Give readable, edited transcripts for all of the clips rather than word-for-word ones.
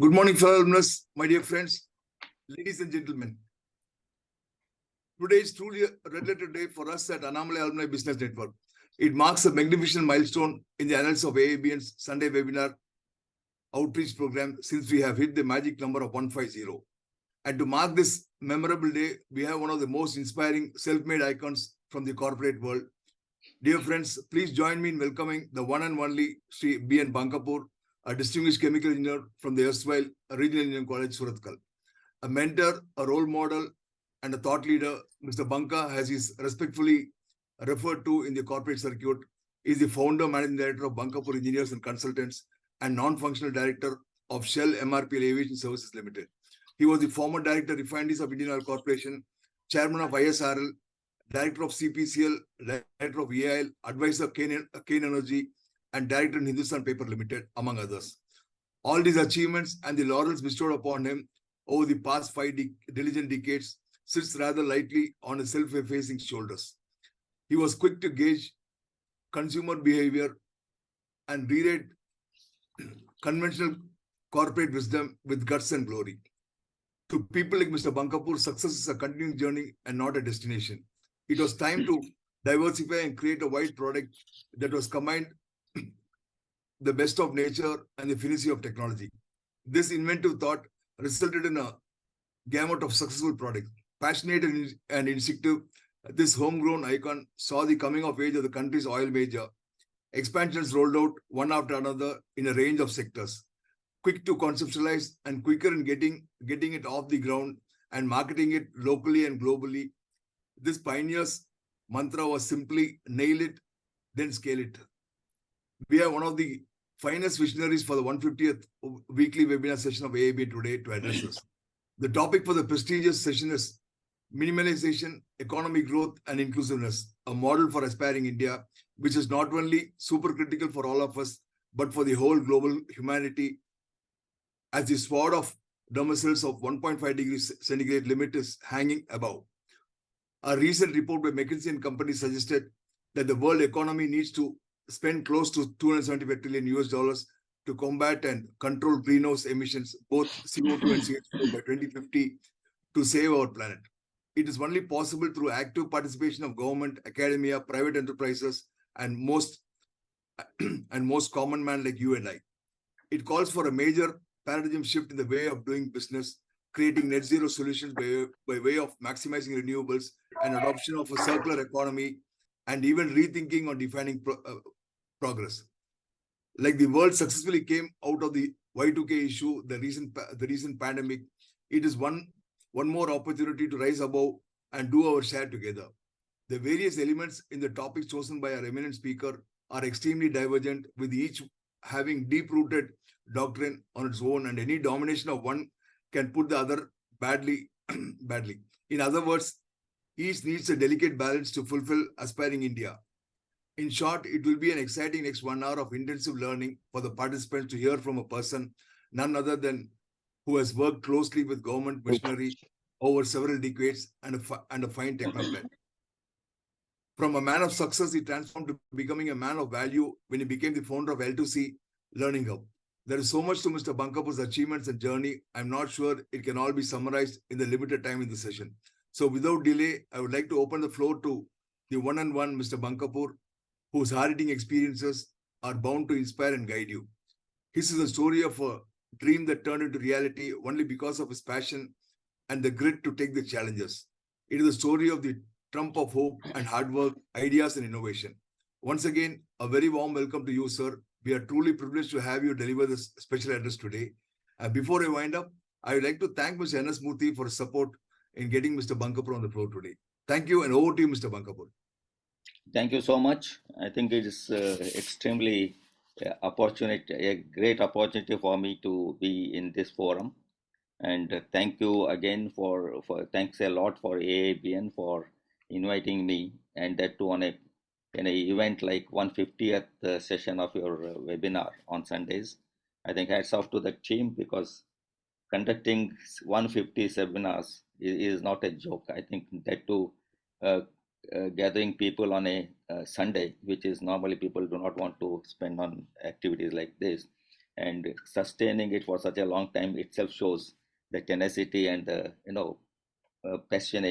Good morning, fellow alumnus, my dear friends, ladies and gentlemen. Today is truly a red letter day for us at Anomaly Alumni Business Network. It marks a magnificent milestone in the annals of AABN's Sunday webinar outreach program since we have hit the magic number of 150. And to mark this memorable day, we have one of the most inspiring self-made icons from the corporate world. Dear friends, please join me in welcoming the one and only Sri B.N. Bankapur, a distinguished chemical engineer from the erstwhile Regional Engineering College, Surathkal. A mentor, a role model, and a thought leader, Mr. Banka, as he is respectfully referred to in the corporate circuit, is the founder, managing director of Bankapur Engineers and Consultants and non-functional director of Shell MRPL Aviation Services Limited. He was the former director, Refineries of Indian Oil Corporation, chairman of ISRL, director of CPCL, director of EIL, advisor Kane Energy, and director in Hindustan Paper Limited, among others. All these achievements and the laurels bestowed upon him over the past 5 diligent decades sits rather lightly on his self-effacing shoulders. He was quick to gauge consumer behavior and rewrite conventional corporate wisdom with guts and glory. To people like Mr. Bankapur, success is a continuing journey and not a destination. It was time to diversify and create a wide product that was combined the best of nature and the finesse of technology. This inventive thought resulted in a gamut of successful products. Passionate and instinctive, this homegrown icon saw the coming of age of the country's oil major. Expansions rolled out one after another in a range of sectors. Quick to conceptualize and quicker in getting it off the ground and marketing it locally and globally. This pioneer's mantra was simply nail it, then scale it. We have one of the finest visionaries for the 150th weekly webinar session of AABN today to address us. The topic for the prestigious session is Minimalization, Economic Growth and Inclusiveness, a model for aspiring India, which is not only super critical for all of us, but for the whole global humanity, as the sword of Damocles of 1.5 degrees centigrade limit is hanging above. A recent report by McKinsey & Company suggested that the world economy needs to spend close to $275 trillion to combat and control greenhouse emissions, both CO2 and CH4 by 2050 to save our planet. It is only possible through active participation of government, academia, private enterprises, and most common man like you and I. It calls for a major paradigm shift in the way of doing business, creating net zero solutions by way of maximizing renewables and adoption of a circular economy, and even rethinking or defining progress. Like the world successfully came out of the Y2K issue, the recent pandemic, it is one more opportunity to rise above and do our share together. The various elements in the topics chosen by our eminent speaker are extremely divergent, with each having deep-rooted doctrine on its own, and any domination of one can put the other badly. In other words, each needs a delicate balance to fulfill aspiring India. In short, it will be an exciting next 1 hour of intensive learning for the participants to hear from a person, none other than who has worked closely with government machinery over several decades and a fine technocrat. From a man of success, he transformed to becoming a man of value when he became the founder of L2C Learning Hub. There is so much to Mr. Bankapur's achievements and journey. I'm not sure it can all be summarized in the limited time in the session. So without delay, I would like to open the floor to the one-on-one Mr. Bankapur, whose hard-hitting experiences are bound to inspire and guide you. His is a story of a dream that turned into reality only because of his passion and the grit to take the challenges. It is a story of the trump of hope and hard work, ideas and innovation. Once again, a very warm welcome to you, sir. We are truly privileged to have you deliver this special address today. Before I wind up, I would like to thank Mr. N.S. Murthy for his support in getting Mr. Bankapur on the floor today. Thank you, and over to you, Mr. Bankapur. Thank you so much. I think it is extremely a great opportunity for me to be in this forum. And thank you again thanks a lot for AABN for inviting me, and that too on an event like 150th session of your webinar on Sundays. I think hats off to the team, because conducting 150 seminars is not a joke. I think that too gathering people on a Sunday, which is normally people do not want to spend on activities like this. and sustaining it for such a long time itself shows the tenacity and the passion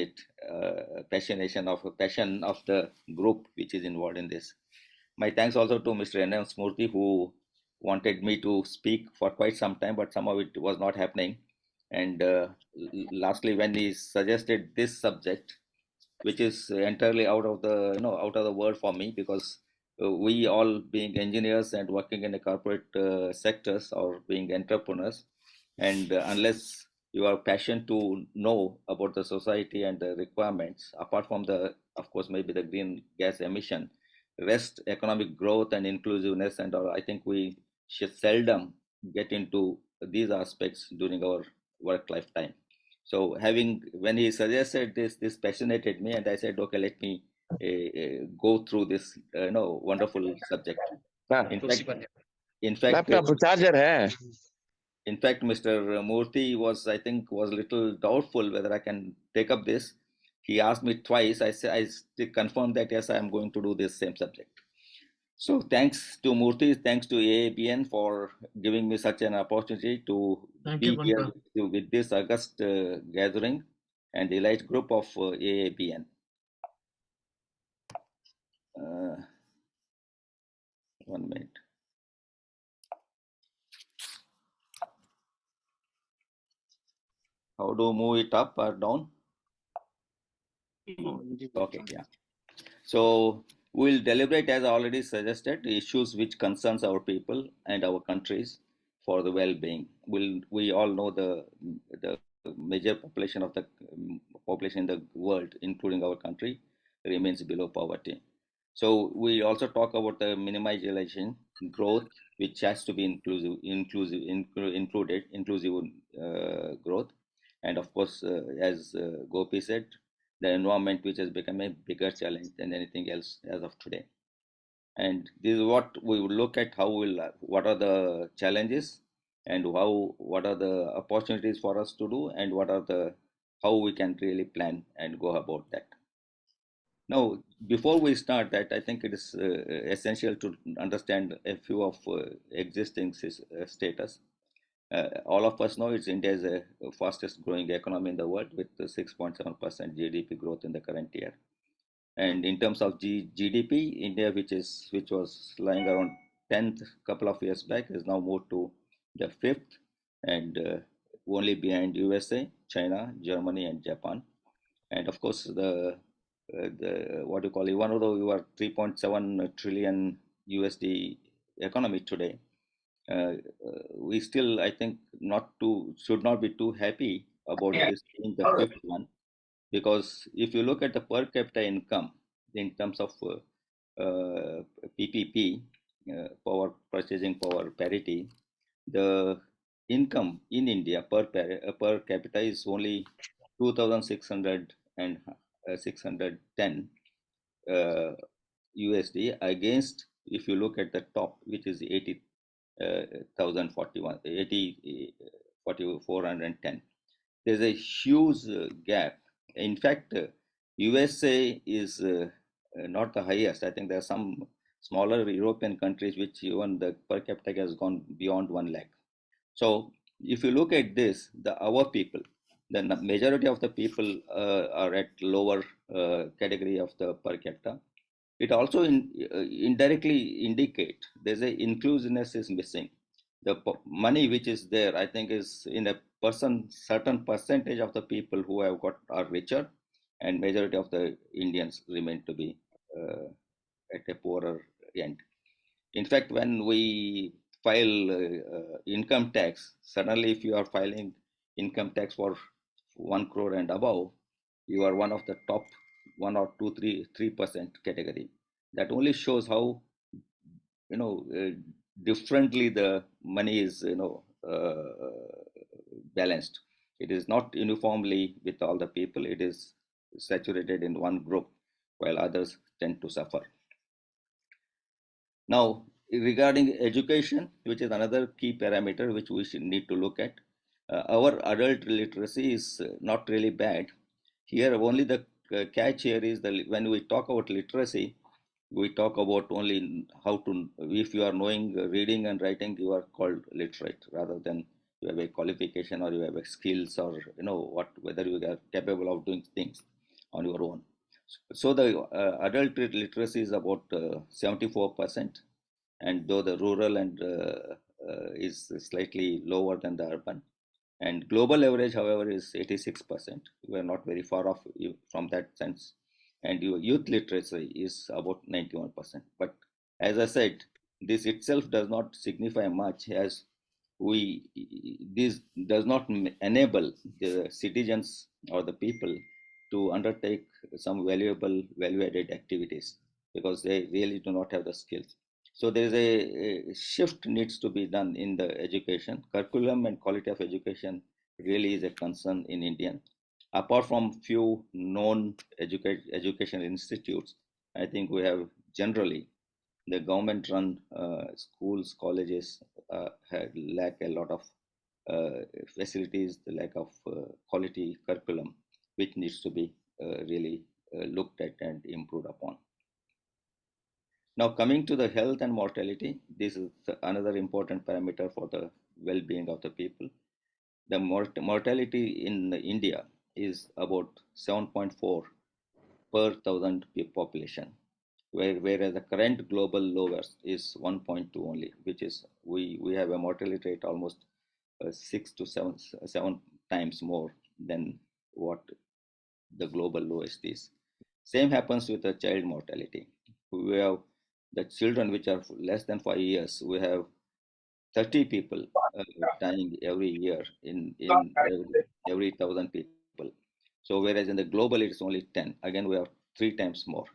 of the group which is involved in this. My thanks also to Mr. N.M. Smurthy, who wanted me to speak for quite some time, but somehow it was not happening. And lastly, when he suggested this subject, which is entirely out of the out of the world for me, because we all being engineers and working in the corporate sectors or being entrepreneurs, and unless you are passionate to know about the society and the requirements, apart from the of course maybe the green gas emission, rest economic growth and inclusiveness and all, I think we should seldom get into these aspects during our work lifetime. So having when he suggested this passionated me, and I said, okay, let me go through this wonderful subject. हाँ, In fact, in fact, laptop charger है. in fact, Mr. Murthy was, I think, was a little doubtful whether I can take up this. He asked me twice. I said, I still confirmed that yes, I am going to do this same subject. So thanks to Murthy, thanks to AABN for giving me such an opportunity to be here with this August gathering and the elite group of AABN. One minute. How do move it up or down? Okay, yeah. So we'll deliberate, as already suggested, issues which concerns our people and our countries for the well-being. We all know the major population of the population in the world, including our country, remains below poverty. So we also talk about the minimization growth, which has to be inclusive growth, and of course, as Gopi said, the environment which has become a bigger challenge than anything else as of today. And this is what we will look at, how what are the challenges and what are the opportunities for us to do, and what are the how we can really plan and go about that. Now, before we start that, I think it is essential to understand a few of existing status. All of us know it's India is the fastest growing economy in the world with 6.7% GDP growth in the current year. And in terms of GDP, India, which was lying around 10th couple of years back, is now moved to the 5th, and only behind USA, China, Germany, and Japan. And of course, the what you call, even though you are 3.7 trillion USD economy today, we still, I think, should not be too happy about this being the fifth one, because if you look at the per capita income in terms of PPP, power purchasing power parity, the income in India per capita is only 2,600 and 610 USD against, if you look at the top, which is 80,041, 410. There's a huge gap. In fact, USA is not the highest. I think there are some smaller European countries which even the per capita has gone beyond 1 lakh. So if you look at this, our people, the majority of the people are at lower category of the per capita. It also indirectly indicate there's a inclusiveness is missing. The money which is there, I think, is in a certain percentage of the people who have got are richer, and majority of the Indians remain to be at a poorer end. In fact, when we file income tax, suddenly if you are filing income tax for 1 crore and above, you are one of the top 1 or 2, 3% category. That only shows how differently the money is balanced. It is not uniformly with all the people. It is saturated in one group, while others tend to suffer. Now, regarding education, which is another key parameter which we should need to look at, our adult literacy is not really bad. Here, only the catch here is when we talk about literacy, we talk about only how to, if you are knowing reading and writing, you are called literate, rather than you have a qualification or you have a skills, or what, whether you are capable of doing things on your own. So the adult literacy is about 74%, and though the rural and is slightly lower than the urban. And global average, however, is 86%. We are not very far off from that sense. And your youth literacy is about 91%. But as I said, this itself does not signify much, as we this does not enable the citizens or the people to undertake some valuable value-added activities, because they really do not have the skills. So there is a shift needs to be done in the education curriculum, and quality of education really is a concern in India. Apart from few known education institutes, I think we have generally the government run schools, colleges lack a lot of facilities, the lack of quality curriculum, which needs to be really looked at and improved upon. Now, coming to the health and mortality, this is another important parameter for the well-being of the people. The mortality in India is about 7.4 per thousand population, whereas the current global lowest is 1.2 only, which is we have a mortality rate almost 6 to 7 times more than what the global lowest is. Same happens with the child mortality. We have the children which are less than 5 years. We have 30 people dying every year in every 1,000 people. So whereas in the global it's only 10. Again, we have 3 times more.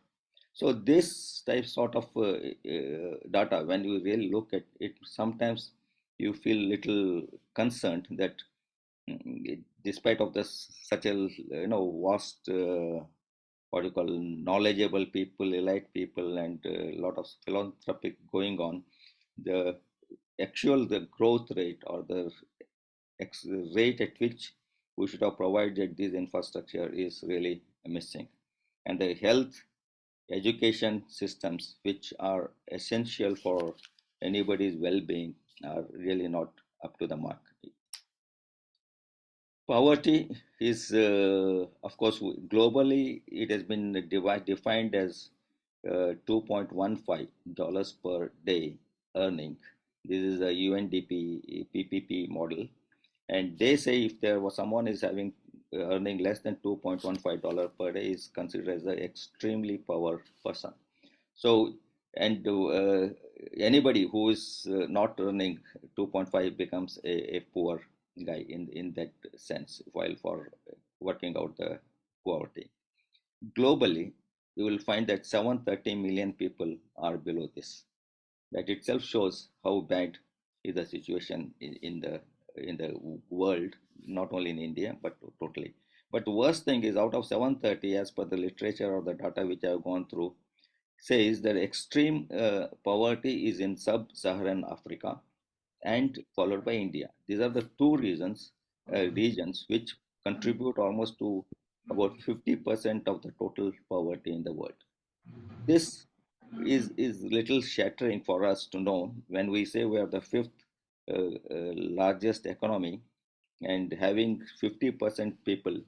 So this type sort of data, when you really look at it, sometimes you feel little concerned that despite of this such a vast what you call knowledgeable people, elite people, and a lot of philanthropic going on, the actual the growth rate or the rate at which we should have provided this infrastructure is really missing. And the health education systems, which are essential for anybody's well-being, are really not up to the mark. Poverty is, of course, globally, it has been defined as $2.15 per day earning. This is a UNDP PPP model. And they say if there was someone is having earning less than $2.15 per day, is considered as an extremely poor person. So, and anybody who is not earning 2.5 becomes a poor guy in that sense, while for working out the poverty. Globally, you will find that 730 million people are below this. That itself shows how bad is the situation in the world, not only in India but totally. But the worst thing is, out of 730, as per the literature or the data which I have gone through, says that extreme poverty is in sub-Saharan Africa and followed by India. These are the two regions which contribute almost to about 50% of the total poverty in the world. This is little shattering for us to know when we say we are the fifth largest economy, and having 50% people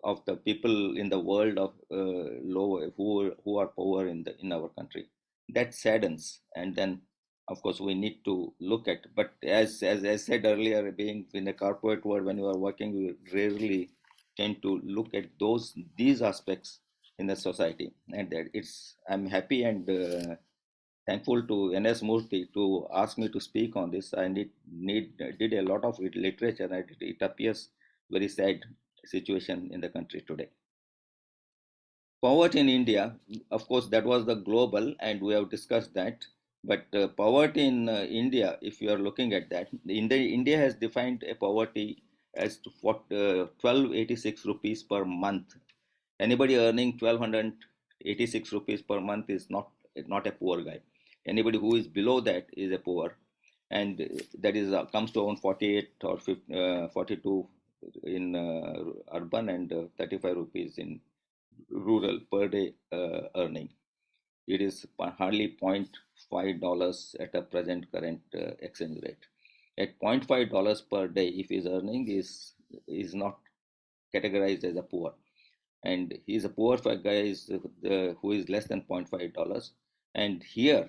of the people in the world of low who are poor in our country. That saddens. And then of course we need to look at, but as I said earlier, being in the corporate world, when you are working, you rarely tend to look at these aspects in the society. And that I'm happy and thankful to NS Murthy to ask me to speak on this. I did a lot of literature, and it appears very sad situation in the country today. Poverty in India, of course, that was the global, and we have discussed that. But poverty in India, if you are looking at that, India has defined a poverty as to 1286 rupees per month. Anybody earning 1286 rupees per month is not a poor guy. Anybody who is below that is a poor, and that is comes to around 48 or 42 in urban, and 35 rupees in rural per day earning. it is hardly $0.5 at a present current exchange rate. At $0.5 per day, if his earning is not categorized as a poor, and he's a poor for guy who is less than $0.5. And here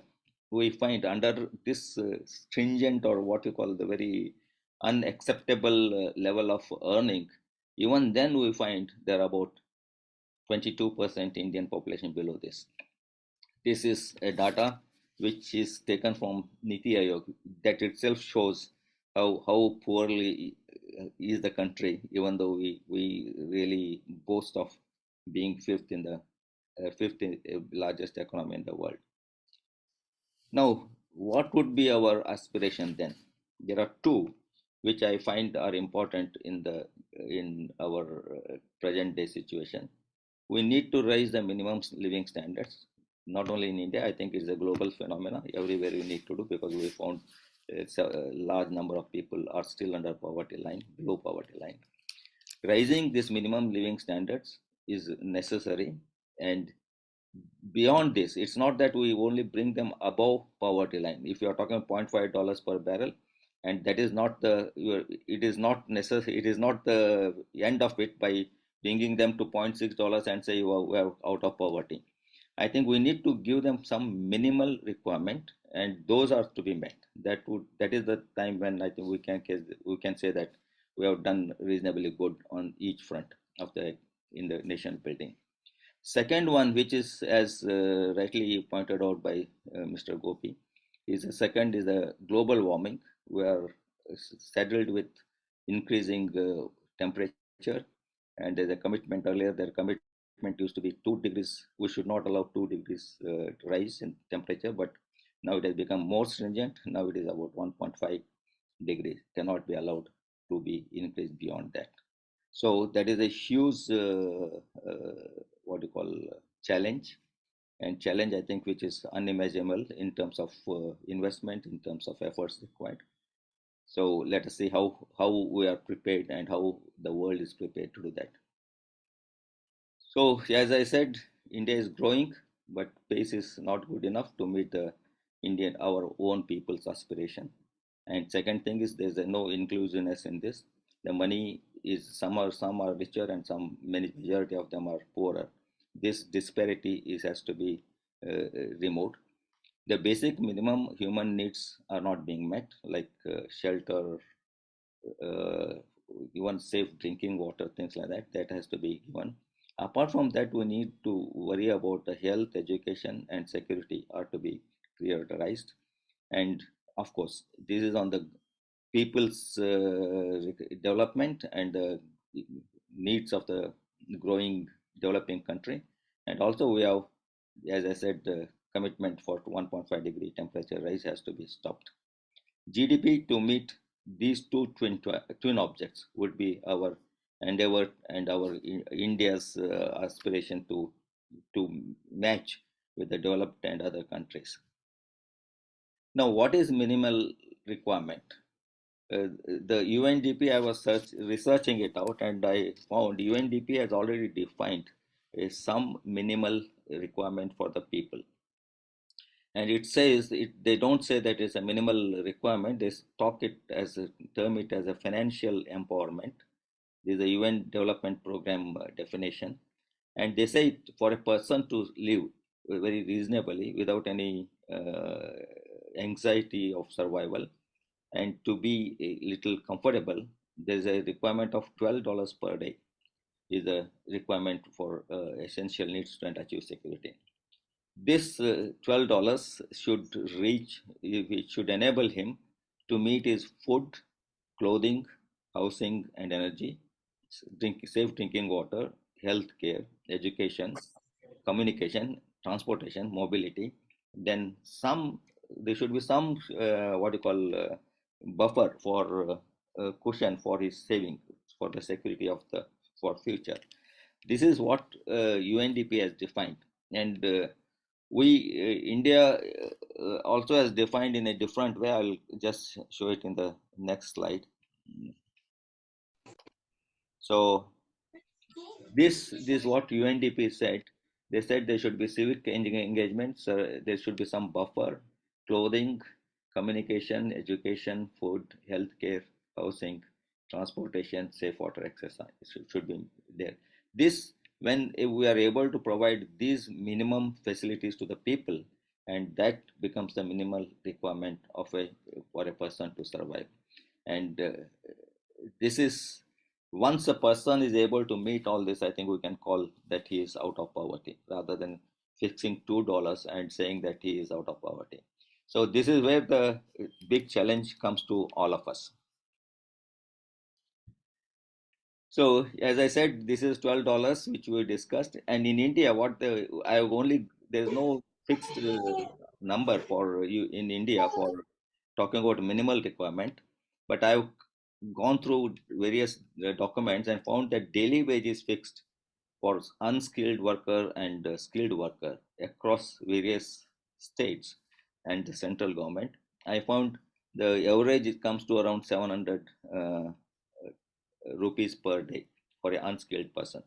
we find under this stringent, or what you call the very unacceptable level of earning, even then we find there are about 22% Indian population below this. This is a data which is taken from Niti Aayog. That itself shows how poorly is the country, even though we really boast of being fifth largest economy in the world. Now, what would be our aspiration then? There are two which I find are important in our present day situation. We need to raise the minimum living standards, not only in India. I think it's a global phenomena. Everywhere we need to do, because we found a large number of people are still under poverty line, below poverty line. Raising this minimum living standards is necessary, and beyond this, it's not that we only bring them above poverty line. If you are talking $0.5 per barrel, and that is not it is not necessary, it is not the end of it by bringing them to $0.6 and say we are out of poverty. I think we need to give them some minimal requirement, and those are to be met. That is the time when I think we can say that we have done reasonably good on each front of the in the nation building. Second one, which is as rightly pointed out by Mr. Gopi, is the second is the global warming. We are saddled with increasing temperature, and there's a commitment earlier. Their commitment used to be 2 degrees. We should not allow 2 degrees rise in temperature, but now it has become more stringent. Now it is about 1.5 degrees. Cannot be allowed to be increased beyond that. So that is a huge what you call challenge, and challenge I think which is unimaginable in terms of investment, in terms of efforts required. So let us see how we are prepared and how the world is prepared to do that. So as I said, India is growing, but pace is not good enough to meet the Indian our own people's aspiration. And second thing is there's no inclusiveness in this. The money is some are richer and many majority of them are poorer. This disparity has to be removed. The basic minimum human needs are not being met, like shelter, uh, even safe drinking water, things like that. That has to be given. Apart from that, we need to worry about the health, education, and security are to be prioritized. And of course, this is on the people's development and the needs of the growing developing country. And also we have, as I said, the commitment for 1.5 degree temperature rise has to be stopped. GDP to meet these two twin objects would be our endeavor and our India's aspiration to match with the developed and other countries. Now, what is minimal requirement? The UNDP, I was researching it out, and I found UNDP has already defined some minimal requirement for the people. And it says they don't say that it's a minimal requirement. They term it as a financial empowerment. This is a UN Development Program definition, and they say for a person to live very reasonably without any anxiety of survival, and to be a little comfortable, there's a requirement of $12 per day is a requirement for essential needs to achieve security. This $12 should it should enable him to meet his food, clothing, housing, and energy, safe drinking water, health care, education, communication, transportation, mobility. Then there should be some what you call buffer for cushion for his saving for the security of the for future. This is what UNDP has defined, and India also has defined in a different way. I'll just show it in the next slide. So this is what UNDP said. They said there should be civic engagements, there should be some buffer, clothing, communication, education, food, healthcare, housing, transportation, safe water, exercise should be there. This, when we are able to provide these minimum facilities to the people, and that becomes the minimal requirement of a for a person to survive. And this is, once a person is able to meet all this, I think we can call that he is out of poverty, rather than fixing $2 and saying that he is out of poverty. So this is where the big challenge comes to all of us. So as I said, this is $12 which we discussed, and in India, what the I have only there's no fixed number for you in India for talking about minimal requirement, but I've gone through various documents and found that daily wage is fixed for unskilled worker and skilled worker across various states and the central government. I found the average it comes to around 700 rupees per day for an unskilled person.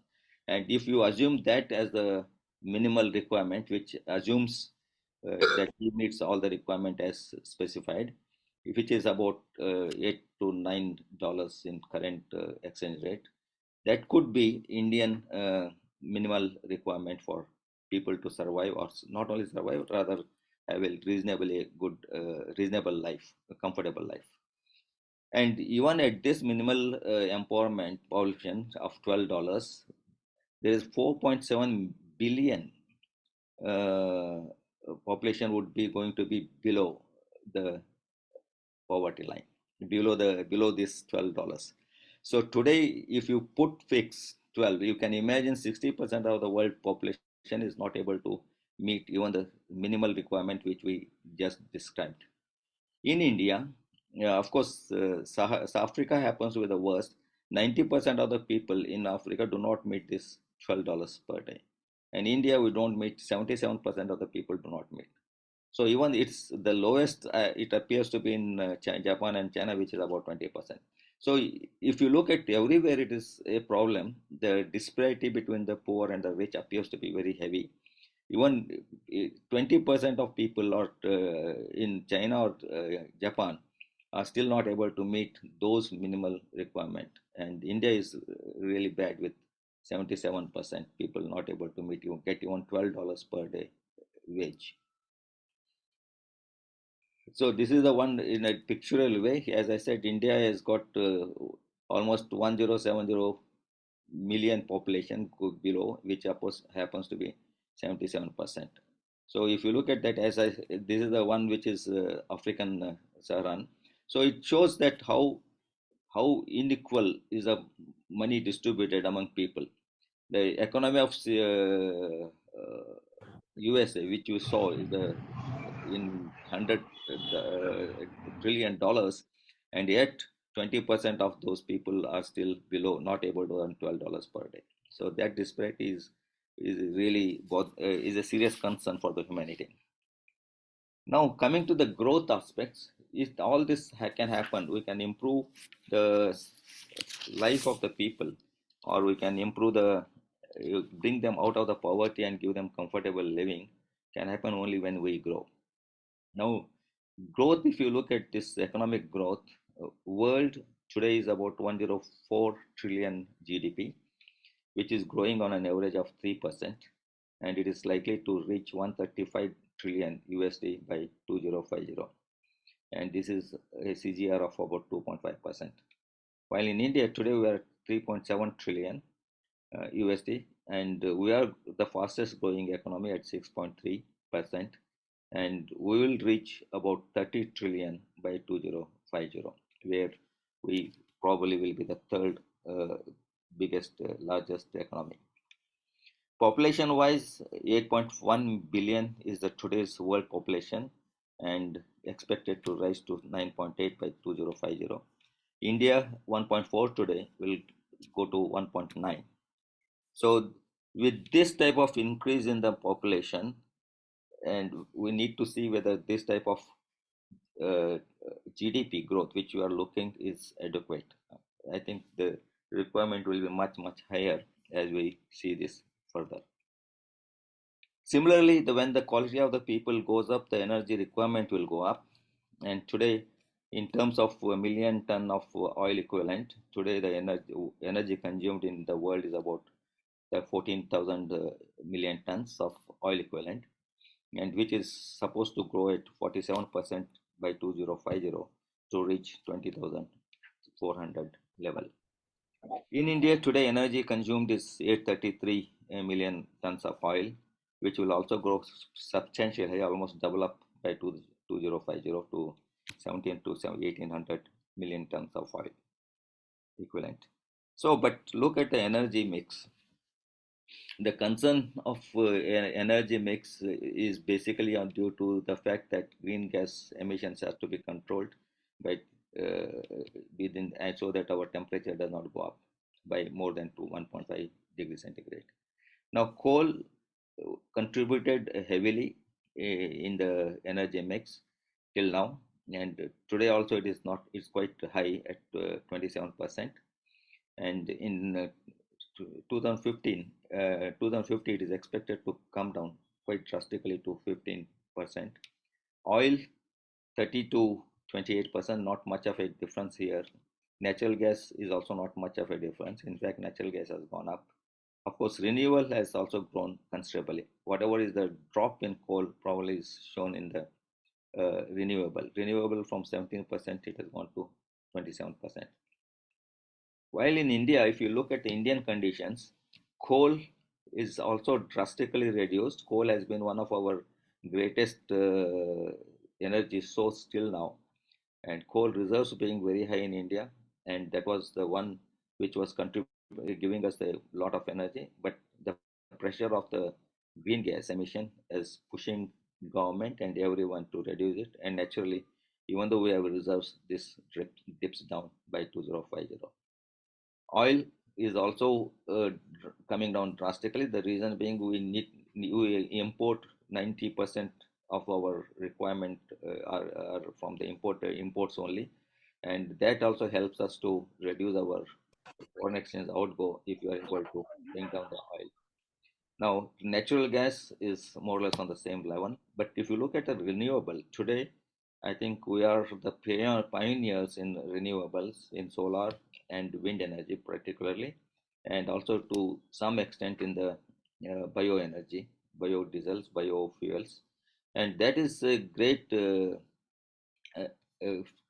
And if you assume that as the minimal requirement, which assumes that he meets all the requirement as specified, which is about $8 to $9 in current exchange rate, that could be Indian minimal requirement for people to survive, or not only survive, rather have a reasonably good, reasonable life, a comfortable life. And even at this minimal empowerment population of $12, there is 4.7 billion uh, population would be going to be below the poverty line, below this $12. So today, if you put fix 12, you can imagine 60% of the world population is not able to meet even the minimal requirement which we just described. In India, yeah, of course, South Africa happens with the worst. 90% of the people in Africa do not meet this $12 per day. And India, we don't meet, 77% of the people do not meet. So even it's the lowest, it appears to be in Japan and China, which is about 20%. So if you look at everywhere, it is a problem. The disparity between the poor and the rich appears to be very heavy. Even 20% of people are in China or Japan are still not able to meet those minimal requirement, and India is really bad with 77% people not able to meet, you get even $12 per day wage. So this is the one in a pictorial way. As I said, India has got almost 1070 million population below, which happens to be 77%. So if you look at that, this is the one which is African Saharan. So it shows that how unequal is the money distributed among people. The economy of USA, which you saw, is in $100 trillion, and yet 20% of those people are still below, not able to earn $12 per day. So that disparity is really is a serious concern for the humanity. Now, coming to the growth aspects, if all this can happen, we can improve the life of the people, or we can improve bring them out of the poverty and give them comfortable living, can happen only when we grow. Now, growth, if you look at this economic growth, world today is about 104 trillion GDP, which is growing on an average of 3%, and it is likely to reach 135 trillion USD by 2050. And this is a CGR of about 2.5%. While in India today we are at 3.7 trillion USD, and we are the fastest growing economy at 6.3%, and we will reach about 30 trillion by 2050, where we probably will be the third biggest, largest economy. Population wise, 8.1 billion is the today's world population, and expected to rise to 9.8 by 2050. India 1.4 today will go to 1.9. So with this type of increase in the population, and we need to see whether this type of uh, GDP growth which you are looking is adequate. I think the requirement will be much higher as we see this further. Similarly, when the quality of the people goes up, the energy requirement will go up. And today, in terms of a million ton of oil equivalent, today the energy consumed in the world is about 14,000 million tons of oil equivalent, and which is supposed to grow at 47% by 2050 to reach 20,400 level. In India today, energy consumed is 833 million tons of oil, which will also grow substantially, almost double up by 2050 to 17 to 1800 million tons of oil equivalent. So, but look at the energy mix. The concern of energy mix is basically due to the fact that green gas emissions have to be controlled by uh, within, and so that our temperature does not go up by more than 1.5 degrees centigrade. Now, coal contributed heavily in the energy mix till now, and today also it is not. It's quite high at 27%, and in 2015, 2050 it is expected to come down quite drastically to 15%. Oil 30 to 28%, not much of a difference here. Natural gas is also not much of a difference. In fact, natural gas has gone up. Of course, renewable has also grown considerably. Whatever is the drop in coal probably is shown in the renewable. Renewable from 17% it has gone to 27%. While in India, if you look at the Indian conditions, coal is also drastically reduced. Coal has been one of our greatest energy source till now, and coal reserves being very high in India, and that was the one which was giving us a lot of energy. But the pressure of the green gas emission is pushing government and everyone to reduce it, and naturally, even though we have reserves, this dips down by 2050. Oil is also coming down drastically. The reason being we import 90% of our requirement are from the imports only, and that also helps us to reduce our foreign exchange outgo if you are able to bring down the oil. Now, natural gas is more or less on the same level, but if you look at the renewable today, I think we are the pioneers in renewables, in solar and wind energy particularly, and also to some extent in the bioenergy, biodiesels, biofuels, and that is a great uh,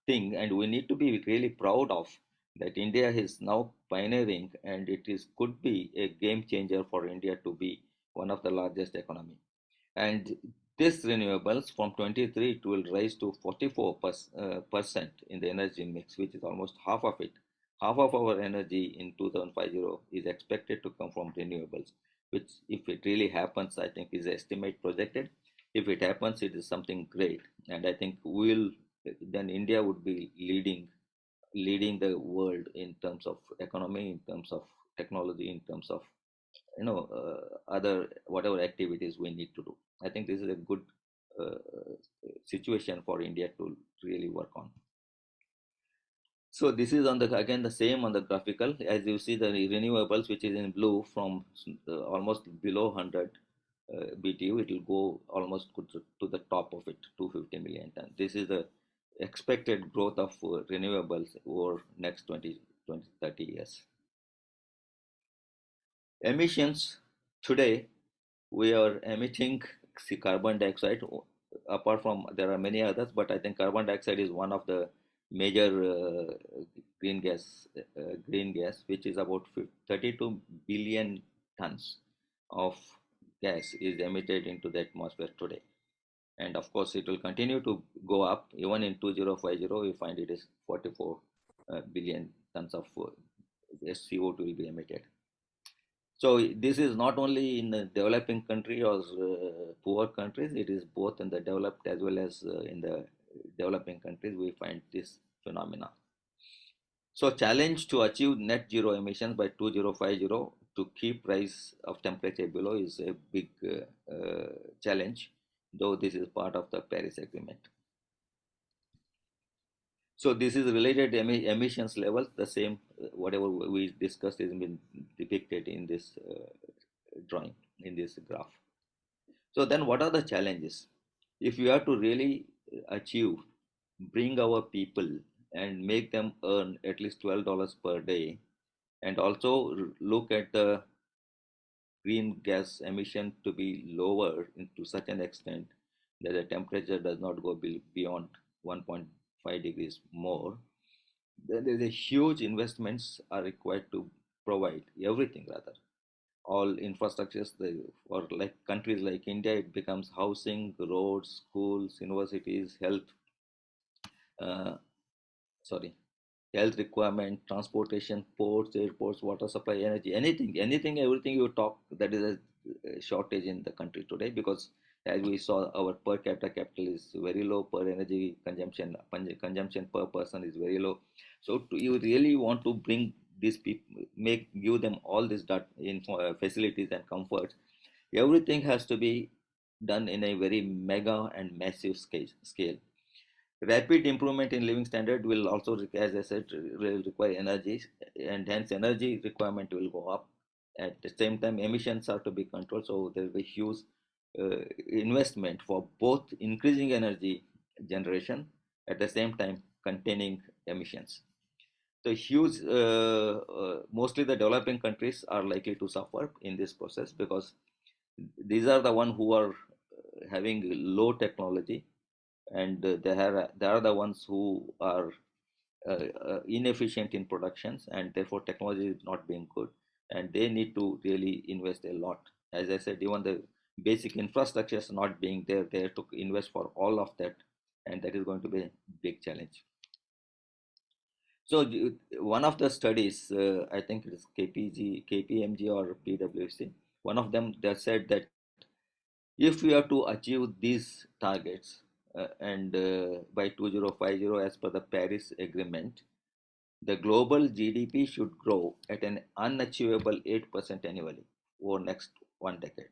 thing, and we need to be really proud of that. India is now pioneering, and it is could be a game changer for India to be one of the largest economy. And this renewables from 23 it will rise to 44% in the energy mix, which is almost half of it. Half of our energy in 2050 is expected to come from renewables, which if it really happens, I think is estimate projected. If it happens, it is something great, and I think we'll then India would be leading the world in terms of economy, in terms of technology, in terms of other whatever activities we need to do. I think this is a good situation for India to really work on. So this is on the again the same on the graphical. As you see the renewables, which is in blue, from almost below 100 BTU, it will go almost to the top of it, 250 million ton. This is the expected growth of renewables over next 20 30 years. Emissions today, we are emitting carbon dioxide. Apart from there are many others, but I think carbon dioxide is one of the major green gas, which is about 32 billion tons of gas is emitted into the atmosphere today. And of course, it will continue to go up. Even in 2050, we find it is 44 billion tons of CO2 will be emitted. So this is not only in the developing country or poor countries, it is both in the developed as well as in the developing countries we find this phenomena. So challenge to achieve net zero emissions by 2050 to keep rise of temperature below is a big challenge, though this is part of the Paris Agreement. So this is related emissions levels, the same whatever we discussed is been depicted in this drawing, in this graph. So then what are the challenges? If we are to really achieve, bring our people and make them earn at least $12 per day, and also look at the green gas emission to be lower to such an extent that the temperature does not go beyond 1.5 degrees more, then there's a huge investments are required to provide everything, rather all infrastructures. For like countries like India, it becomes housing, roads, schools, universities, uh, sorry health requirement, transportation, ports, airports, water supply, energy, anything, everything you talk, that is a shortage in the country today, because as we saw, our per capita capital is very low, per energy consumption per person is very low. So you really want to bring these people, give them all this facilities and comforts, everything has to be done in a very mega and massive scale. Rapid improvement in living standard will also, as I said, will require energy, and hence energy requirement will go up. At the same time, emissions are to be controlled, so there will be huge investment for both increasing energy generation, at the same time containing emissions. So huge, mostly the developing countries are likely to suffer in this process, because these are the one who are having low technology, and they are the ones who are inefficient in productions, and therefore technology is not being good, and they need to really invest a lot. As I said, even the basic infrastructure is not being there, they have to invest for all of that, and that is going to be a big challenge. So one of the studies, I think it is KPMG or PwC, one of them, they said that if we are to achieve these targets, by 2050, as per the Paris Agreement, the global GDP should grow at an unachievable 8% annually over next one decade.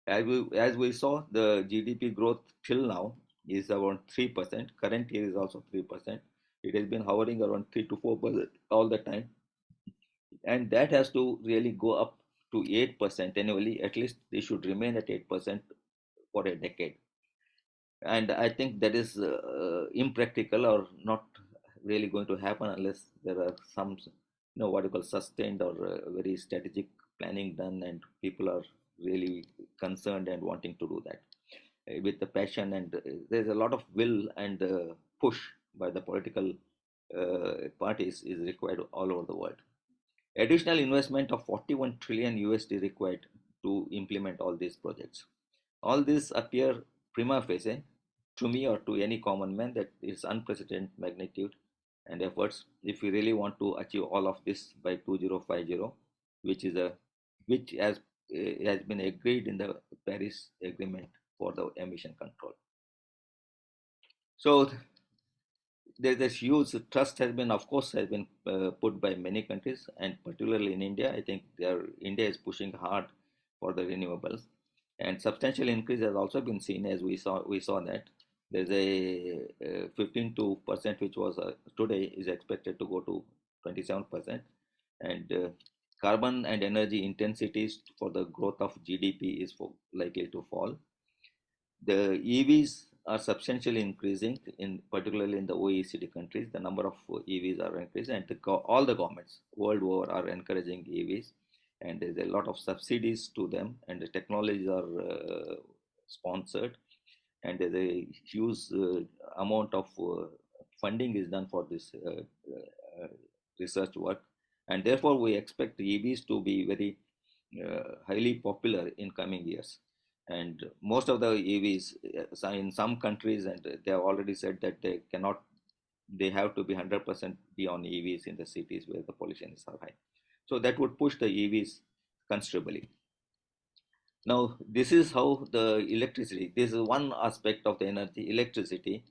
As we saw, the GDP growth till now is around 3%. Current year is also 3%. It has been hovering around 3 to 4% all the time, and that has to really go up to 8% annually. At least they should remain at 8% for a decade. And I think that is impractical, or not really going to happen, unless there are some, what you call sustained or very strategic planning done, and people are really concerned and wanting to do that with the passion, and there's a lot of will and push by the political parties is required all over the world. Additional investment of 41 trillion USD required to implement all these projects. All these appear prima facie to me or to any common man that it's unprecedented magnitude and efforts if we really want to achieve all of this by 2050, which is a which has been agreed in the Paris Agreement for the emission control. So there's this huge trust has been, of course, has been put by many countries, and particularly in India. I think India is pushing hard for the renewables, and substantial increase has also been seen, as we saw that there's a 15 to percent, which was today is expected to go to 27%, and carbon and energy intensities for the growth of GDP is likely to fall. The EVs are substantially increasing, in particularly in the OECD countries. The number of EVs are increasing, and all the governments world over are encouraging EVs, and there's a lot of subsidies to them, and the technologies are sponsored, and there's a huge amount of funding is done for this research work, and therefore we expect EVs to be very highly popular in coming years. And most of the EVs in some countries, and they have already said that they have to be 100% be on EVs in the cities where the pollution is so high. So that would push the EVs considerably. Now, this is how the electricity, this is one aspect of the energy, electricity.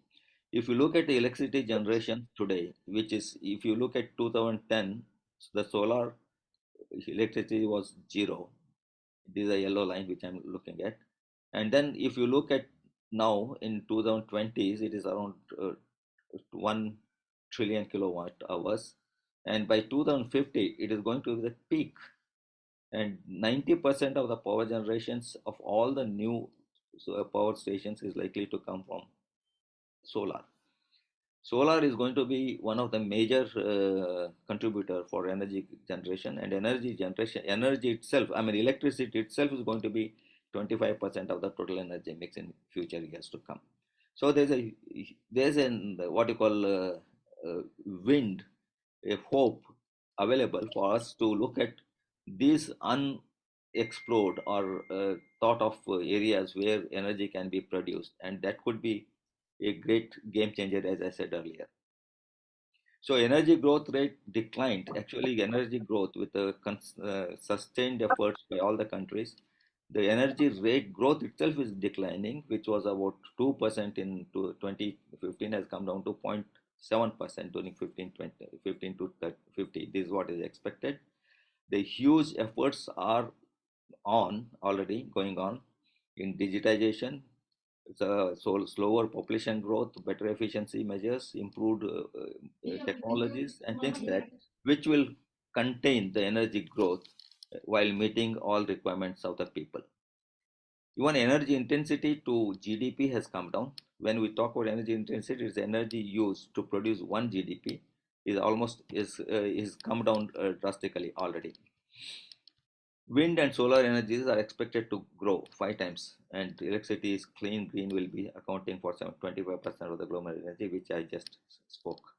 If you look at the electricity generation today, which is, if you look at 2010, the solar electricity was zero. This is a yellow line which I'm looking at. And then if you look at now in 2020s, it is around 1 trillion kilowatt hours. And by 2050, it is going to be the peak. And 90% of the power generations of all the new power stations is likely to come from solar. Solar is going to be one of the major contributor for energy generation, and energy itself, I mean electricity itself is going to be 25% of the total energy mix in future years to come. So there's an what you call wind, a hope available for us to look at these unexplored or thought of areas where energy can be produced, and that could be a great game changer, as I said earlier. So energy growth rate declined. Actually, energy growth with the sustained efforts by all the countries, the energy rate growth itself is declining, which was about 2% in 2015 has come down to 0.7% during 15 to 50. This is what is expected. The huge efforts are on already going on in digitization, so slower population growth, better efficiency measures, improved technologies, and things like that, which will contain the energy growth while meeting all requirements of the people. Even energy intensity to GDP has come down. When we talk about energy intensity, it's energy used to produce one GDP is come down drastically already. Wind and solar energies are expected to grow 5 times, and electricity's clean green will be accounting for 25% of the global energy, which I just spoke.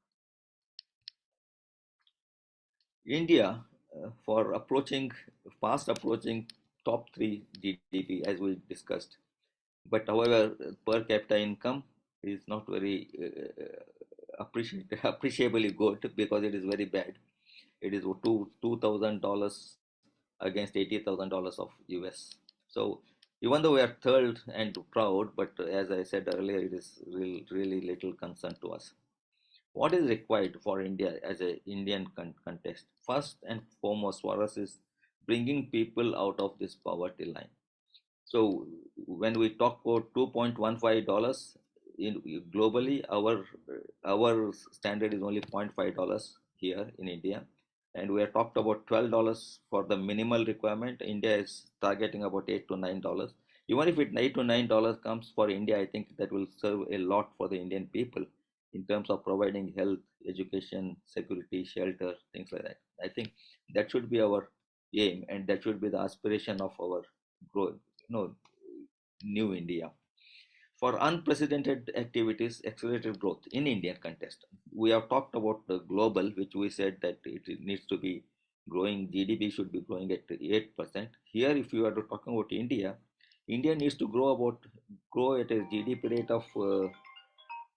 India, for fast approaching top three GDP, as we discussed. But however, per capita income is not very appreciably good because it is very bad. It is $2,000 against $80,000 of US. So even though we are thrilled and proud, but as I said earlier, it is really little concern to us. What is required for India as an Indian context? First and foremost for us is bringing people out of this poverty line. So when we talk about $2.15 in globally, our standard is only $0.5 here in India, and we have talked about $12 for the minimal requirement. India is targeting about $8 to $9. Even if it $8 to $9 comes for India, I think that will serve a lot for the Indian people in terms of providing health, education, security, shelter, things like that. I think that should be our aim, and that should be the aspiration of our growth, no, new India. For unprecedented activities, accelerated growth in Indian context. We have talked about the global, which we said that it needs to be growing, GDP should be growing at 8%. Here, if you are talking about India, India needs to grow at a GDP rate of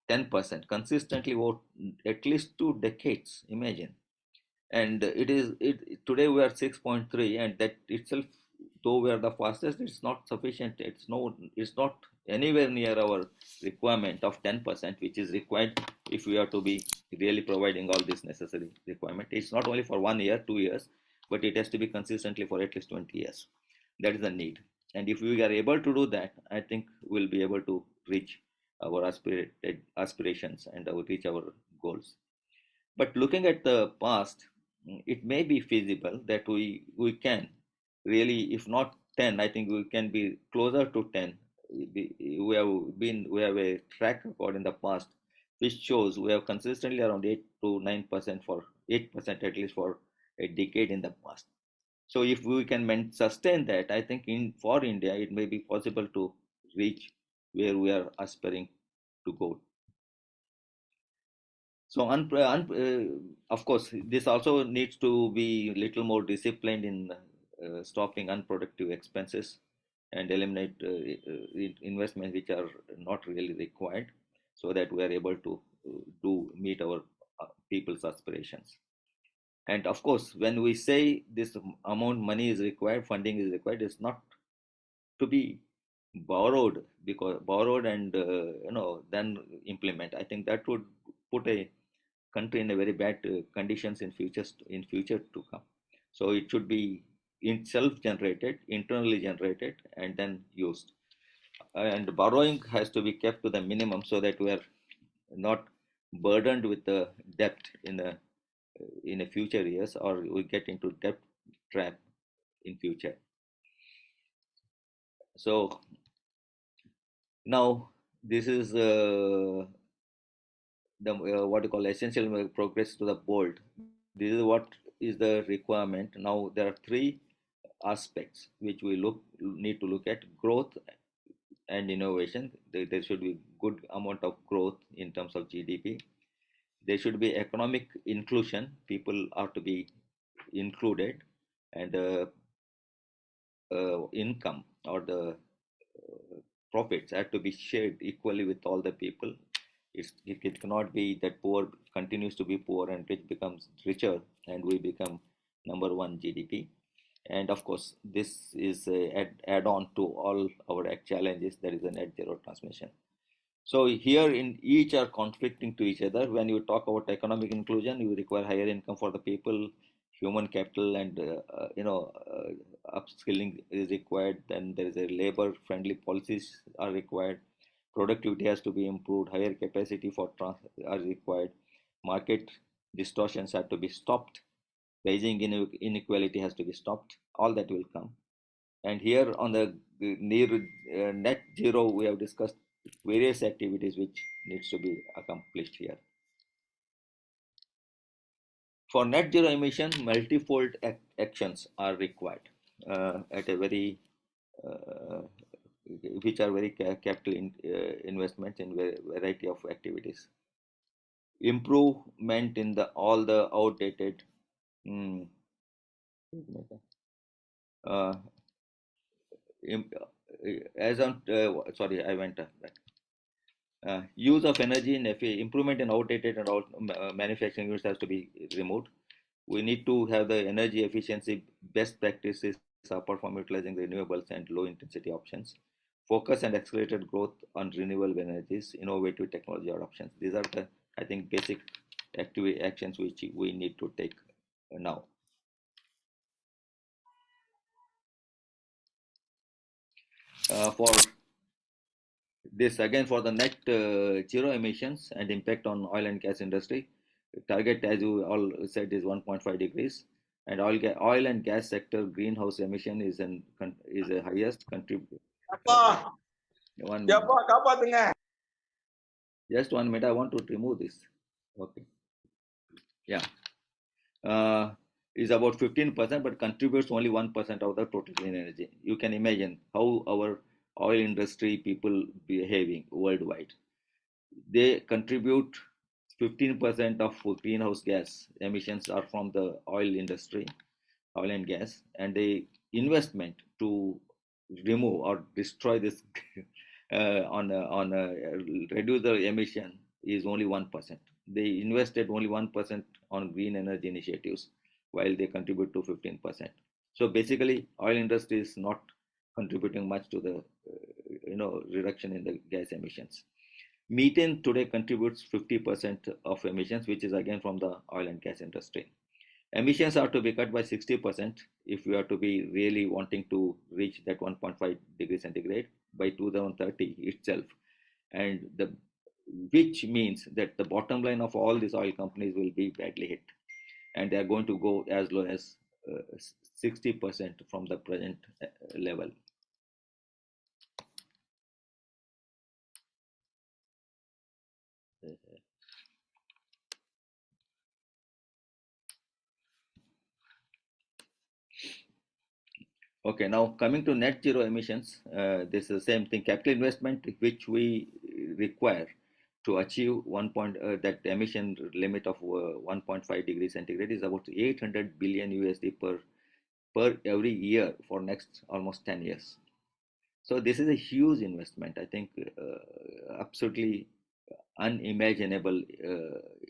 10% consistently over at least 2 decades. Imagine. And today we are 6.3, and that itself, though we are the fastest, it's not sufficient. It's not anywhere near our requirement of 10%, which is required if we are to be really providing all this necessary requirement. It's not only for 1 year, 2 years, but it has to be consistently for at least 20 years. That is the need. And if we are able to do that, I think we'll be able to reach our aspirations and reach our goals. But looking at the past, it may be feasible that we can really, if not 10, I think we can be closer to 10. We have a track record in the past which shows we have consistently around 8 to 9% for 8% at least for a decade in the past. So if we can sustain that, I think for India it may be possible to reach where we are aspiring to go. So, of course, this also needs to be little more disciplined in stopping unproductive expenses and eliminate investments which are not really required, so that we are able to meet our people's aspirations. And of course, when we say this amount money is required, funding is required, it's not to be borrowed and then implement. I think that would put a country in a very bad conditions in future to come. So it should be self-generated, internally generated, and then used. And borrowing has to be kept to the minimum so that we are not burdened with the debt in a future years, or we get into debt trap in future. So Now, this is the what you call essential progress to the bold. This is what is the requirement. Now, there are three aspects which we need to look at: growth and innovation. There should be good amount of growth in terms of GDP. There should be economic inclusion. People are to be included, and income or the profits have to be shared equally with all the people. It cannot be that poor continues to be poor and rich becomes richer and we become number one GDP. And of course, this is a add on to all our challenges. There is a net zero transmission. So here in each are conflicting to each other. When you talk about economic inclusion, you require higher income for the people, human capital, and upskilling is required. Then there is a labor-friendly policies are required. Productivity has to be improved. Higher capacity for are required. Market distortions have to be stopped. Rising inequality has to be stopped. All that will come. And here on the near net zero, we have discussed various activities which needs to be accomplished here. For net zero emission, multifold actions are required at a very uh, which are very capital investments in variety of activities. Improvement in the all the outdated mm, uh, as on sorry, I went back. Use of energy and improvement in outdated and manufacturing units has to be removed. We need to have the energy efficiency best practices apart from utilizing renewables and low intensity options. Focus and accelerated growth on renewable energies, innovative technology adoptions. These are the, I think, basic actions which we need to take now. For this again, for the net zero emissions and impact on oil and gas industry, target as you all said is 1.5 degrees, and oil and gas sector greenhouse emission is the highest contributor. One minute. Just 1 minute. I want to remove this. Okay. Yeah. Is about 15%, but contributes only 1% of the total clean energy. You can imagine how our oil industry people behaving worldwide. They contribute 15% of greenhouse gas emissions are from the oil industry, oil and gas, and the investment to remove or destroy this reduce the emission is only 1%. They invested only 1% on green energy initiatives, while they contribute to 15%. So basically, oil industry is not contributing much to the reduction in the gas emissions. Methane today contributes 50% of emissions, which is again from the oil and gas industry. Emissions are to be cut by 60% if we are to be really wanting to reach that 1.5 degrees centigrade by 2030 itself. And which means that the bottom line of all these oil companies will be badly hit. And they are going to go as low as 60% from the present level. Okay, now coming to net zero emissions, this is the same thing. Capital investment which we require to achieve that emission limit of 1.5 degrees centigrade is about 800 billion USD per every year for next almost 10 years. So this is a huge investment. I think absolutely unimaginable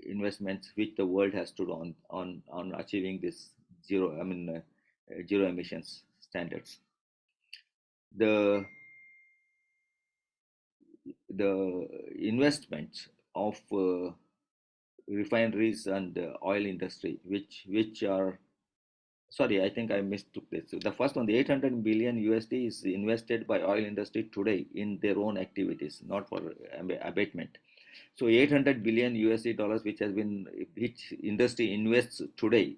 investments which the world has to do on achieving this zero emissions standards. The investments of refineries and oil industry, which are, sorry, I think I mistook this. So the first one, the 800 billion USD is invested by oil industry today in their own activities, not for abatement. So 800 billion USD dollars, which industry invests today,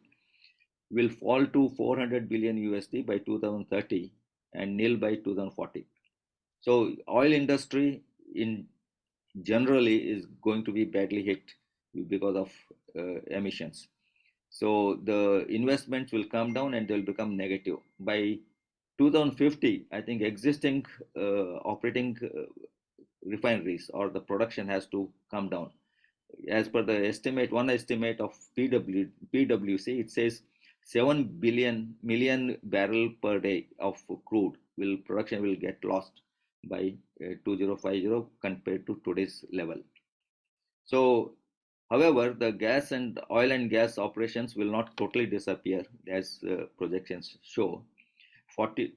will fall to 400 billion USD by 2030 and nil by 2040. So oil industry in generally is going to be badly hit because of emissions. So the investments will come down and they'll become negative. By 2050, I think existing operating refineries or the production has to come down. As per the estimate, one estimate of PwC, it says 7 billion million barrel per day of crude will production will get lost by 2050 compared to today's level. So, however, the gas and oil and gas operations will not totally disappear as projections show.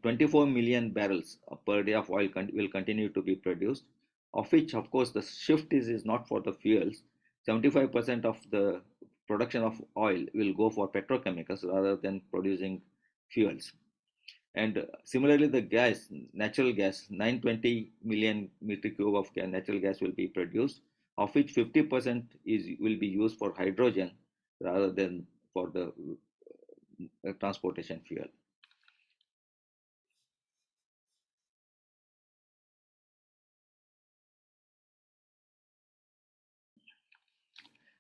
24 million barrels per day of oil will continue to be produced, of which, of course, the shift is not for the fuels. 75% of the production of oil will go for petrochemicals rather than producing fuels. And similarly, the gas, natural gas, 920 million metric cube of natural gas will be produced, of which 50% will be used for hydrogen rather than for the transportation fuel.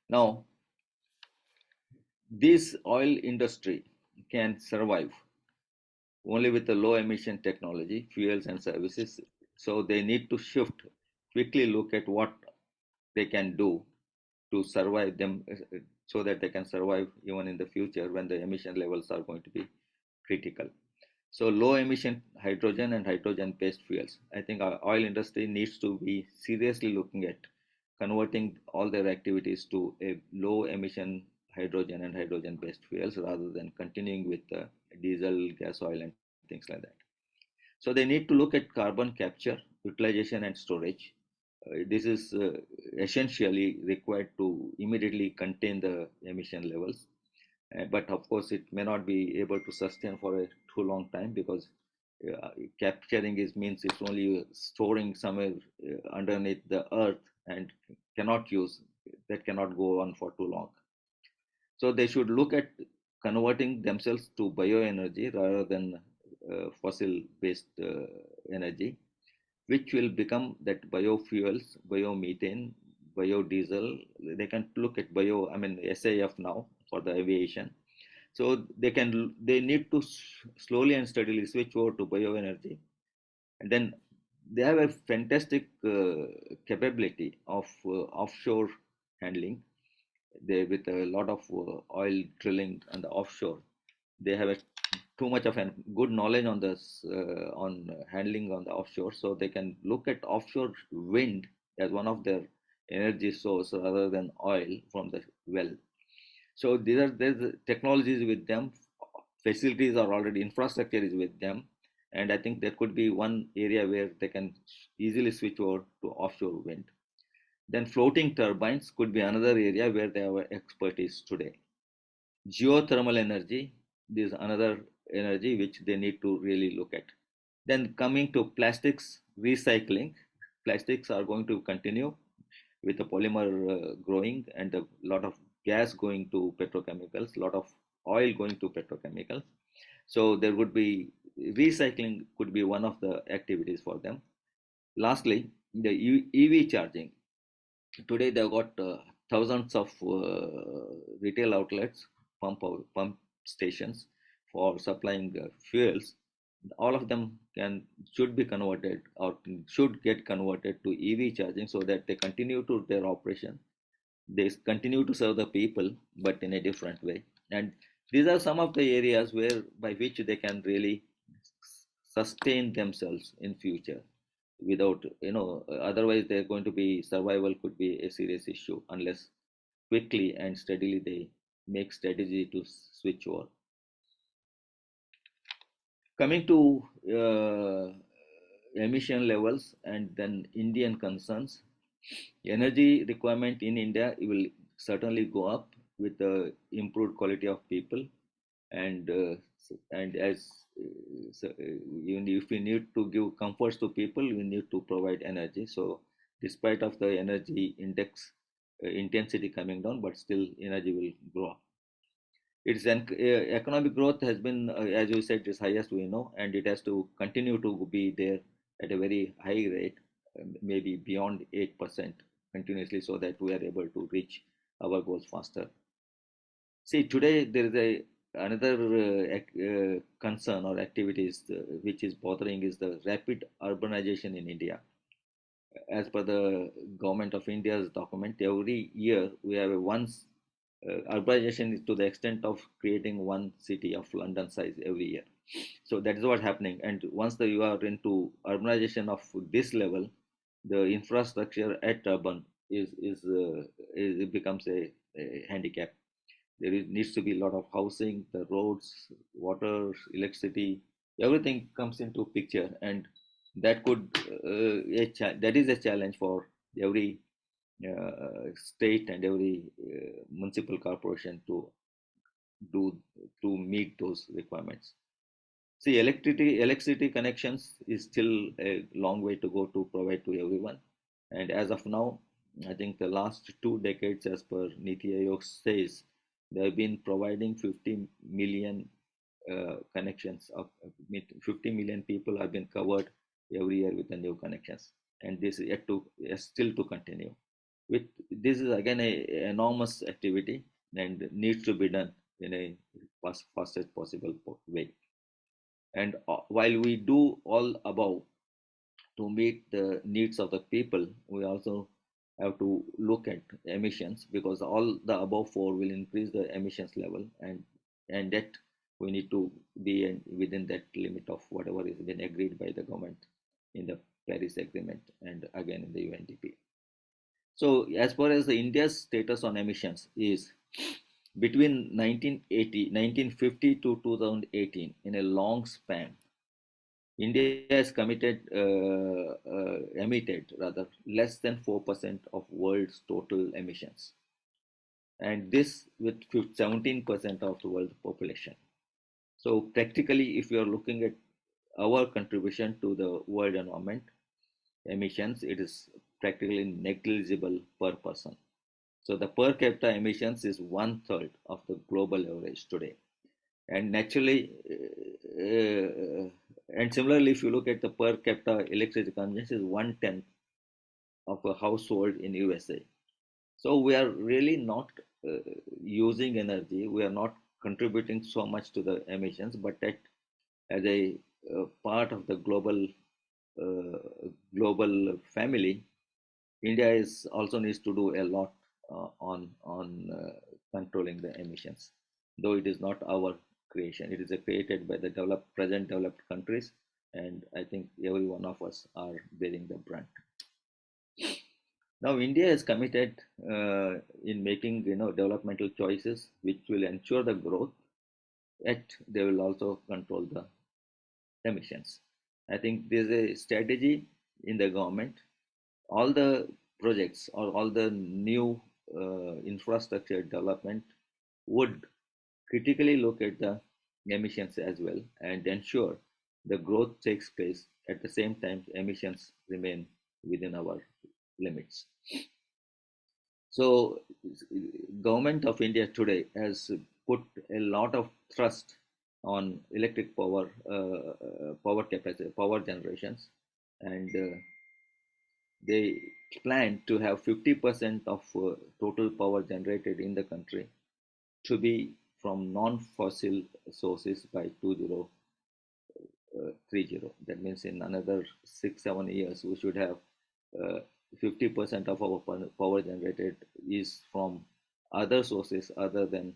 Now, this oil industry can survive only with the low emission technology, fuels and services. So they need to shift, quickly look at what they can do to survive them so that they can survive even in the future when the emission levels are going to be critical. So low emission hydrogen and hydrogen based fuels. I think our oil industry needs to be seriously looking at converting all their activities to a low emission hydrogen and hydrogen based fuels rather than continuing with diesel, gas oil and things like that. So they need to look at carbon capture, utilization and storage. This is essentially required to immediately contain the emission levels. But of course, it may not be able to sustain for a too long time because capturing is means it's only storing somewhere underneath the earth and cannot use that cannot go on for too long. So they should look at converting themselves to bioenergy rather than fossil based energy, which will become that biofuels, biomethane, biodiesel. They can look at SAF now for the aviation. So they need to slowly and steadily switch over to bioenergy, and then they have a fantastic capability of offshore handling. They with a lot of oil drilling on the offshore. They have too much of a good knowledge on this on handling on the offshore, so they can look at offshore wind as one of their energy source rather than oil from the well. So there's technologies with them, facilities are already, infrastructure is with them, and I think there could be one area where they can easily switch over to offshore wind. Then floating turbines could be another area where they have expertise today. Geothermal energy is another energy which they need to really look at. Then coming to plastics recycling, plastics are going to continue with the polymer growing and a lot of gas going to petrochemicals, a lot of oil going to petrochemicals. So there would be recycling could be one of the activities for them. Lastly, the EV charging. Today they've got thousands of retail outlets, pump stations for supplying fuels. All of them should be converted or should get converted to EV charging so that they continue to their operation. They continue to serve the people, but in a different way. And these are some of the areas where by which they can really sustain themselves in future without otherwise they're going to be survival could be a serious issue unless quickly and steadily they make strategy to switch over. Coming to emission levels and then Indian concerns, energy requirement in India will certainly go up with the improved quality of people, and and as if we need to give comforts to people, we need to provide energy. So despite of the energy index intensity coming down, but still energy will grow up. Its economic growth has been, as you said, is highest we know, and it has to continue to be there at a very high rate, maybe beyond 8% continuously, so that we are able to reach our goals faster. See, today there is another concern or activities which is bothering is the rapid urbanization in India. As per the government of India's document, every year we have a once urbanization is to the extent of creating one city of London size every year. So that is what's happening. And once you are into urbanization of this level, the infrastructure at urban is it becomes a handicap. Needs to be a lot of housing, the roads, water, electricity, everything comes into picture, and that could that is a challenge for every state and every municipal corporation do to meet those requirements. See, electricity connections is still a long way to go to provide to everyone, and as of now, I think the last 2 decades, as per Niti Aayog says, they have been providing 50 million connections of 50 million people have been covered every year with the new connections, and this is yet to still to continue. With this is again a enormous activity and needs to be done in a fastest possible way. And while we do all above to meet the needs of the people, we also have to look at emissions, because all the above four will increase the emissions level, and that we need to be within that limit of whatever is been agreed by the government in the Paris Agreement and again in the UNDP. So as far as the India's status on emissions is, between 1950 to 2018, in a long span, India has emitted rather less than 4% of world's total emissions, and this with 17% of the world population. So practically, if you are looking at our contribution to the world environment emissions, it is practically negligible per person. So the per capita emissions is 1/3 of the global average today. And naturally, and similarly, if you look at the per capita electricity consumption, is 1/10 of a household in USA. So we are really not using energy. We are not contributing so much to the emissions, but that as a part of the global family, India is also needs to do a lot on controlling the emissions, though it is not our creation. It is created by the present developed countries, and I think every one of us are bearing the brunt. Now, India is committed in making developmental choices which will ensure the growth, yet they will also control the emissions. I think there's a strategy in the government. All the projects or all the new infrastructure development would critically look at the emissions as well and ensure the growth takes place at the same time emissions remain within our limits. So government of India today has put a lot of trust on electric power capacity, power generations, and they plan to have 50% of total power generated in the country to be from non-fossil sources by 2030. That means in another 6-7 years, we should have 50% of our power generated is from other sources other than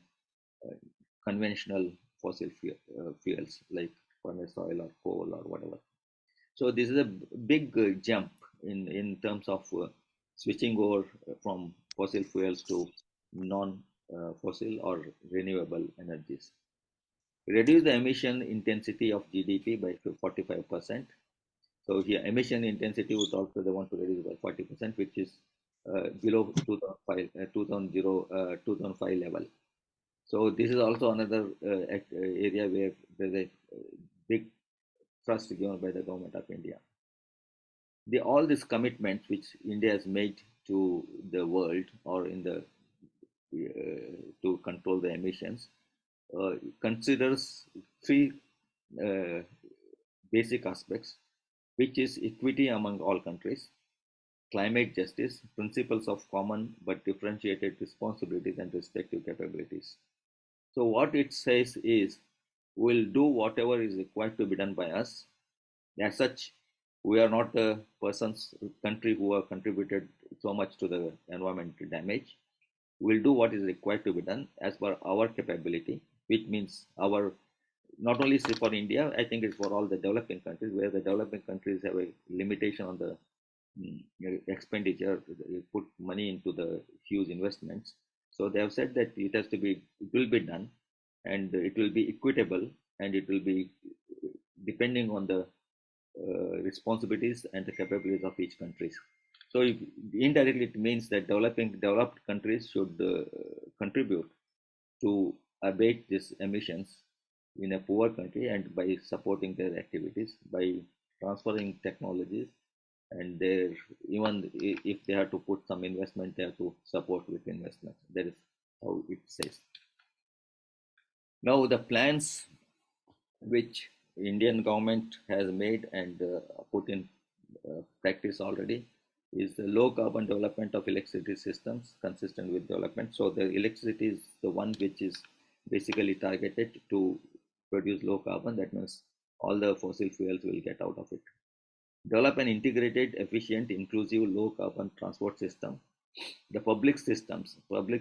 conventional fossil fuels like furnace oil or coal or whatever. So this is a big jump in terms of switching over from fossil fuels to non-fossil or renewable energies. Reduce the emission intensity of GDP by 45%. So here emission intensity would also they want to reduce by 40%, which is below 2005 level. So this is also another area where there's a big trust given by the government of India. All these commitments which India has made to the world or in the to control the emissions considers three basic aspects. which is equity among all countries, climate justice, principles of common but differentiated responsibilities and respective capabilities. So, what it says is we'll do whatever is required to be done by us. As such, we are not the persons, country who have contributed so much to the environmental damage. We'll do what is required to be done as per our capability, which means our not only for India, I think it's for all the developing countries, where the developing countries have a limitation on the expenditure, put money into the huge investments. So they have said that it will be done, and it will be equitable, and it will be depending on the responsibilities and the capabilities of each country. So indirectly, it means that developed countries should contribute to abate these emissions in a poor country, and by supporting their activities, by transferring technologies, and their even if they have to put some investment, they have to support with investment. That is how it says. Now the plans which Indian government has made and put in practice already is the low carbon development of electricity systems consistent with development. So the electricity is the one which is basically targeted to produce low carbon. That means all the fossil fuels will get out of it. Develop an integrated, efficient, inclusive, low carbon transport system. The public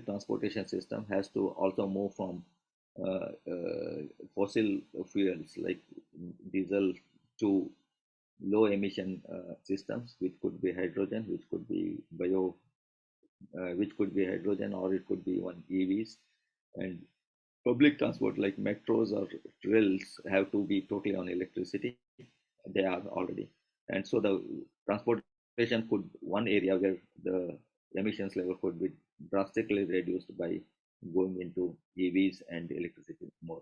transportation system has to also move from fossil fuels like diesel to low emission systems, which could be hydrogen, which could be hydrogen, or it could be even EVs. And public transport like metros or rails have to be totally on electricity. They are already. And so the transportation could one area where the emissions level could be drastically reduced by going into EVs and electricity more.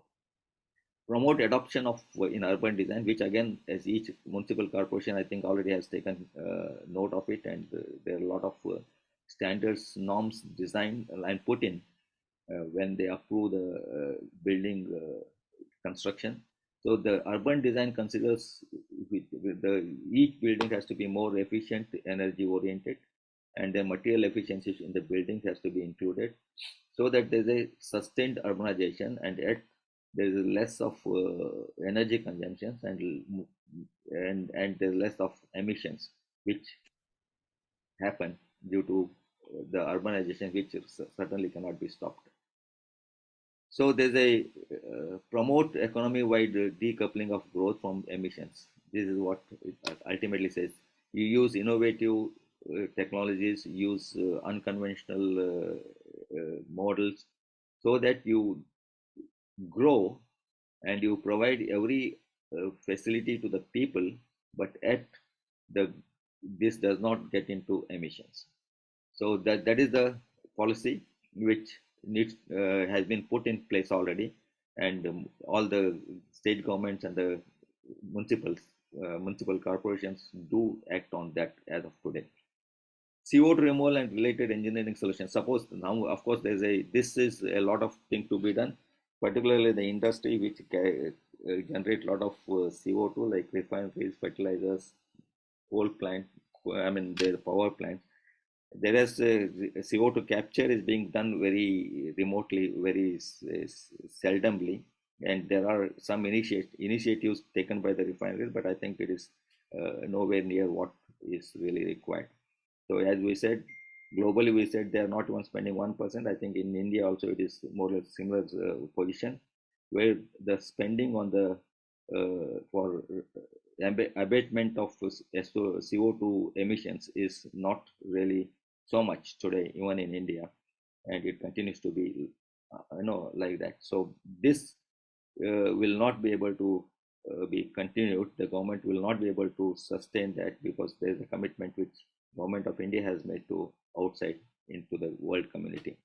Promote adoption of in urban design, which again, as each municipal corporation, I think already has taken note of it, and there are a lot of standards, norms designed and put in when they approve the building construction. So the urban design considers each building has to be more efficient, energy oriented, and the material efficiency in the buildings has to be included, so that there's a sustained urbanization, and yet there is less of energy consumption, and there's less of emissions which happen due to the urbanization, which certainly cannot be stopped. So there's a promote economy-wide decoupling of growth from emissions. This is what it ultimately says. You use innovative technologies, use unconventional models, so that you grow and you provide every facility to the people, but at the this does not get into emissions. So that is the policy which needs has been put in place already, and all the state governments and the municipal corporations do act on that as of today. CO2 removal and related engineering solutions. Suppose now, of course, this is a lot of thing to be done, particularly the industry which generate a lot of CO2, like refineries, fertilizers, coal plant. I mean, the power plants. There is CO2 capture is being done very remotely, very seldomly, and there are some initiatives taken by the refineries, but I think it is nowhere near what is really required. So as we said, globally we said they are not even spending 1%. I think in India also it is more or less similar position, where the spending on the for abatement of CO2 emissions is not really so much today, even in India, and it continues to be, like that. So this will not be able to be continued. The government will not be able to sustain that, because there is a commitment which government of India has made to outside into the world community.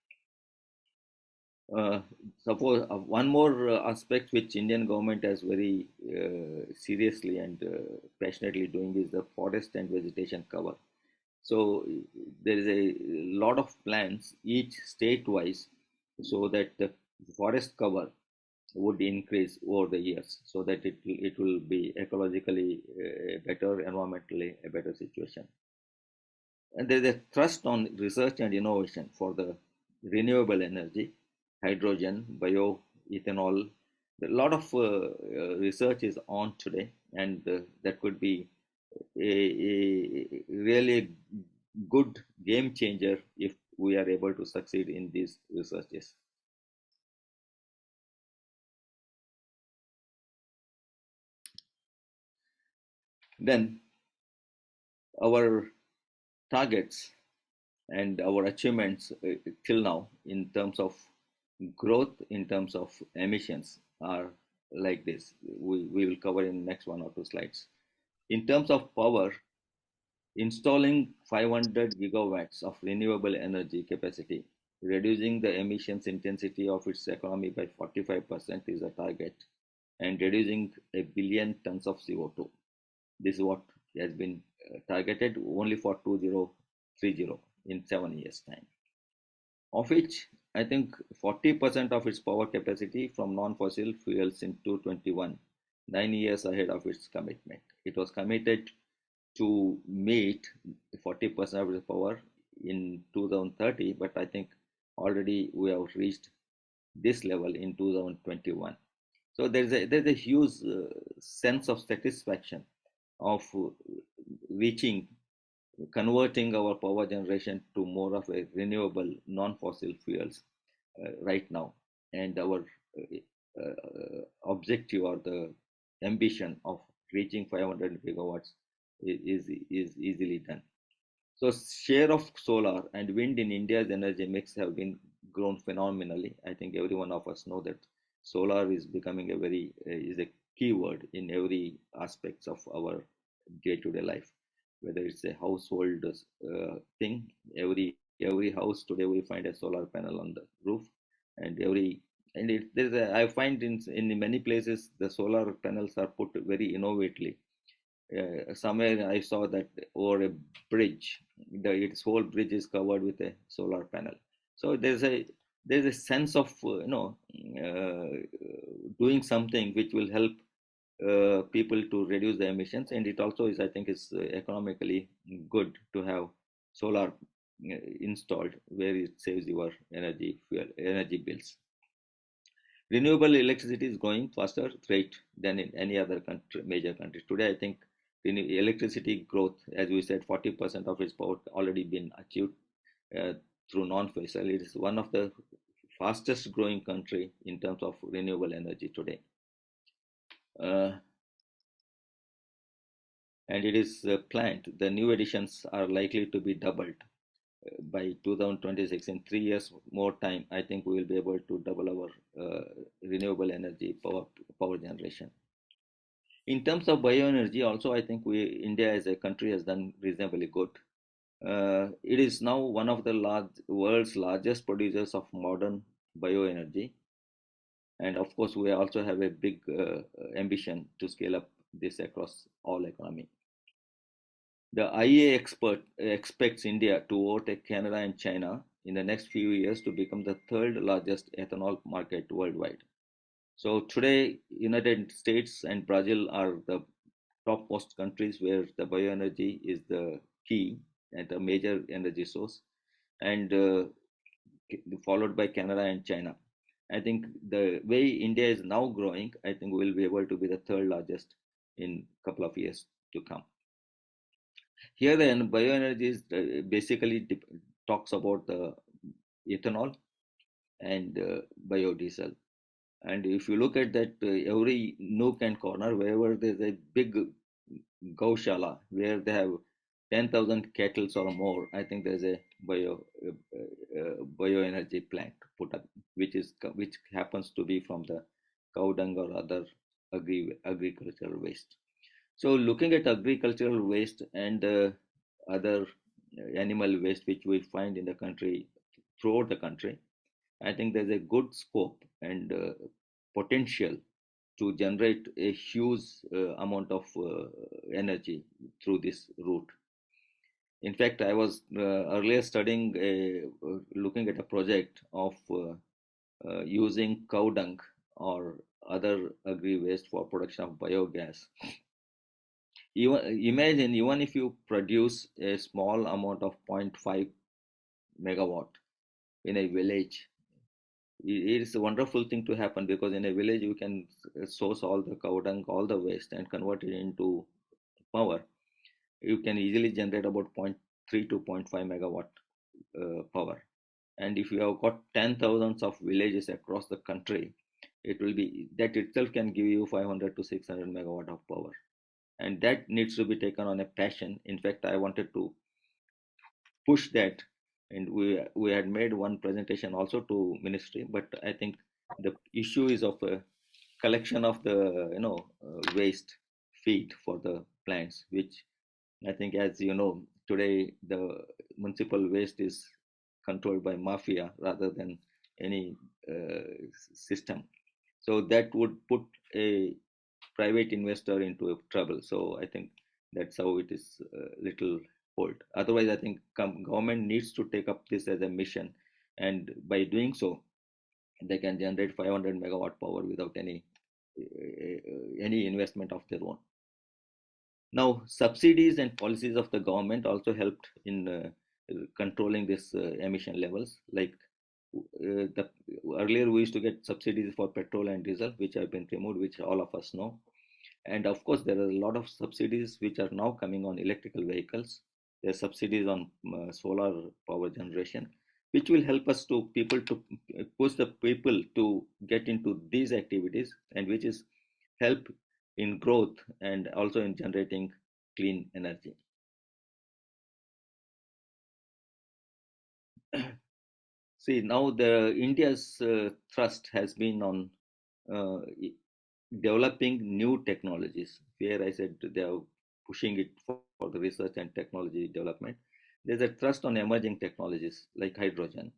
Uh, Suppose one more aspect which Indian government has very seriously and passionately doing is the forest and vegetation cover. So there is a lot of plans, each state wise, so that the forest cover would increase over the years, so that it will be ecologically better, environmentally a better situation. And there is a thrust on research and innovation for the renewable energy, hydrogen, bioethanol. A lot of research is on today, and that could be a really good game changer if we are able to succeed in these researches. Then our targets and our achievements till now in terms of growth, in terms of emissions, are like this. We will cover in next 1 or 2 slides. In terms of power, installing 500 gigawatts of renewable energy capacity, reducing the emissions intensity of its economy by 45% is a target, and reducing a billion tons of CO2. This is what has been targeted only for 2030 in 7 years' time. Of which I think 40% of its power capacity from non-fossil fuels in 2021, 9 years ahead of its commitment. It was committed to meet 40% of the power in 2030, but I think already we have reached this level in 2021. So there's a huge sense of satisfaction of reaching, converting our power generation to more of a renewable non-fossil fuels right now, and our objective or the ambition of reaching 500 gigawatts is easily done. So share of solar and wind in India's energy mix have been grown phenomenally. I think every one of us know that solar is becoming a very is a key word in every aspects of our day-to-day life. Whether it's a household thing, every house today we find a solar panel on the roof, and I find in many places the solar panels are put very innovatively. Somewhere I saw that over a bridge, its whole bridge is covered with a solar panel. So there's a sense of doing something which will help people to reduce the emissions, and it also is, I think, is economically good to have solar installed, where it saves your energy bills. Renewable electricity is growing faster rate than in any other major countries. Today, I think electricity growth, as we said, 40% of its power already been achieved through non-fossil. It is one of the fastest growing country in terms of renewable energy today. And it is planned. The new additions are likely to be doubled by 2026. In 3 years more time, I think we will be able to double our renewable energy power generation. In terms of bioenergy, also I think India as a country has done reasonably good. It is now one of the world's largest producers of modern bioenergy, and of course we also have a big ambition to scale up this across all economy. The IEA expects India to overtake Canada and China in the next few years to become the third largest ethanol market worldwide. So today, United States and Brazil are the topmost countries where the bioenergy is the key and a major energy source, and followed by Canada and China. I think the way India is now growing, I think we'll be able to be the third largest in a couple of years to come. Here, the bioenergy is basically talks about the ethanol and biodiesel. And if you look at that, every nook and corner, wherever there's a big gaushala where they have 10,000 cattle or more, I think there's a bioenergy plant put up, which happens to be from the cow dung or other agricultural waste. So looking at agricultural waste and other animal waste which we find in the country, throughout the country, I think there's a good scope and potential to generate a huge amount of energy through this route. In fact, I was earlier studying, looking at a project of using cow dung or other agri waste for production of biogas. Even imagine, even if you produce a small amount of 0.5 megawatt in a village, it is a wonderful thing to happen, because in a village you can source all the cow dung, all the waste, and convert it into power. You can easily generate about zero point 0.3 to zero point 0.5 megawatt power. And if you have got 10,000 of villages across the country, it will be, that itself can give you 500 to 600 megawatt of power. And that needs to be taken on a passion. In fact, I wanted to push that, and we had made one presentation also to ministry, but I think the issue is of a collection of the waste feed for the plants, which I think, as you know, today the municipal waste is controlled by mafia rather than any system. So that would put a private investor into a trouble. So I think that's how it is little hold. Otherwise, I think government needs to take up this as a mission, and by doing so, they can generate 500 megawatt power without any investment of their own. Now, subsidies and policies of the government also helped in controlling this emission levels. Like the earlier, we used to get subsidies for petrol and diesel, which have been removed, which all of us know. And of course, there are a lot of subsidies which are now coming on electrical vehicles. There are subsidies on solar power generation, which will help us to push the people to get into these activities, and which is help in growth and also in generating clean energy. See, now the India's thrust has been on uh, developing new technologies, where I said they are pushing it for the research and technology development. There's a thrust on emerging technologies like hydrogen.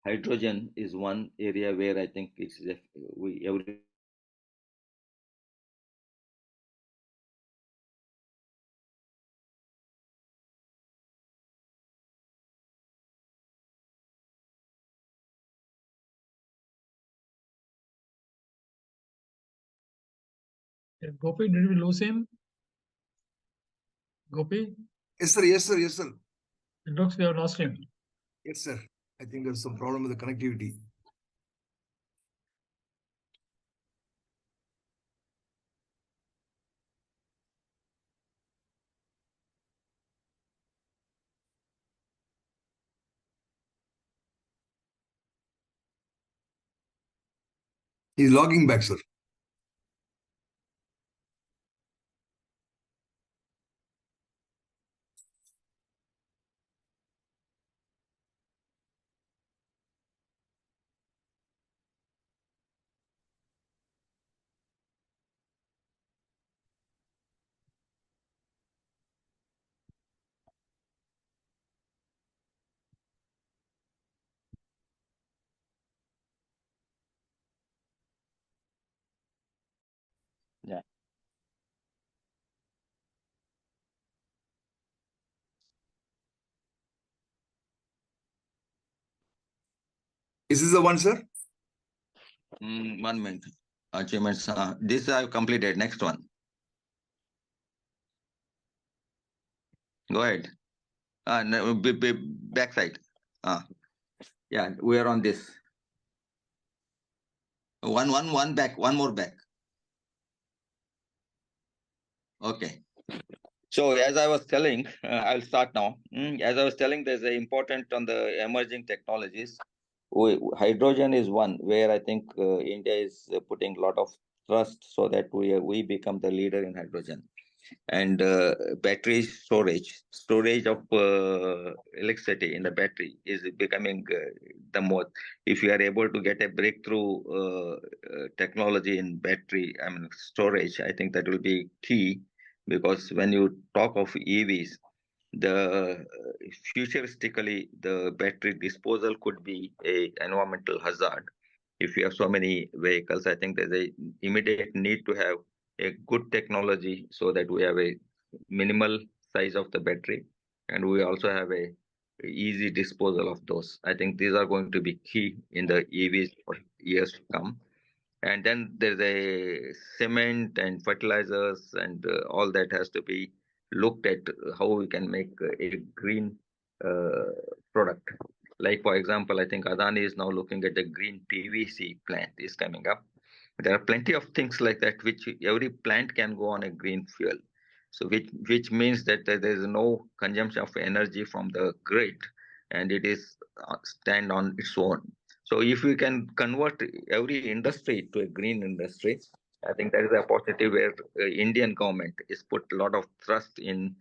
Hydrogen is one area where I think it's everyone is talking about it, and hydrogen is one area where I think Gopi, did we lose him? Gopi? Yes, sir. Yes, sir. Yes, sir. It looks we have lost him. Yes, sir. I think there's some problem with the connectivity. He's logging back, sir. yeah. Is this the one, sir? 1 minute. Achievements. This I've completed. Next one. Go ahead. No, backside. Yeah, we are on this. One back. One more back. Okay. So as I was telling, I'll start now. As I was telling, there's a important on the emerging technologies. Hydrogen is one where I think India is putting a lot of trust so that we become the leader in hydrogen. And battery storage of electricity in the battery is becoming the most. If you are able to get a breakthrough technology in battery, I mean storage, I think that will be key, because when you talk of EVs, the futuristically the battery disposal could be a environmental hazard. If you have so many vehicles, I think there's a immediate need to have a good technology so that we have a minimal size of the battery, and we also have a easy disposal of those. I think these are going to be key in the EVs for years to come. And then there's a cement and fertilizers and all that has to be looked at how we can make a green uh, product. Like for example, I think Adani is now looking at a green PVC plant is coming up. There are plenty of things like that which every plant can go on a green fuel. So which means that there is no consumption of energy from the grid, and it is stand on its own. So if we can convert every industry to a green industry, I think that is the opportunity where Indian government is put a lot of thrust in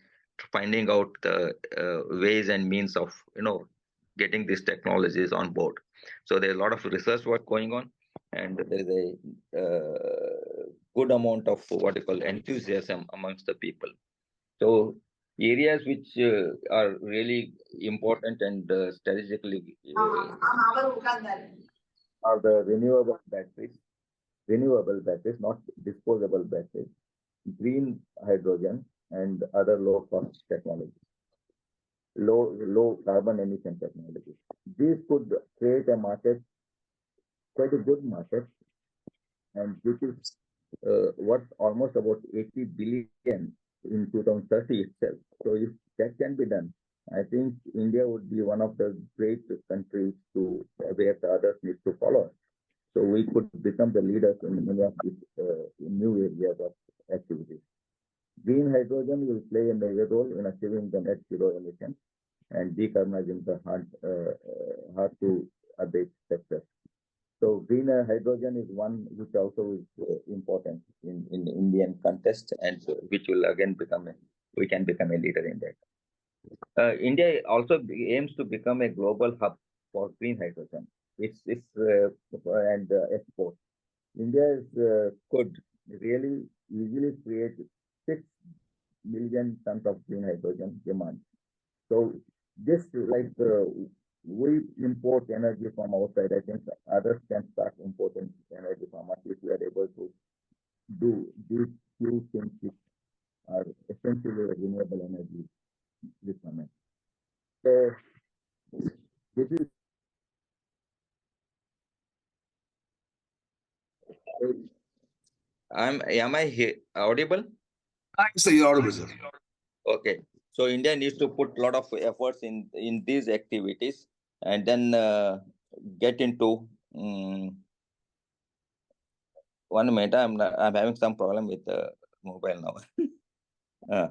finding out the ways and means of getting these technologies on board. So there's a lot of research work going on, and there is a good amount of what you call enthusiasm amongst the people. So areas which are really important and strategically are the renewable batteries, not disposable batteries, green hydrogen, and other low-cost technologies, low carbon emission technologies. These could create a market, quite a good market, and which is worth almost about 80 billion in 2030 itself. So if that can be done, I think India would be one of the great countries to where the others need to follow. So we could become the leaders in many of these new areas of activities. Green hydrogen will play a major role in achieving the net zero emissions and decarbonizing the hard to abate sectors. So green hydrogen is one which also is important in Indian context, and which will again we can become a leader in that. India also aims to become a global hub for green hydrogen. It's and export. India could really easily create 6 million tons of green hydrogen demand. So this like we import energy from outside. I think others can start importing energy from us if we are able to do these few things which are essentially renewable energy requirement. So this is am I audible? So you're audible, sir. Okay. So India needs to put a lot of efforts in these activities, and then get into 1 minute. I'm having some problem with the mobile now.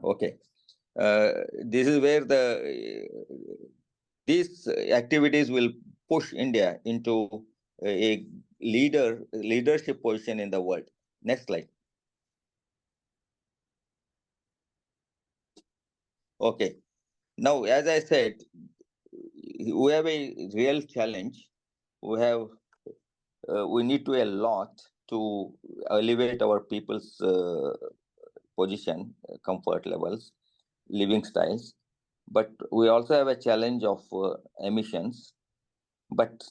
Okay. This is where these activities will push India into a leadership position in the world. Next slide. Okay. Now, as I said, we have a real challenge. We need to do a lot to elevate our people's position, comfort levels, living styles. But we also have a challenge of emissions. But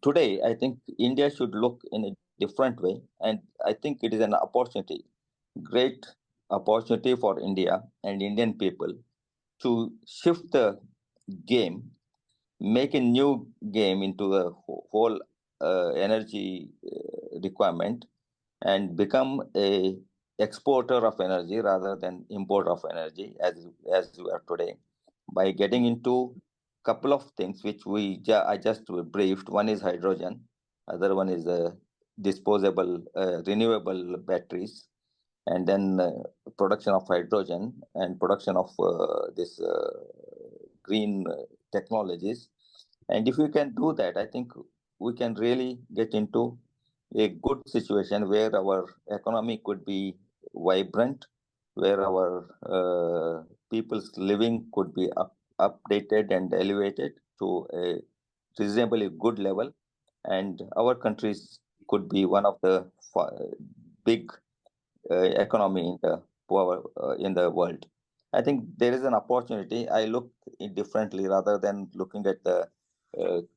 today, I think India should look in a different way. And I think it is an opportunity, great opportunity for India and Indian people to shift the game, make a new game into the whole energy requirement, and become a exporter of energy rather than importer of energy as we are today, by getting into couple of things which I just briefed. One is hydrogen, other one is disposable renewable batteries, and then production of hydrogen and production of this green technologies. And if we can do that, I think we can really get into a good situation where our economy could be vibrant, where our people's living could be updated and elevated to a reasonably good level, and our countries could be one of the big economy in the world. I think there is an opportunity. I look it differently rather than looking at the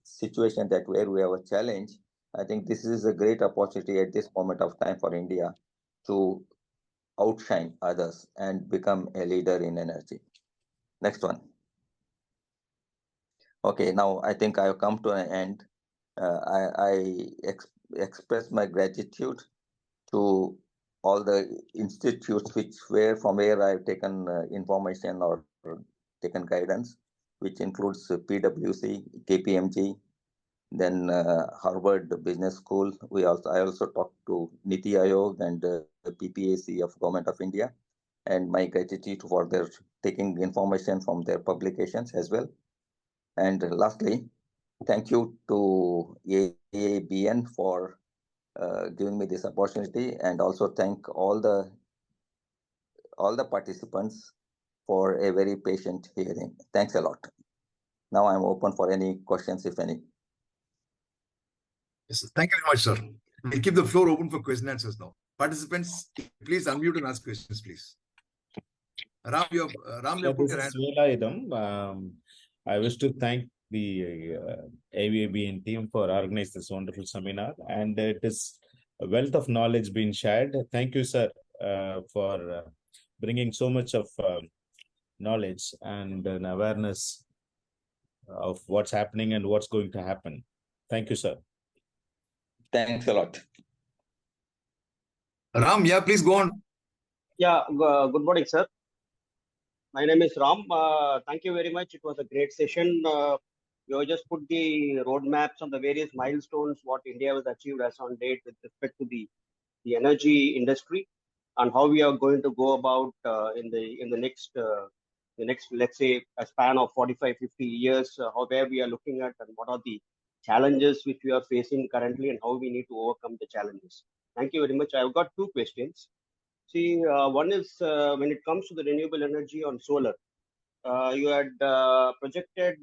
situation that where we have a challenge. I think this is a great opportunity at this moment of time for India to outshine others and become a leader in energy. Next one. Okay, now I think I have come to an end. I express my gratitude to all the institutes from where I've taken information or taken guidance, which includes PwC, KPMG, then Harvard Business School. I also talked to Niti Aayog and PPAC of Government of India, and my gratitude for their taking information from their publications as well. And lastly, thank you to AABN for giving me this opportunity, and also thank all the participants for a very patient hearing. Thanks a lot. Now I'm open for any questions, if any. Yes, thank you very much, sir. We'll keep the floor open for question and answers now. Participants, please unmute and ask questions, please. Ram, you have put your hand. I wish to thank the AABN team for organizing this wonderful seminar, and it is a wealth of knowledge being shared. Thank you, sir, for bringing so much of knowledge and an awareness of what's happening and what's going to happen. Thank you, sir. Thanks a lot. Ram, yeah, please go on. Yeah, good morning, sir. My name is Ram. Thank you very much. It was a great session. You have just put the roadmaps on the various milestones, what India has achieved as on date with respect to the energy industry, and how we are going to go about in the next let's say a span of 45, 50 years, where we are looking at and what are the challenges which we are facing currently and how we need to overcome the challenges. Thank you very much. I've got two questions. See, one is when it comes to the renewable energy on solar, you had projected,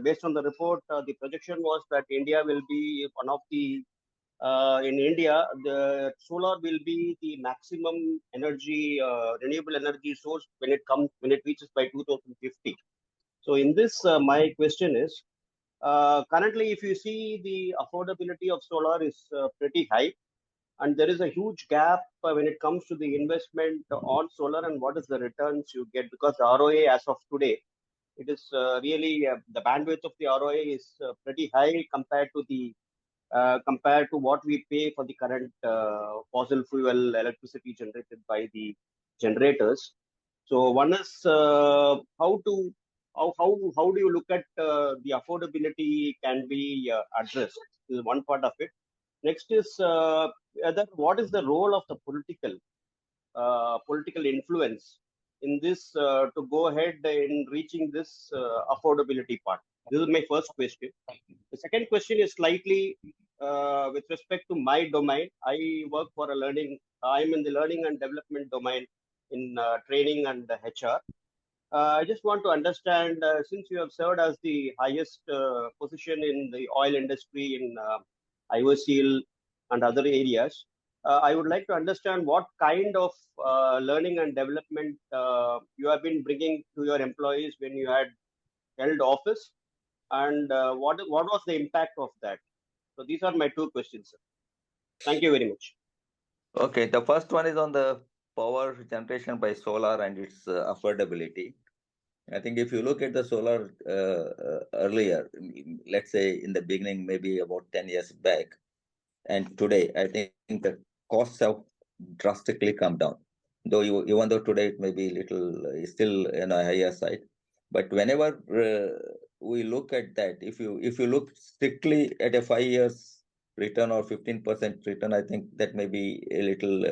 based on the report, the projection was that India will be one of the, in India, the solar will be the maximum energy, renewable energy source when it reaches by 2050. So in this, my question is, currently, if you see the affordability of solar is pretty high, and there is a huge gap when it comes to the investment on solar and what is the returns you get, because the ROA as of today, it is really the bandwidth of the ROA is pretty high compared to what we pay for the current fossil fuel electricity generated by the generators. So one is how do you look at the affordability can be addressed? This is one part of it. Next is what is the role of the political influence in this to go ahead in reaching this affordability part? This is my first question. The second question is slightly with respect to my domain. I work for I'm in the learning and development domain in training and HR. I just want to understand, since you have served as the highest position in the oil industry in IOCL and other areas, I would like to understand what kind of learning and development you have been bringing to your employees when you had held office, and what was the impact of that? So these are my two questions, sir. Thank you very much. Okay, the first one is on the power generation by solar and its affordability. I think if you look at the solar earlier, let's say in the beginning, maybe about 10 years back, and today, I think the costs have drastically come down. Though even though today it may be still on a higher side, but whenever we look at that, if you look strictly at a 5 years return or 15% return, I think that may be a little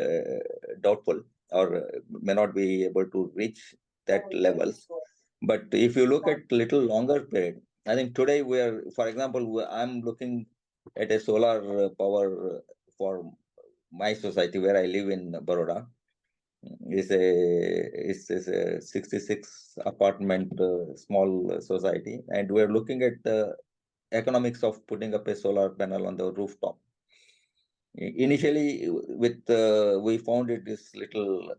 doubtful, or may not be able to reach that levels. But if you look at little longer period, I think today for example, I'm looking at a solar power for my society where I live in Baroda. It's a 66 apartment small society, and we're looking at the economics of putting up a solar panel on the rooftop. Initially, we found it is little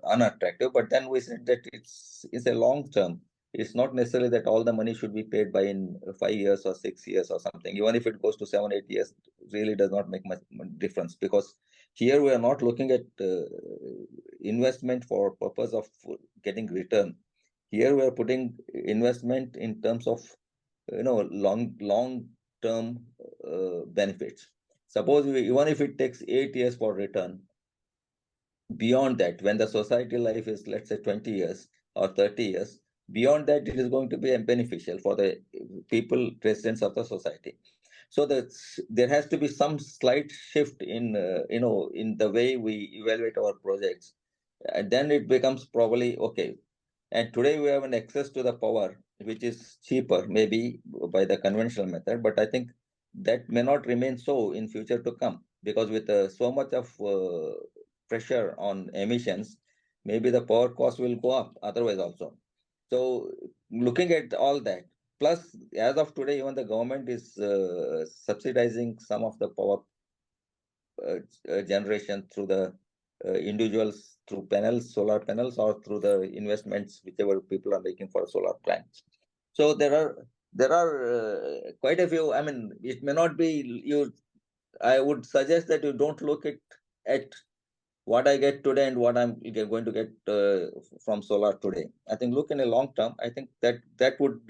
unattractive, but then we said that it's a long term. It's not necessarily that all the money should be paid by in 5 years or 6 years or something. Even if it goes to 7, 8 years, really does not make much difference, because here we are not looking at investment for purpose of getting return. Here we are putting investment in terms of long term benefits. Suppose even if it takes 8 years for return, beyond that, when the society life is, let's say, 20 years or 30 years, beyond that, it is going to be beneficial for the people, residents of the society. So there has to be some slight shift in, in the way we evaluate our projects. And then it becomes probably okay. And today we have an access to the power, which is cheaper, maybe by the conventional method. But I think that may not remain so in future to come, because with so much of pressure on emissions, maybe the power cost will go up otherwise also. So looking at all that, plus as of today, even the government is subsidizing some of the power generation through the individuals, through panels, solar panels, or through the investments whichever people are making for solar plants. So there are quite a few. I mean, it may not be you. I would suggest that you don't look at what I get today and what I'm going to get from solar today. I think look in a long term. I think that would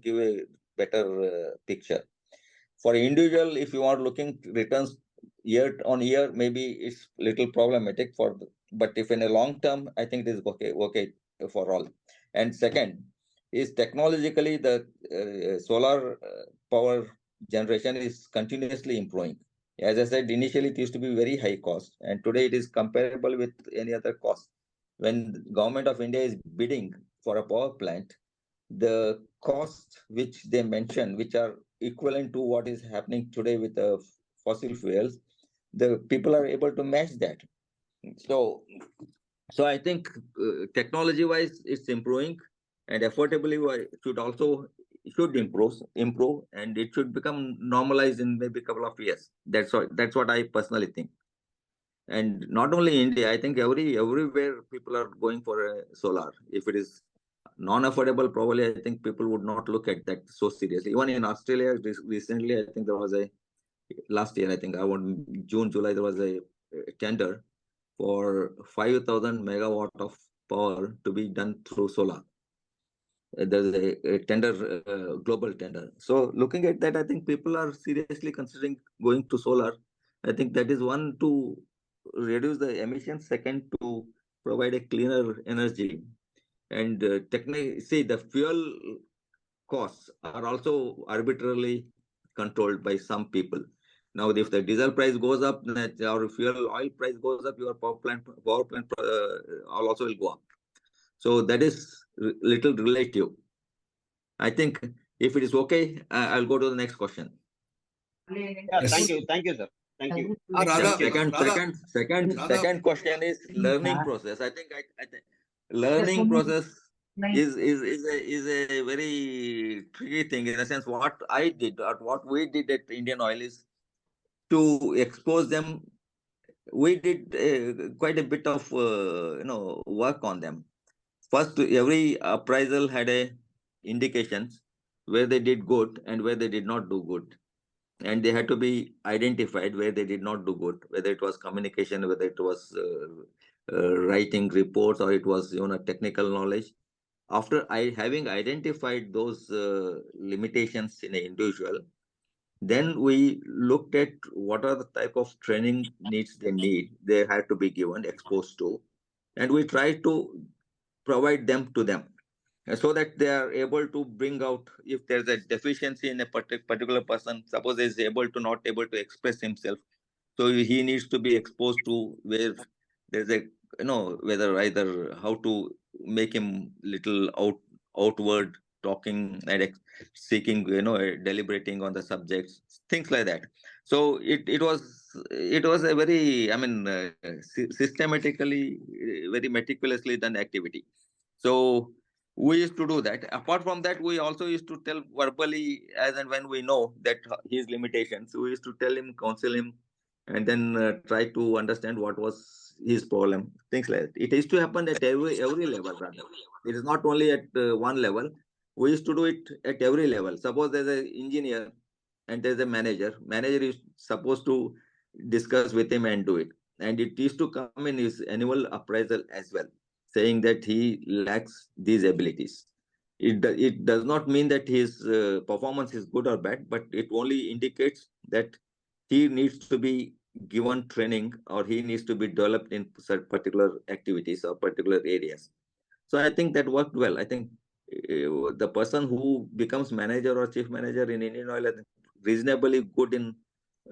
give a better picture. For individual, if you are looking returns year on year, maybe it's little problematic for, but if in a long term, I think it is okay for all. And second is technologically the solar power generation is continuously improving. As I said, initially it used to be very high cost, and today it is comparable with any other cost. When government of India is bidding for a power plant, the costs which they mention, which are equivalent to what is happening today with the fossil fuels, the people are able to match that. So I think technology wise it's improving, and affordably should improve, and it should become normalized in maybe a couple of years. That's what I personally think. And not only India, I think everywhere people are going for a solar. If it is non-affordable, probably I think people would not look at that so seriously. Even in Australia, recently, I think there was last year, I think around June, July, there was a tender for 5,000 megawatt of power to be done through solar. There's a tender, global tender. So looking at that, I think people are seriously considering going to solar. I think that is one, to reduce the emissions, second to provide a cleaner energy. And see, the fuel costs are also arbitrarily controlled by some people. Now, if the diesel price goes up, or fuel oil price goes up, your power plant also will go up. So that is little relative. I think if it is okay, I'll go to the next question. Yeah, Yes. thank you, sir. Thank you. Second question is learning process. I think learning process is a very tricky thing, in the sense what I did or what we did at Indian Oil is to expose them. We did quite a bit of work on them. First, every appraisal had a indications where they did good and where they did not do good, and they had to be identified where they did not do good, whether it was communication, whether it was writing reports, or it was technical knowledge. After having identified those limitations in an individual, then we looked at what are the type of training needs they had to be given, exposed to, and we tried to provide them to them, so that they are able to bring out if there's a deficiency in a particular person. Suppose is not able to express himself, so he needs to be exposed to where there's a whether either how to make him little outward talking and seeking, deliberating on the subjects, things like that. So it was a very, I mean, systematically, very meticulously done activity. So we used to do that. Apart from that, we also used to tell verbally, as and when we know that his limitations, we used to tell him, counsel him, and then try to understand what was his problem, things like that. It used to happen at every level, rather. It is not only at one level. We used to do it at every level. Suppose there's an engineer and there's a manager. Manager is supposed to discuss with him and do it. And it used to come in his annual appraisal as well, saying that he lacks these abilities. It does not mean that his performance is good or bad, but it only indicates that he needs to be given training or he needs to be developed in certain particular activities or particular areas. So I think that worked well. I think the person who becomes manager or chief manager in Indian Oil is reasonably good in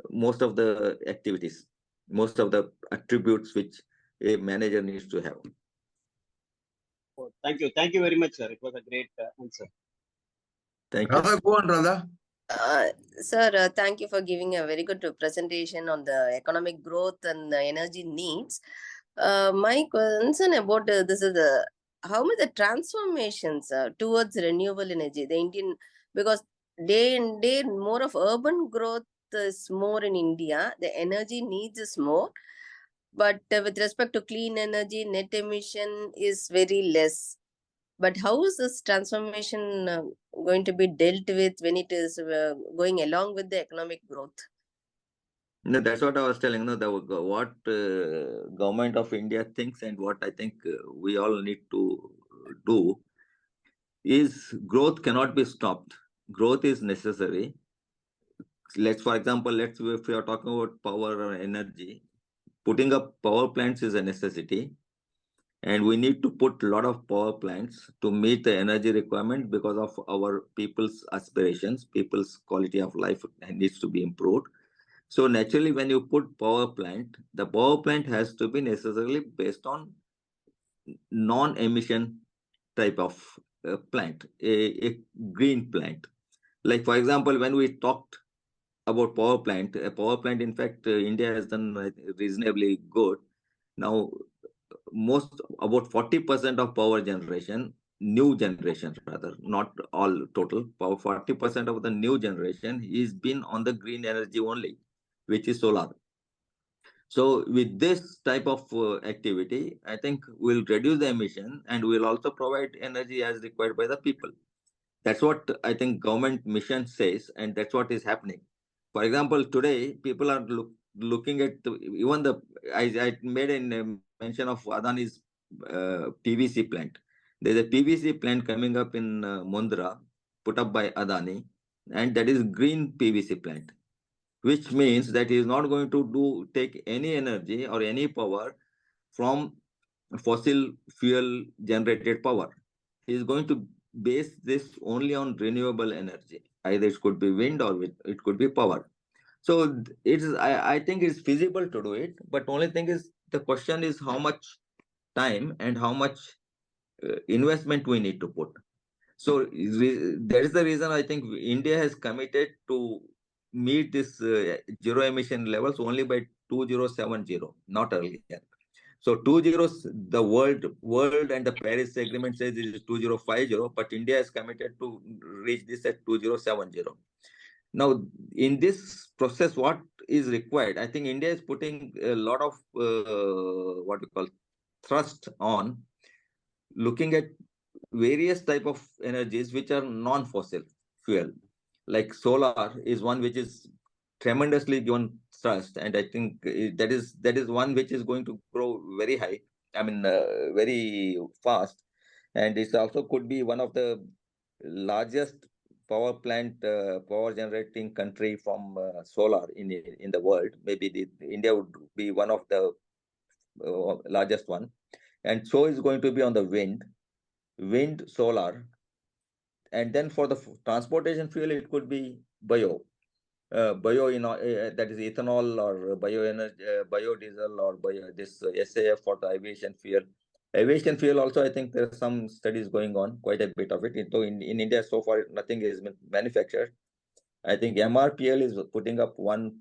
most of the activities, most of the attributes which a manager needs to have. Oh, thank you. Thank you very much, sir. It was a great answer. Thank you. Radha, go on, Radha. Sir, thank you for giving a very good presentation on the economic growth and the energy needs. My concern about this is how much the transformations towards renewable energy, the Indian, because day and day more of urban growth is more in India, the energy needs is more, but with respect to clean energy, net emission is very less. But how is this transformation going to be dealt with when it is going along with the economic growth? No, that's what I was telling. No, what government of India thinks and what I think we all need to do is growth cannot be stopped. Growth is necessary. For example, if we are talking about power or energy, putting up power plants is a necessity. And we need to put a lot of power plants to meet the energy requirement because of our people's aspirations, people's quality of life needs to be improved. So naturally, when you put power plant, the power plant has to be necessarily based on non-emission type of plant, a green plant. Like for example, when we talked about power plant, a power plant, in fact, India has done reasonably good. Now, about 40% of power generation, new generation rather, not all total, 40% of the new generation is been on the green energy only, which is solar. So with this type of activity, I think we'll reduce the emission and we'll also provide energy as required by the people. That's what I think government mission says, and that's what is happening. For example, today people are looking at even I made a mention of Adani's PVC plant. There's a PVC plant coming up in Mundra, put up by Adani, and that is green PVC plant, which means that he is not going to take any energy or any power from fossil fuel generated power. He is going to base this only on renewable energy. Either it could be wind or it could be power. So I think it's feasible to do it, but only thing is the question is how much time and how much investment we need to put. So that is the reason I think India has committed to meet this zero emission levels only by 2070, not earlier. So the world and the Paris Agreement says it is 2050, but India is committed to reach this at 2070. Now, in this process, what is required? I think India is putting a lot of what we call thrust on looking at various type of energies which are non-fossil fuel. Like solar is one which is tremendously given thrust, and I think that is one which is going to grow very high. I mean, very fast, and it also could be one of the largest power generating country from solar in the world. Maybe India would be one of the largest one, and so is going to be on the wind, solar, and then for the transportation fuel, it could be bio, that is ethanol or bioenergy, biodiesel or this SAF for the aviation fuel. Aviation fuel also, I think there are some studies going on, quite a bit of it. In India so far, nothing is manufactured. I think MRPL is putting up one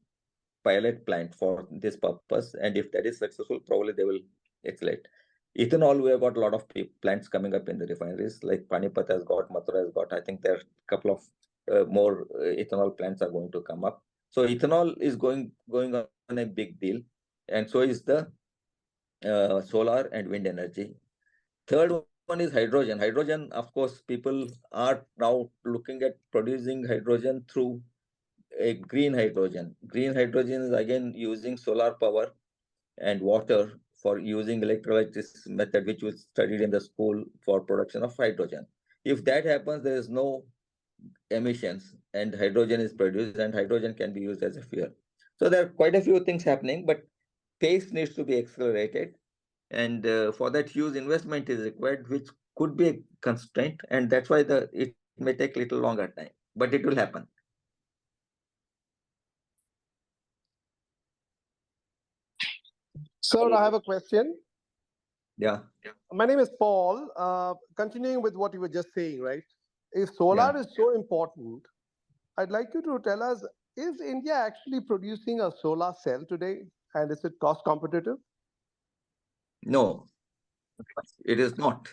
pilot plant for this purpose, and if that is successful, probably they will accelerate. Ethanol, we have got a lot of plants coming up in the refineries, like Panipat has got, Mathura has got. I think there are a couple of more ethanol plants are going to come up. So ethanol is going on a big deal, and so is the solar and wind energy. Third one is hydrogen. Hydrogen, of course, people are now looking at producing hydrogen through a green hydrogen. Green hydrogen is again using solar power and water for using electrolysis method, which was studied in the school for production of hydrogen. If that happens, there is no emissions and hydrogen is produced, and hydrogen can be used as a fuel. So there are quite a few things happening, but pace needs to be accelerated. And for that, huge investment is required, which could be a constraint. And that's why it may take a little longer time, but it will happen. Sir, I have a question. Yeah. My name is Paul. Continuing with what you were just saying, right? If solar is so important, I'd like you to tell us, is India actually producing a solar cell today? And is it cost competitive? No, it is not.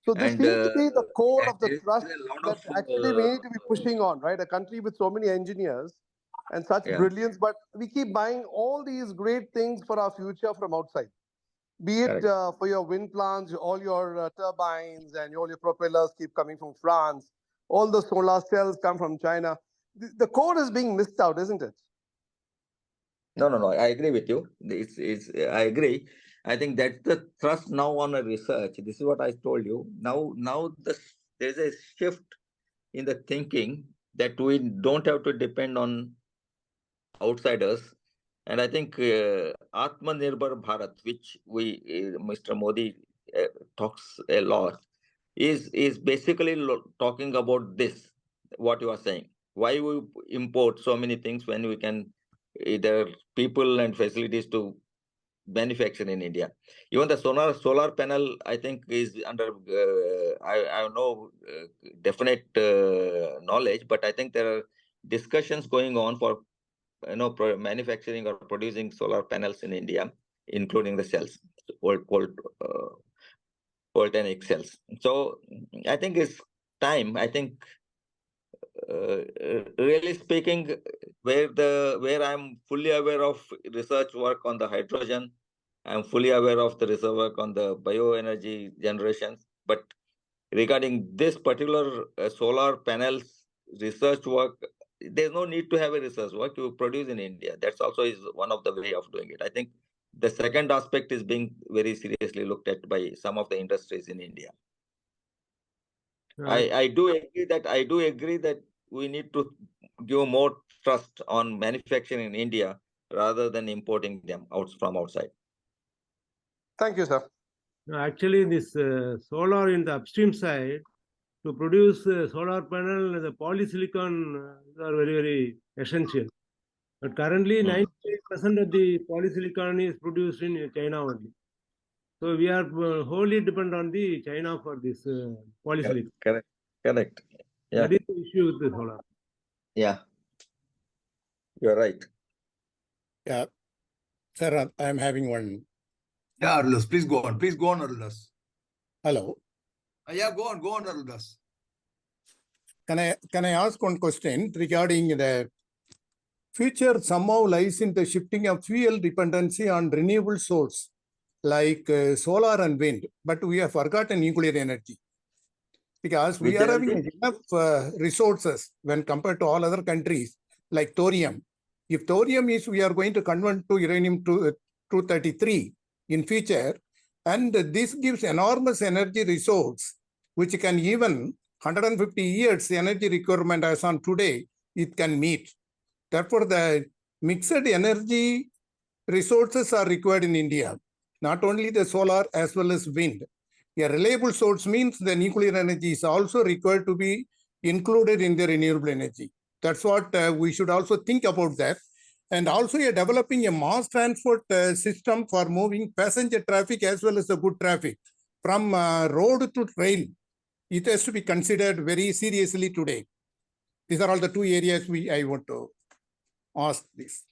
So this And seems to be the core of the there is thrust a lot that of actually we need to be pushing on, right? A country with so many engineers and such brilliance, but we keep buying all these great things for our future from outside. Be it for your wind plants, all your turbines and all your propellers keep coming from France. All the solar cells come from China. The core is being missed out, isn't it? No. I agree with you. I agree. I think that's the thrust now on a research. This is what I told you. Now there's a shift in the thinking that we don't have to depend on outsiders. And I think Atmanirbhar Bharat, which Mr. Modi talks a lot, is basically talking about this, what you are saying. Why we import so many things when we can, there are people and facilities to manufacture in India. Even the solar panel, I think, is under, I have no definite knowledge, but I think there are discussions going on for manufacturing or producing solar panels in India, including the cells, volcanic cells. So I think it's time. I think, really speaking, where I'm fully aware of research work on the hydrogen, I'm fully aware of the research work on the bioenergy generations. But regarding this particular solar panels research work, there's no need to have a research work. You produce in India. That's also is one of the way of doing it. I think the second aspect is being very seriously looked at by some of the industries in India. I do agree that we need to give more trust on manufacturing in India rather than importing them from outside. Thank you, sir. Actually, this solar in the upstream side, to produce solar panel, the polysilicon are very, very essential. But currently, 98% of the polysilicon is produced in China only. So we are wholly dependent on the China for this polysilicon. Correct. Yeah. That is the issue with the solar. Yeah. You're right. Yeah. Sir, I'm having one. Yeah, Aruldas, please go on. Please go on, Aruldas. Hello. Yeah, go on, Aruldas. Can I ask one question regarding the future somehow lies in the shifting of fuel dependency on renewable source like solar and wind, but we have forgotten nuclear energy because we are having enough resources when compared to all other countries like thorium. If thorium is, we are going to convert to uranium-233 in future, and this gives enormous energy resource, which can even 150 years energy requirement as on today, it can meet. Therefore, the mixed energy resources are required in India, not only the solar as well as wind. A reliable source means the nuclear energy is also required to be included in the renewable energy. That's what we should also think about that. And also developing a mass transport system for moving passenger traffic as well as the good traffic from road to rail. It has to be considered very seriously today. These are all the two areas I want to ask this.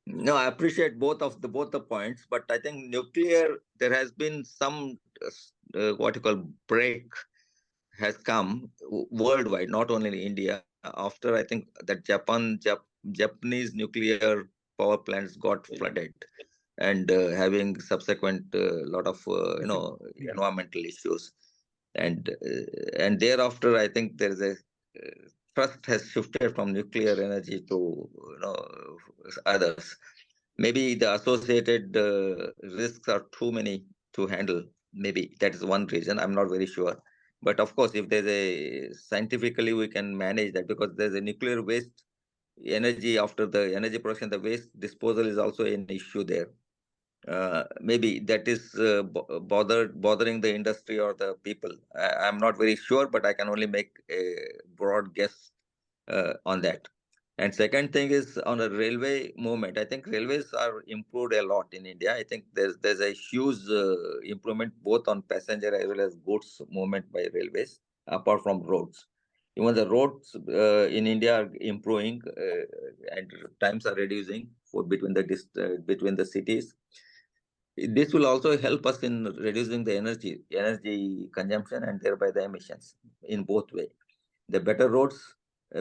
No, I appreciate both the points, but I think nuclear, there has been some what you call break has come worldwide, not only in India. After I think that Japanese nuclear power plants got flooded and having subsequent lot of environmental issues, and thereafter I think there is a trust has shifted from nuclear energy to others. Maybe the associated risks are too many to handle. Maybe that is one reason. I'm not very sure. But of course, if there's scientifically we can manage that, because there's a nuclear waste energy after the energy production, the waste disposal is also an issue there. Maybe that is bothering the industry or the people. I'm not very sure, but I can only make a broad guess on that. And second thing is on a railway movement. I think railways are improved a lot in India. I think there's a huge improvement both on passenger as well as goods movement by railways, apart from roads. Even the roads in India are improving and times are reducing for between the cities. This will also help us in reducing the energy consumption and thereby the emissions in both way. The better roads,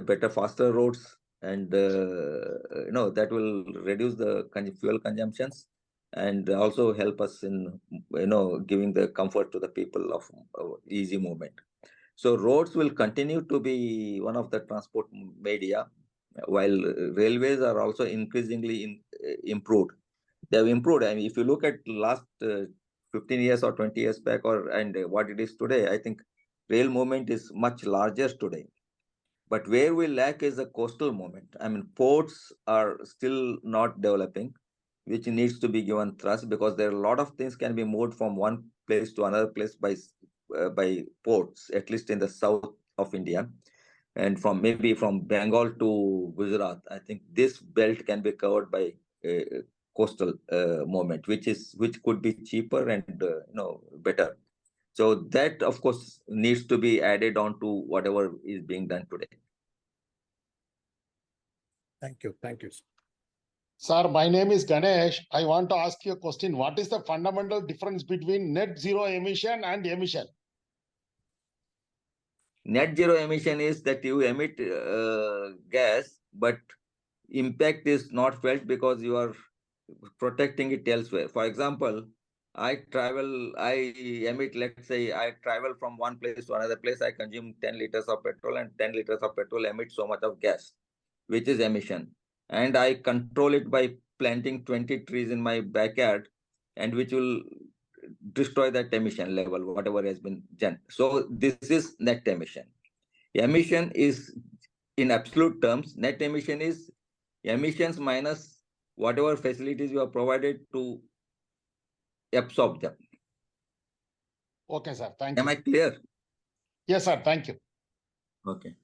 better faster roads, and that will reduce the fuel consumptions and also help us in giving the comfort to the people of easy movement. So roads will continue to be one of the transport media, while railways are also increasingly improved. They have improved. I mean, if you look at last 15 years or 20 years back, and what it is today, I think rail movement is much larger today. But where we lack is a coastal movement. I mean, ports are still not developing, which needs to be given thrust, because there are a lot of things can be moved from one place to another place by ports, at least in the south of India, and maybe from Bengal to Gujarat. I think this belt can be covered by coastal movement, which could be cheaper and better. So that, of course, needs to be added on to whatever is being done today. Thank you. Thank you. Sir, my name is Ganesh. I want to ask you a question. What is the fundamental difference between net zero emission and emission? Net zero emission is that you emit gas, but impact is not felt because you are protecting it elsewhere. For example, I emit, let's say I travel from one place to another place, I consume 10 liters of petrol, and 10 liters of petrol emit so much of gas, which is emission. And I control it by planting 20 trees in my backyard, and which will destroy that emission level, whatever has been done. So this is net emission. Emission is, in absolute terms, net emission is emissions minus whatever facilities you are provided to absorb them. Okay, sir. Thank you. Am I clear? Yes, sir. Thank you. Okay.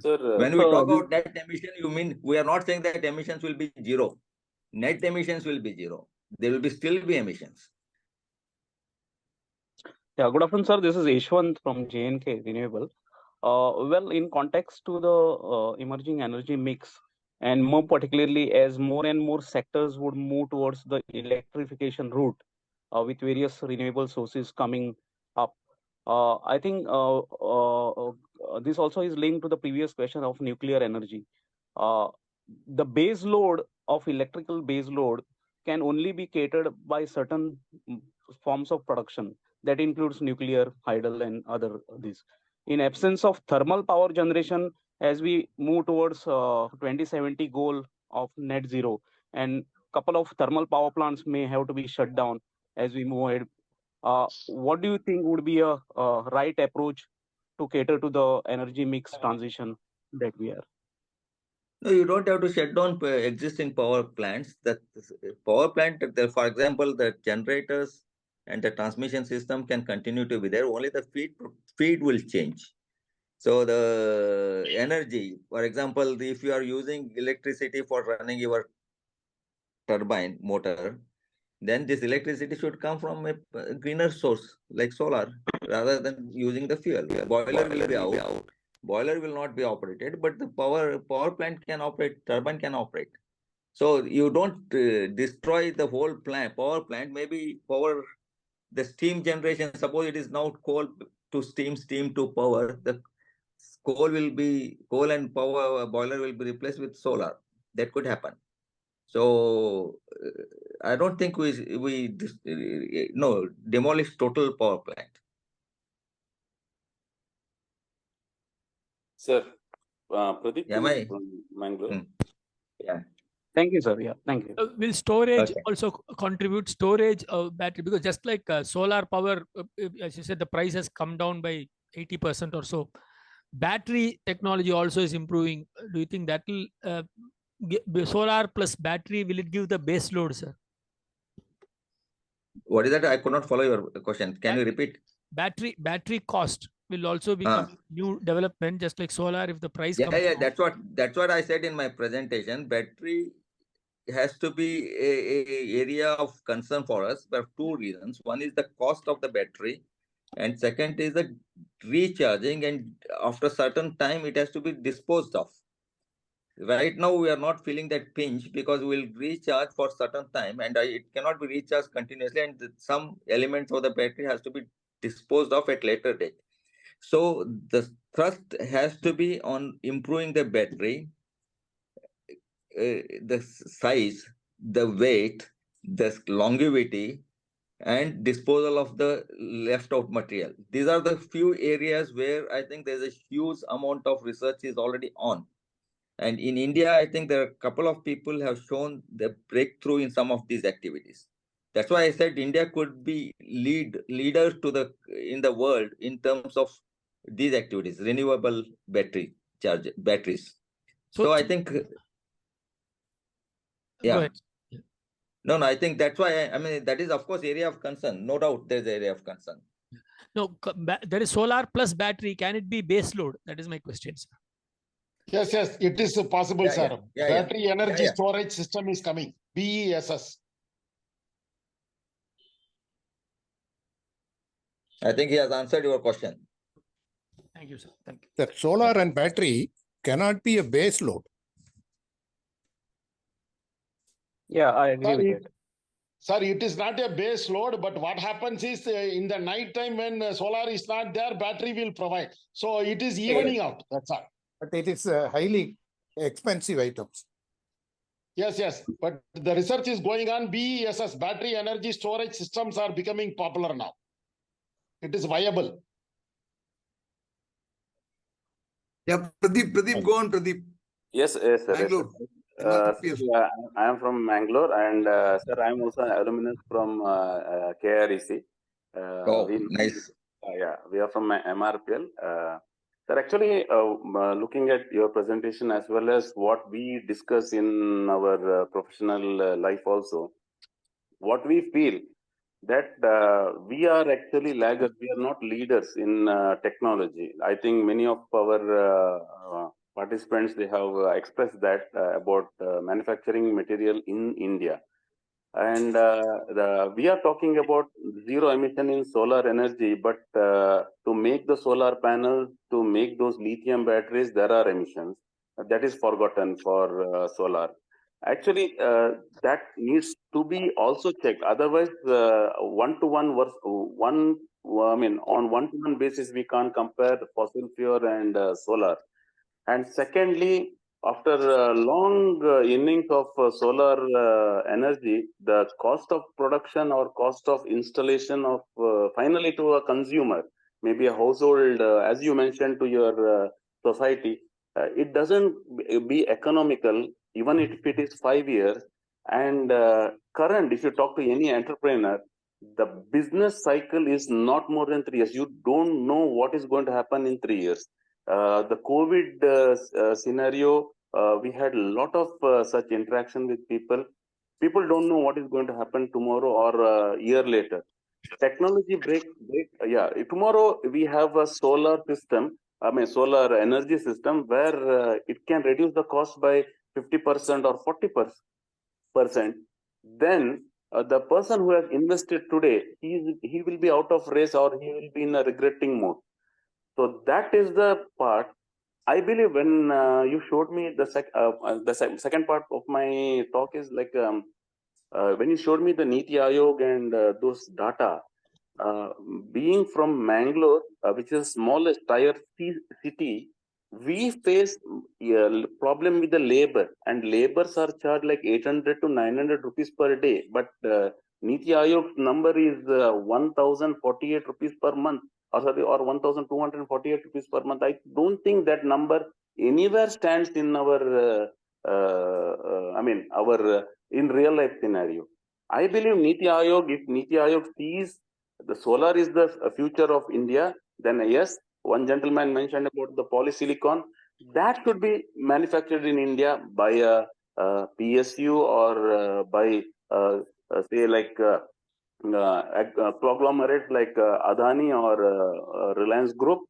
Sir, when we talk about net emission, you mean we are not saying that emissions will be zero. Net emissions will be zero. There will still be emissions. Yeah, good afternoon, sir. This is Yeshwant from JNK Renewable. Well, in context to the emerging energy mix, and more particularly as more and more sectors would move towards the electrification route with various renewable sources coming up, I think this also is linked to the previous question of nuclear energy. The base load of electrical base load can only be catered by certain forms of production. That includes nuclear, hydel, and other these. In absence of thermal power generation, as we move towards 2070 goal of net zero, and couple of thermal power plants may have to be shut down as we move ahead. What do you think would be a right approach to cater to the energy mix transition that we are? No, you don't have to shut down existing power plants. That power plant, for example, the generators and the transmission system can continue to be there. Only the feed will change. So the energy, for example, if you are using electricity for running your turbine motor, then this electricity should come from a greener source like solar rather than using the fuel. Boiler will be out. Boiler will not be operated, but the power plant can operate, turbine can operate. So you don't destroy the whole power plant. Maybe the steam generation, suppose it is now coal to steam to power, the coal and power boiler will be replaced with solar. That could happen. So I don't think we demolish total power plant. Sir, Pradeep from Mangalore. Yeah. Thank you, sir. Yeah, thank you. Will storage also contribute? Storage battery, because just like solar power, as you said, the price has come down by 80% or so. battery technology also is improving. Do you think that will solar plus battery, will it give the base load, sir? What is that? I could not follow your question. Can you repeat? Battery cost will also become new development, just like solar. If the price comes Yeah, down. that's what I said in my presentation. Battery has to be a area of concern for us for two reasons. One is the cost of the battery, and second is the recharging, and after certain time it has to be disposed of. Right now we are not feeling that pinch because we'll recharge for certain time, and it cannot be recharged continuously, and some elements of the battery has to be disposed of at later date. So the thrust has to be on improving the battery, the size, the weight, the longevity, and disposal of the left out material. These are the few areas where I think there's a huge amount of research is already on. And in India, I think there are a couple of people have shown the breakthrough in some of these activities. That's why I said India could be leader in the world in terms of these activities, renewable batteries. So I think, yeah. No, I think that's why, I mean, that is of course area of concern. No doubt there's area of concern. No, there is solar plus battery. Can it be base load? That is my question, sir. Yes, it is possible, sir. Battery energy storage system is coming. BESS. I think he has answered your question. Thank you, sir. Thank you. That solar and battery cannot be a base load. Yeah, I agree with that. Sir, it is not a base load, but what happens is in the night time when solar is not there, battery will provide. So it is evening out. That's all. But it is highly expensive items. Yes. But the research is going on. BESS, battery energy storage systems are becoming popular now. It is viable. Yeah, Pradeep, go on, Pradeep. Yes, sir. Bangalore. Sir, I am from Mangalore, and sir, I am also an alumnus from KREC. Nice. We are from MRPL. Sir, actually, looking at your presentation as well as what we discuss in our professional life also, what we feel that we are actually laggards. We are not leaders in technology. I think many of our participants, they have expressed that about manufacturing material in India. And we are talking about zero emission in solar energy, but to make the solar panels, to make those lithium batteries, there are emissions. That is forgotten for solar. Actually, that needs to be also checked. Otherwise, on one-to-one basis, we can't compare fossil fuel and solar. And secondly, after a long innings of solar energy, the cost of production or cost of installation of finally to a consumer, maybe a household, as you mentioned, to your society, it doesn't be economical, even if it is 5 years. And current, if you talk to any entrepreneur, the business cycle is not more than 3 years. You don't know what is going to happen in 3 years. The COVID scenario, we had a lot of such interaction with people. People don't know what is going to happen tomorrow or a year later. Technology tomorrow we have a solar system, solar energy system where it can reduce the cost by 50% or 40%. Then the person who has invested today, he will be out of race or he will be in a regretting mode. So that is the part. I believe when you showed me the second part of my talk is like when you showed me the Niti Aayog and those data, being from Mangalore, which is the smallest tier city, we face problem with the labor, and labors are charged like 800 to 900 rupees per day. But Niti Aayog's number is 1,048 rupees per month, or 1,248 rupees per month. I don't think that number anywhere stands in our, in real life scenario. I believe Niti Aayog, if Niti Aayog sees the solar is the future of India, then yes, one gentleman mentioned about the polysilicon. That could be manufactured in India by a PSU or by say like conglomerate like Adani or Reliance Group,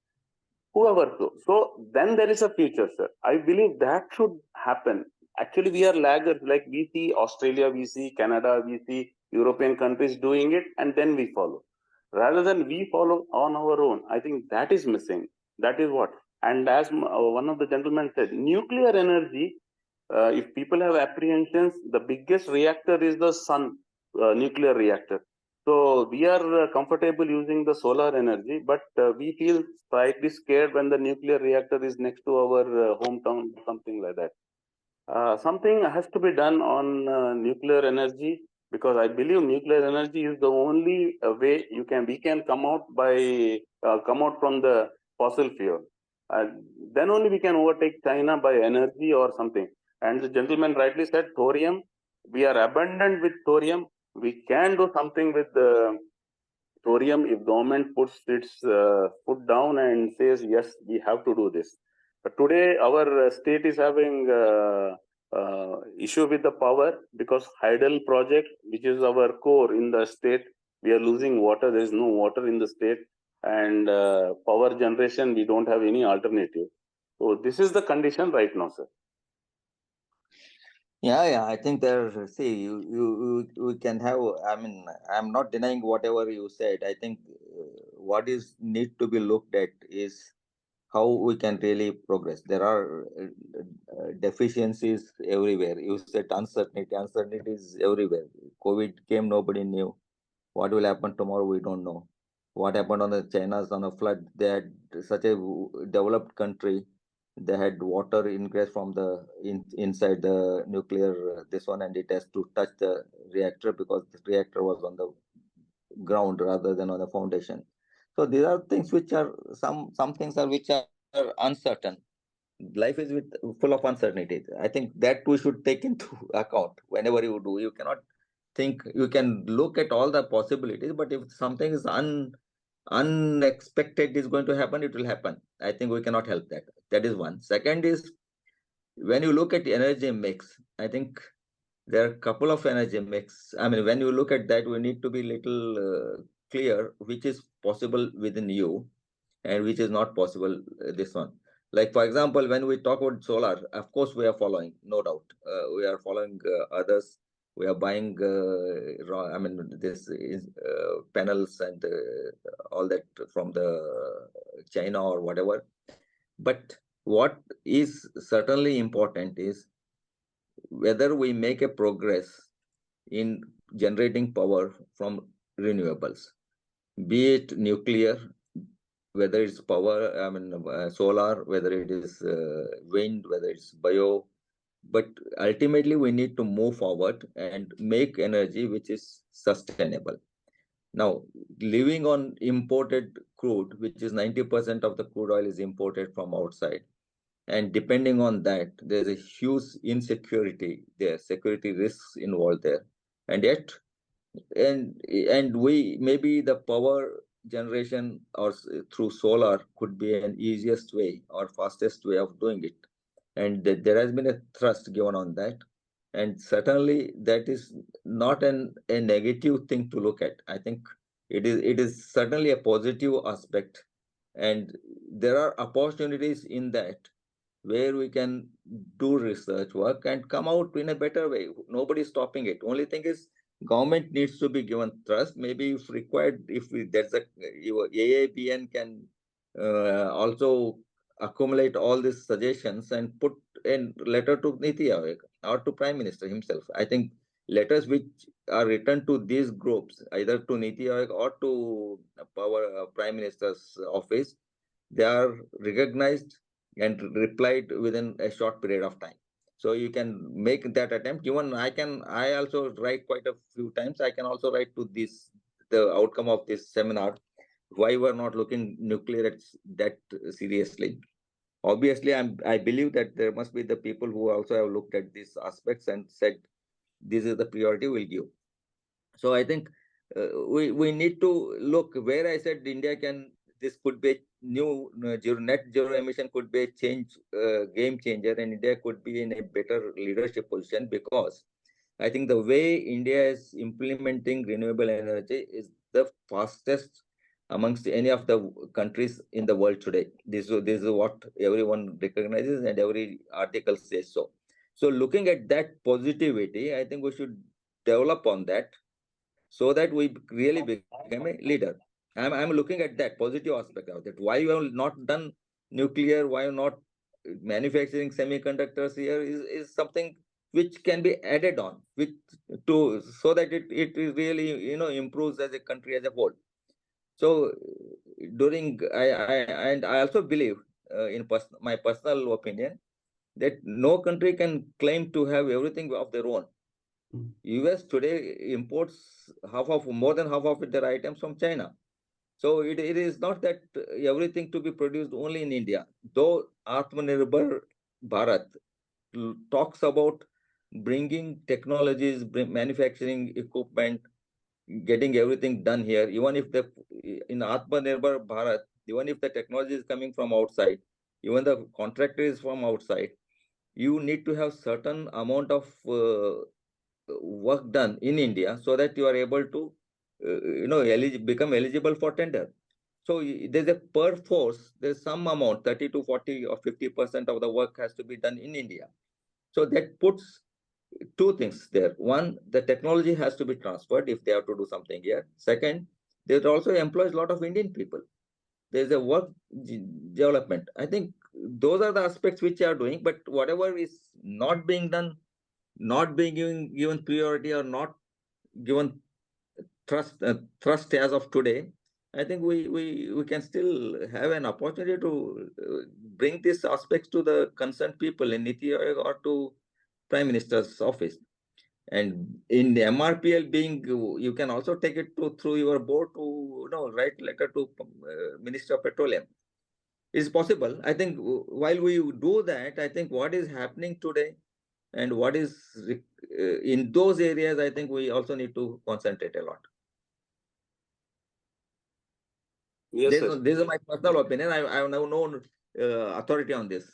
whoever. So then there is a future, sir. I believe that should happen. Actually, we are laggards. Like we see Australia, we see Canada, we see European countries doing it, and then we follow. Rather than we follow on our own, I think that is missing. That is what. And as one of the gentlemen said, nuclear energy. If people have apprehensions, the biggest reactor is the sun nuclear reactor. So we are comfortable using the solar energy, but we feel slightly scared when the nuclear reactor is next to our hometown, something like that. Something has to be done on nuclear energy, because I believe nuclear energy is the only way we can come out from the fossil fuel. Then only we can overtake China by energy or something. And the gentleman rightly said, thorium. We are abundant with thorium. We can do something with thorium if government puts its foot down and says, yes, we have to do this. But today our state is having issue with the power, because Hydel project, which is our core in the state, we are losing water. There is no water in the state, and power generation, we don't have any alternative. So this is the condition right now, sir. Yeah, I think there. See, we can have. I mean, I'm not denying whatever you said. I think what is need to be looked at is how we can really progress. There are deficiencies everywhere. You said uncertainty. Uncertainty is everywhere. COVID came, nobody knew. What will happen tomorrow, we don't know. What happened on the China's on a flood? They had such a developed country. They had water ingress from the inside the nuclear this one, and it has to touch the reactor because the reactor was on the ground rather than on the foundation. So these are things which are some things are which are uncertain. Life is full of uncertainties. I think that we should take into account whenever you do. You cannot think, you can look at all the possibilities, but if something is unexpected is going to happen, it will happen. I think we cannot help that. That is one. Second is, when you look at energy mix, I think there are a couple of energy mix. I mean, when you look at that, we need to be little clear which is possible within you and which is not possible this one. Like, for example, when we talk about solar, of course, we are following, no doubt. We are following others. We are buying, this is panels and all that from the China or whatever. But what is certainly important is whether we make a progress in generating power from renewables, be it nuclear, whether it's power, solar, whether it is wind, whether it's bio. But ultimately, we need to move forward and make energy which is sustainable. Now, living on imported crude, which is 90% of the crude oil is imported from outside. And depending on that, there's a huge insecurity there, security risks involved there. And yet, and we, maybe the power generation or through solar could be an easiest way or fastest way of doing it. And there has been a thrust given on that. And certainly that is not a negative thing to look at. I think it is certainly a positive aspect. And there are opportunities in that where we can do research work and come out in a better way. Nobody is stopping it. Only thing is, government needs to be given trust. Maybe if required, there's your AABN can also accumulate all these suggestions and put a letter to Niti Aayog or to Prime Minister himself. I think letters which are written to these groups, either to Niti Aayog or to our Prime Minister's office, they are recognized and replied within a short period of time. So you can make that attempt. Even I also write quite a few times. I can also write to the outcome of this seminar, why we're not looking nuclear that seriously. Obviously, I believe that there must be the people who also have looked at these aspects and said, this is the priority we'll give. So I think we need to look where I said India can this could be a new net zero emission could be a game changer, and India could be in a better leadership position, because I think the way India is implementing renewable energy is the fastest amongst any of the countries in the world today. This is what everyone recognizes, and every article says so. So looking at that positivity, I think we should develop on that, so that we really become a leader. I'm looking at that positive aspect of it. Why you have not done nuclear, why not manufacturing semiconductors here is something which can be added on with to, so that it really improves as a country as a whole. So during I also believe in my personal opinion that no country can claim to have everything of their own. US today imports more than half of their items from China. So it is not that everything to be produced only in India. Though Atmanirbhar Bharat talks about bringing technologies, manufacturing equipment, getting everything done here. Even if in Atmanirbhar Bharat, even if the technology is coming from outside, even the contractor is from outside, you need to have certain amount of work done in India, so that you are able to become eligible for tender. So there's a per force, there's some amount, 30 to 40 or 50% of the work has to be done in India. So that puts two things there. One, the technology has to be transferred if they have to do something here. Second, there also employs a lot of Indian people. There's a work development. I think those are the aspects which are doing, but whatever is not being done, not being given priority, or not given trust as of today, I think we can still have an opportunity to bring these aspects to the concerned people in Niti Aayog or to Prime Minister's office. And in the MRPL being, you can also take it through your board to write letter to Minister of Petroleum. It's possible. I think while we do that, I think what is happening today and what is in those areas, I think we also need to concentrate a lot. Yes, sir. This is my personal opinion. I have no authority on this.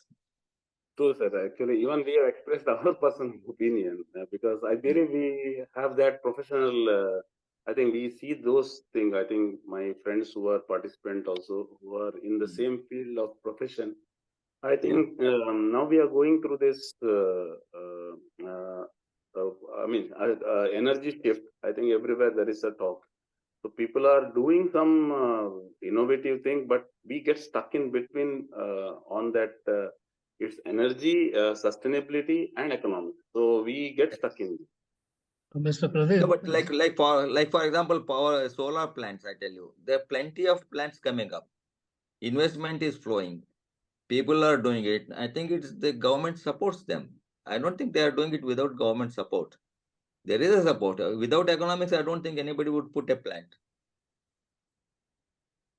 True, sir. Actually, even we have expressed our personal opinion because I believe we have that professional. I think we see those things. I think my friends who are participant also, who are in the same field of profession, I think now we are going through this. Energy shift. I think everywhere there is a talk. So people are doing some innovative thing, but we get stuck in between on that. It's energy, sustainability, and economics. So we get stuck in. Mr. Pradeep. No, but for example, solar plants. I tell you, there are plenty of plants coming up. Investment is flowing. People are doing it. I think it's the government supports them. I don't think they are doing it without government support. There is a support. Without economics, I don't think anybody would put a plant.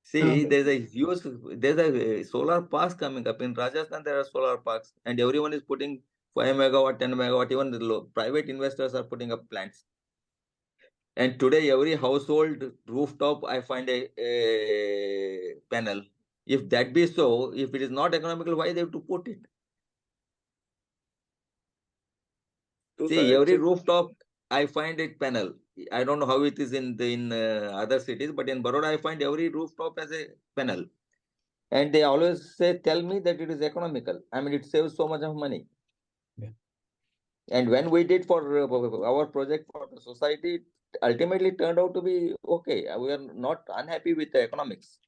See, there's a solar parks coming up in Rajasthan. There are solar parks, and everyone is putting 5 megawatt, 10 megawatt. Even the private investors are putting up plants. And today, every household rooftop, I find a panel. If that be so, if it is not economical, why they have to put it? See, every rooftop, I find it panel. I don't know how it is in other cities, but in Baroda, I find every rooftop has a panel. And they always tell me that it is economical. I mean, it saves so much of money. Yeah. And when we did for our project for the society, it ultimately turned out to be okay. We are not unhappy with the economics.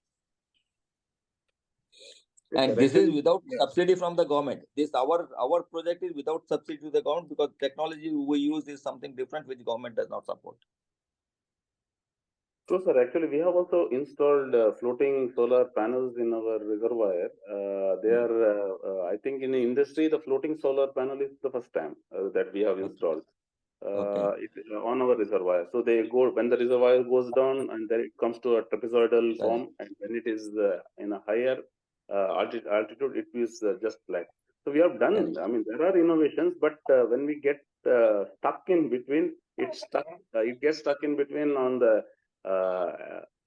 And this is without subsidy from the government. Our project is without subsidy to the government, because technology we use is something different which government does not support. So, sir, actually, we have also installed floating solar panels in our reservoir. They are, I think, in the industry, the floating solar panel is the first time that we have installed on our reservoir. So they go when the reservoir goes down, and then it comes to a trapezoidal form, and when it is in a higher altitude, it is just flat. So we have done. I mean, there are innovations, but when we get stuck in between, it gets stuck in between on the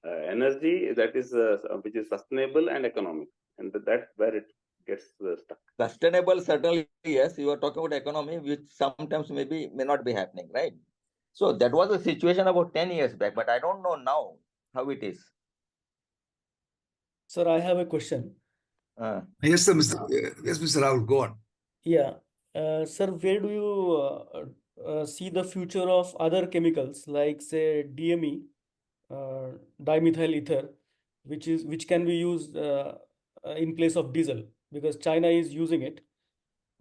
energy that is which is sustainable and economic, and that's where it gets stuck. Sustainable, certainly, yes. You are talking about economy, which sometimes maybe may not be happening, right? So that was the situation about 10 years back, but I don't know now how it is. Sir, I have a question. Yes, sir, yes, Mr. Rahul, go on. Yeah. Sir, where do you see the future of other chemicals like, say, DME, dimethyl ether, which can be used in place of diesel, because China is using it,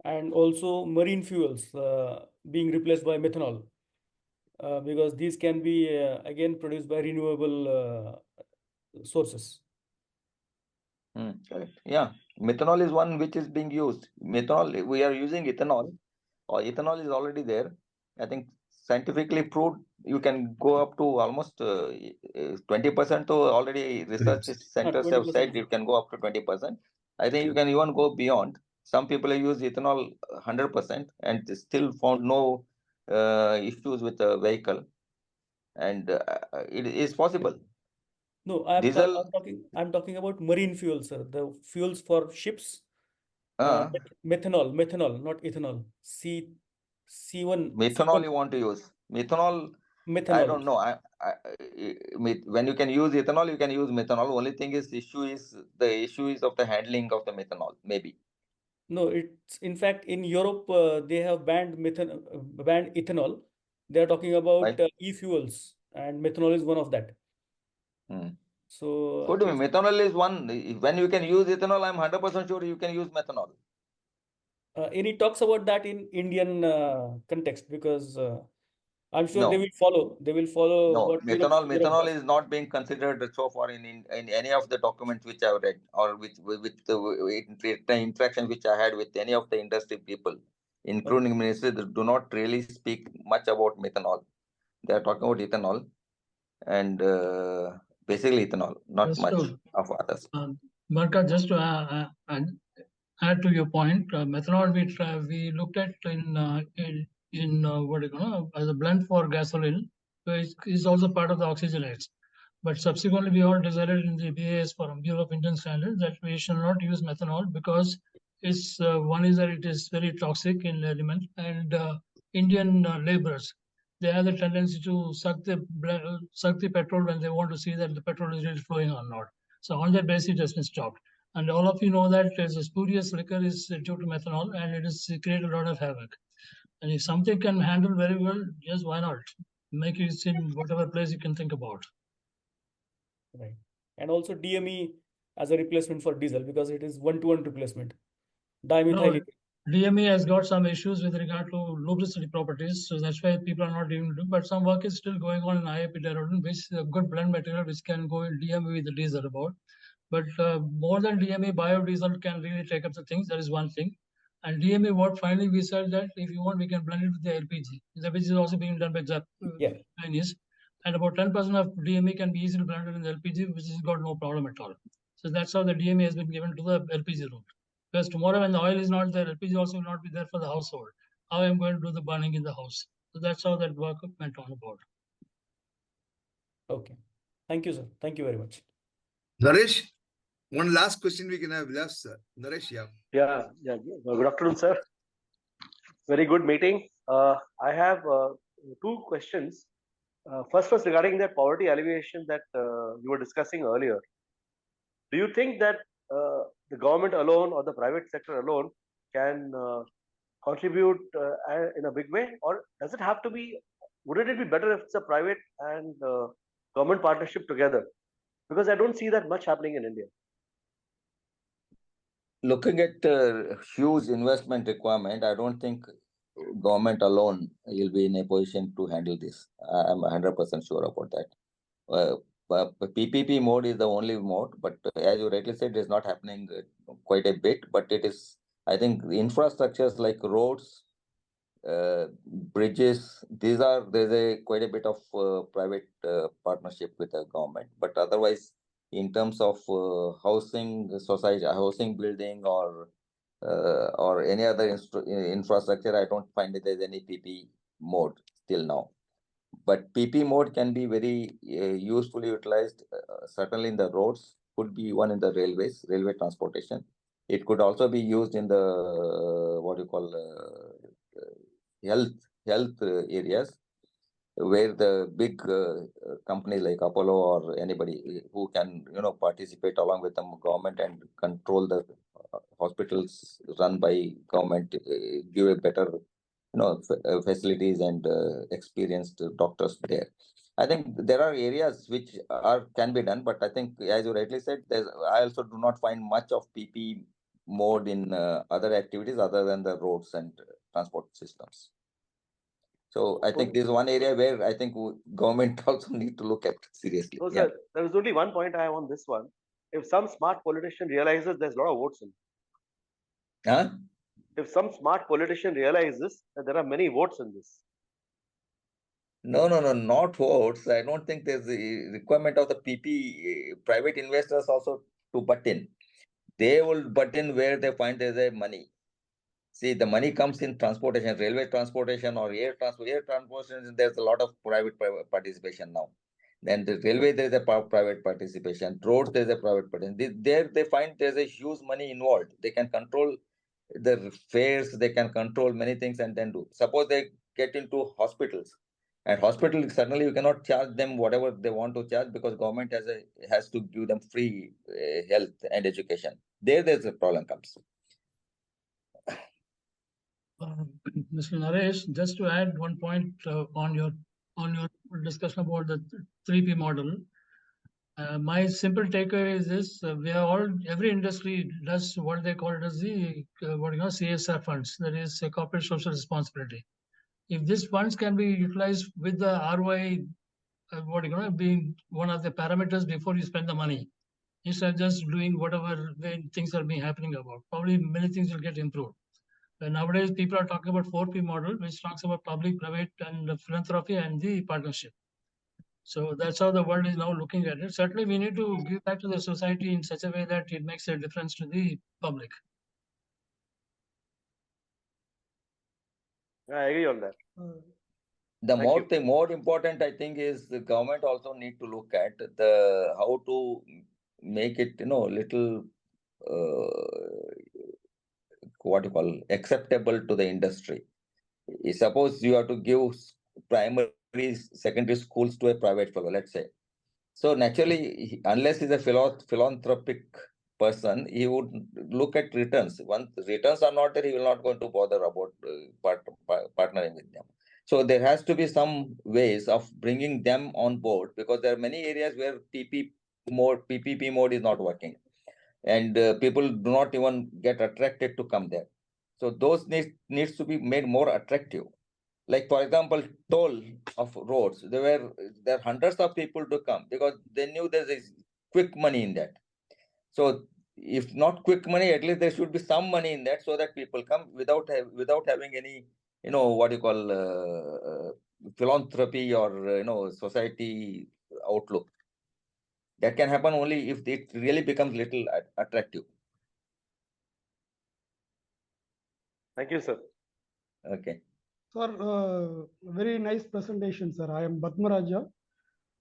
and also marine fuels being replaced by methanol, because these can be again produced by renewable sources. Correct. Yeah, methanol is one which is being used. Methanol, we are using ethanol, or ethanol is already there. I think scientifically proved you can go up to almost 20%. So already research centers have said you can go up to 20%. I think you can even go beyond. Some people have used ethanol 100% and still found no issues with the vehicle, and it is possible. No, Diesel. I'm talking about marine fuels, sir. The fuels for ships. Methanol, not ethanol. C1. Methanol you want to use? Methanol. I don't know. When you can use ethanol, you can use methanol. Only thing is, the issue is of the handling of the methanol, maybe. No, it's in fact in Europe they have banned ethanol. They are talking about e-fuels, and methanol is one of that. So could be methanol is one. When you can use ethanol, I'm 100% sure you can use methanol. And he talks about that in Indian context, because I'm sure No. they will follow. They will follow. No, what methanol is not being considered so far in any of the documents which I've read, or with the interaction which I had with any of the industry people, including ministers. They do not really speak much about methanol. They are talking about ethanol, and basically ethanol, not Just much to, of others. Marka, just to add to your point, methanol we looked at in what do you know, as a blend for gasoline. So it's also part of the oxygenates. But subsequently, we all decided in the BAS Forum, Bureau of Indian Standards, that we should not use methanol because it's one is that it is very toxic in element, and Indian laborers, they have the tendency to suck the petrol when they want to see that the petrol is really flowing or not. So on that basis, it has been stopped. And all of you know that a spurious liquor is due to methanol, and it has created a lot of havoc. And if something can handle very well, yes, why not? Make use in whatever place you can think about. Right. And also DME as a replacement for diesel, because it is one-to-one replacement. Dimethyl. DME has got some issues with regard to lubricity properties, so that's why people are not even doing. But some work is still going on in IAP Dehradun, which is a good blend material which can go in DME with the diesel about. But more than DME, biodiesel can really take up the things. That is one thing. And DME, what finally we said that if you want, we can blend it with the LPG. The LPG is also being done by Chinese. And about 10% of DME can be easily blended in the LPG, which has got no problem at all. So that's how the DME has been given to the LPG route. Because tomorrow when the oil is not there, LPG also will not be there for the household. How I'm going to do the burning in the house? So that's how that work went on about. Okay. Thank you, sir. Thank you very much. Naresh, one last question we can have left, sir. Naresh, yeah. Yeah. Good afternoon, sir. Very good meeting. I have two questions. First was regarding the poverty alleviation that you were discussing earlier. Do you think that the government alone or the private sector alone can contribute in a big way, or does it have to be? Wouldn't it be better if it's a private and government partnership together? Because I don't see that much happening in India. Looking at huge investment requirement, I don't think government alone will be in a position to handle this. I'm 100% sure about that. PPP mode is the only mode, but as you rightly said, it's not happening quite a bit. But it is, I think, infrastructures like roads, bridges. There's quite a bit of private partnership with the government. But otherwise, in terms of housing building, or any other infrastructure, I don't find that there's any PP mode till now. but PP mode can be very usefully utilized, certainly in the roads, could be one in the railways, railway transportation. It could also be used in the health areas, where the big companies like Apollo or anybody who can participate along with the government and control the hospitals run by government, give a better facilities and experienced doctors there. I think there are areas which can be done, but I think, as you rightly said, I also do not find much of PP mode in other activities other than the roads and transport systems. So I think this is one area where I think government also need to look at seriously. So, sir, there is only one point I have on this one. If some smart politician realizes there's a lot of votes in, if some smart politician realizes that there are many votes in this. No, not votes. I don't think there's a requirement of the PP private investors also to butt in. They will butt in where they find there's a money. See, the money comes in transportation, railway transportation or air transportation. There's a lot of private participation now. Then the railway, there's a private participation. Roads, there's a private participation. There they find there's a huge money involved. They can control the fares, they can control many things and then do. Suppose they get into hospitals. And hospitals, suddenly you cannot charge them whatever they want to charge because government has to give them free health and education. There's a problem comes. Mr. Naresh, just to add one point on your discussion about the 3P model. My simple takeaway is this: every industry does what they call it as the CSR funds, that is corporate social responsibility. If these funds can be utilized with the ROI, being one of the parameters before you spend the money, instead of just doing whatever things are being happening about, probably many things will get improved. Nowadays, people are talking about 4P model, which talks about public, private, and philanthropy and the partnership. So that's how the world is now looking at it. Certainly, we need to give back to the society in such a way that it makes a difference to the public. I agree on that. The more important, I think, is the government also need to look at how to make it, little acceptable to the industry. Suppose you have to give primary, secondary schools to a private fellow, let's say. So naturally, unless he's a philanthropic person, he would look at returns. Once returns are not there, he will not going to bother about partnering with them. So there has to be some ways of bringing them on board, because there are many areas where PPP mode is not working, and people do not even get attracted to come there. So those needs to be made more attractive. Like, for example, toll of roads, there are hundreds of people to come because they knew there's a quick money in that. So if not quick money, at least there should be some money in that, so that people come without having any philanthropy or society outlook. That can happen only if it really becomes little attractive. Thank you, sir. Okay. Sir, very nice presentation, sir. I am Badmaraja,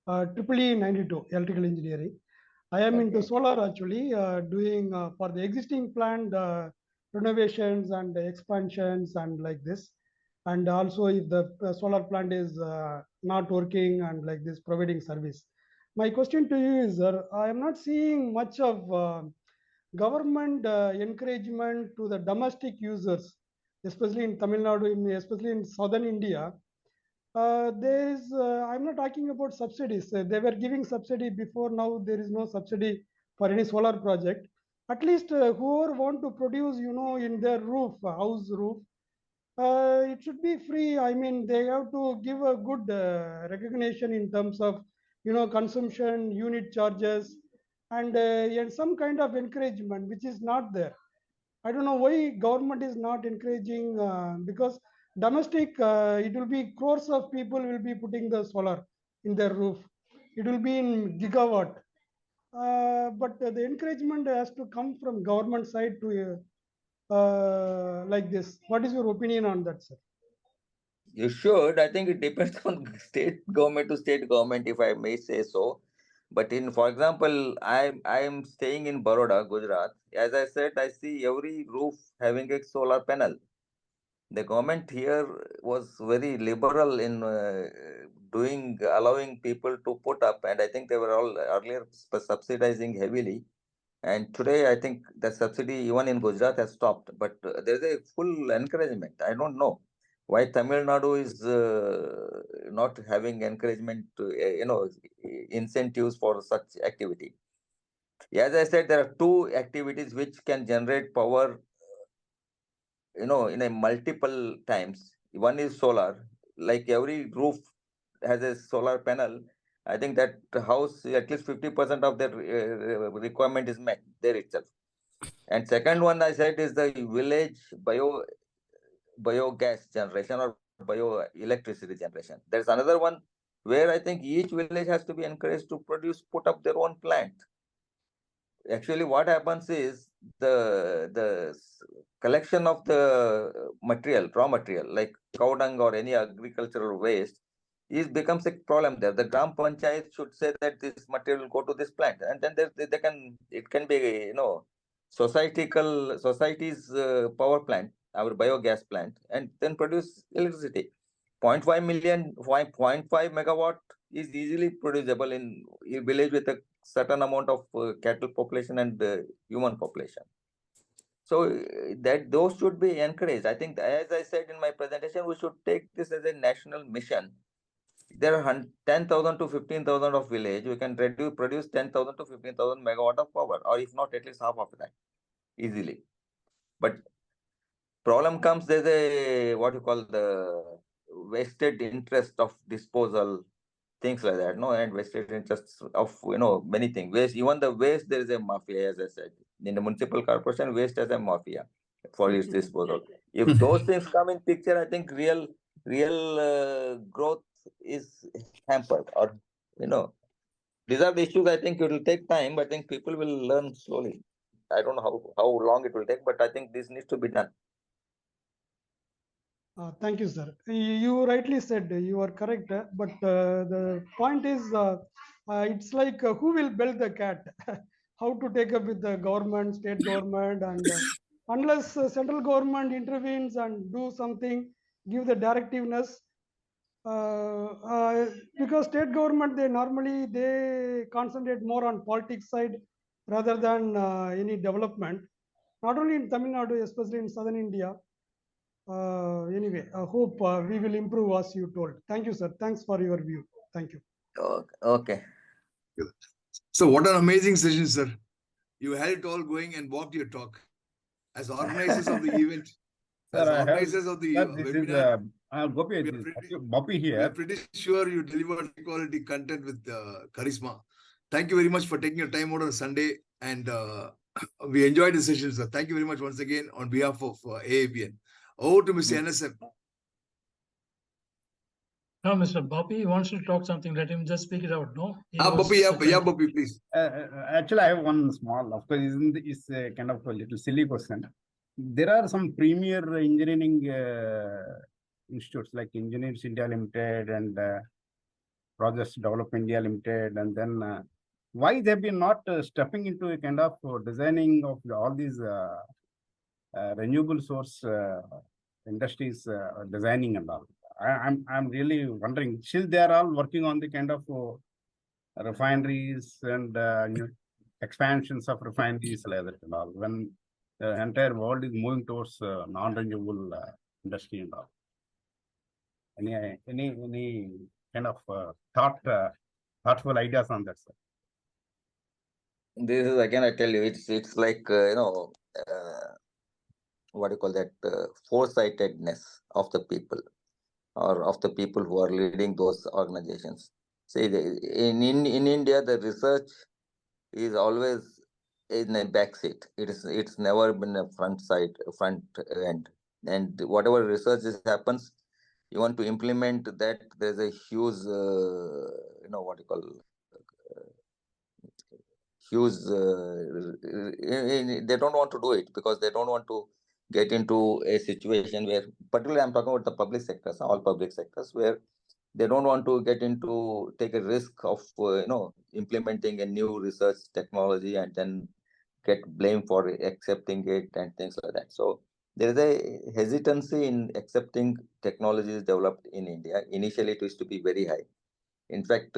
EEE 92, electrical engineering. I am into solar actually, doing for the existing plant renovations and expansions and like this. And also if the solar plant is not working and like this, providing service. My question to you is, sir, I am not seeing much of government encouragement to the domestic users, especially in Tamil Nadu, especially in southern India. There is, I'm not talking about subsidies. They were giving subsidy before, now there is no subsidy for any solar project. At least whoever want to produce, in their roof, house roof, it should be free. I mean, they have to give a good recognition in terms of, consumption, unit charges, and some kind of encouragement, which is not there. I don't know why government is not encouraging, because domestic, it will be crores of people will be putting the solar in their roof. It will be in gigawatt. But the encouragement has to come from government side to like this. What is your opinion on that, sir? You should. I think it depends on state government to state government, if I may say so. But for example, I'm staying in Baroda, Gujarat. As I said, I see every roof having a solar panel. The government here was very liberal in allowing people to put up, and I think they were all earlier subsidizing heavily. And today, I think the subsidy even in Gujarat has stopped. But there's a full encouragement. I don't know why Tamil Nadu is not having encouragement, incentives for such activity. As I said, there are two activities which can generate power, in a multiple times. One is solar. Like every roof has a solar panel. I think that house, at least 50% of their requirement is met there itself. And second one I said is the village biogas generation or bioelectricity generation. There's another one where I think each village has to be encouraged to put up their own plant. Actually, what happens is the collection of the raw material, like cow dung or any agricultural waste, becomes a problem there. The Gram Panchayat should say that this material will go to this plant, and then it can be, society's power plant, our biogas plant, and then produce electricity. 0.5 megawatt is easily producible in a village with a certain amount of cattle population and human population. So that those should be encouraged. I think, as I said in my presentation, we should take this as a national mission. There are 10,000 to 15,000 of village. We can produce 10,000 to 15,000 megawatt of power, or if not, at least half of that easily. But problem comes, there's a what you call the vested interest of disposal, things like that, and vested interests of many things. Waste, even the waste, there is a mafia, as I said. In the municipal corporation, waste has a mafia for its disposal. If those things come in picture, I think real growth is hampered. Or these are the issues. I think it will take time, but I think people will learn slowly. I don't know how long it will take, but I think this needs to be done. Thank you, sir. You rightly said, you are correct. But the point is, it's like who will build the cat? How to take up with the government, state government, and unless central government intervenes and do something, give the directiveness. Because state government, they concentrate more on politics side rather than any development. Not only in Tamil Nadu, especially in southern India. Anyway, I hope we will improve as you told. Thank you, sir. Thanks for your view. Thank you. Okay. So what an amazing session, sir. You had it all going and walked your talk. As organizers of the event, Sir, as organizers of the webinar, Boppy here. we are pretty sure you delivered high quality content with charisma. Thank you very much for taking your time out on Sunday, and we enjoyed the session, sir. Thank you very much once again on behalf of AABN. Over to Mr. NSF. No, Mr. Bobby wants to talk something. Let him just speak it out. No. Bobby, Bobby, please. Actually, I have one small. Of course, it's kind of a little silly question. There are some premier engineering institutes like Engineers India Limited and Projects Develop India Limited, and then why they've been not stepping into a kind of designing of all these renewable source industries designing and all. I'm really wondering. Still, they are all working on the kind of refineries and new expansions of refineries like that and all. When the entire world is moving towards non-renewable industry and all. Any kind of thoughtful ideas on that, sir? This is again, I tell you, it's like what do you call that? Foresightedness of the people, or of the people who are leading those organizations. See, in India, the research is always in a backseat. It's never been a front end. And whatever research happens, you want to implement that. There's a huge, what you call, huge. They don't want to do it because they don't want to get into a situation where, particularly I'm talking about the public sectors, all public sectors, where they don't want to get into, take a risk of, implementing a new research technology and then get blamed for accepting it and things like that. So there is a hesitancy in accepting technologies developed in India. Initially, it used to be very high. In fact,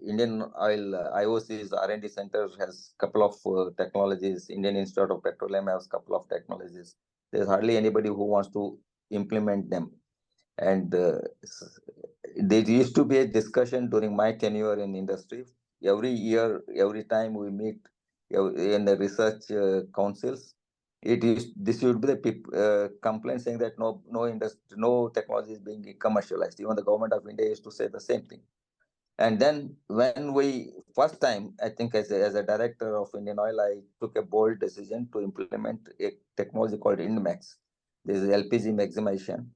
Indian Oil IOC's R&D Center has a couple of technologies. Indian Institute of Petroleum has a couple of technologies. There's hardly anybody who wants to implement them. And there used to be a discussion during my tenure in industry. Every year, every time we meet in the research councils, this would be the complaint saying that no technology is being commercialized. Even the government of India used to say the same thing. And then when we first time, I think as a director of Indian Oil, I took a bold decision to implement a technology called INDMAX. This is LPG maximization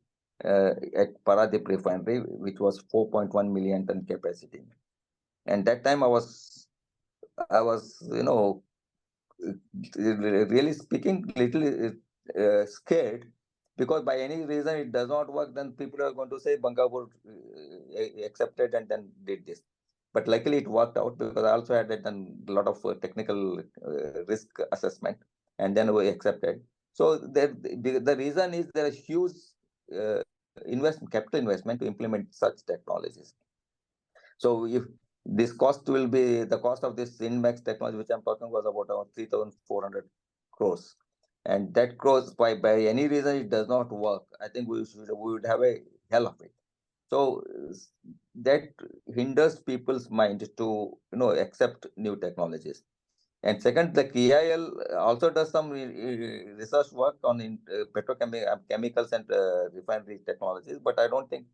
at Paradip refinery, which was 4.1 million ton capacity. And that time I was, really speaking, little scared, because by any reason it does not work, then people are going to say Bankapur accepted and then did this. But luckily it worked out, because I also had done a lot of technical risk assessment, and then we accepted. So the reason is there is huge capital investment to implement such technologies. So if this cost will be, the cost of this INMAX technology, which I'm talking, was about 3,400 crores. And that crores, by any reason it does not work, I think we would have a hell of it. So that hinders people's mind to accept new technologies. And second, the KIL also does some research work on petrochemicals and refinery technologies, but I don't think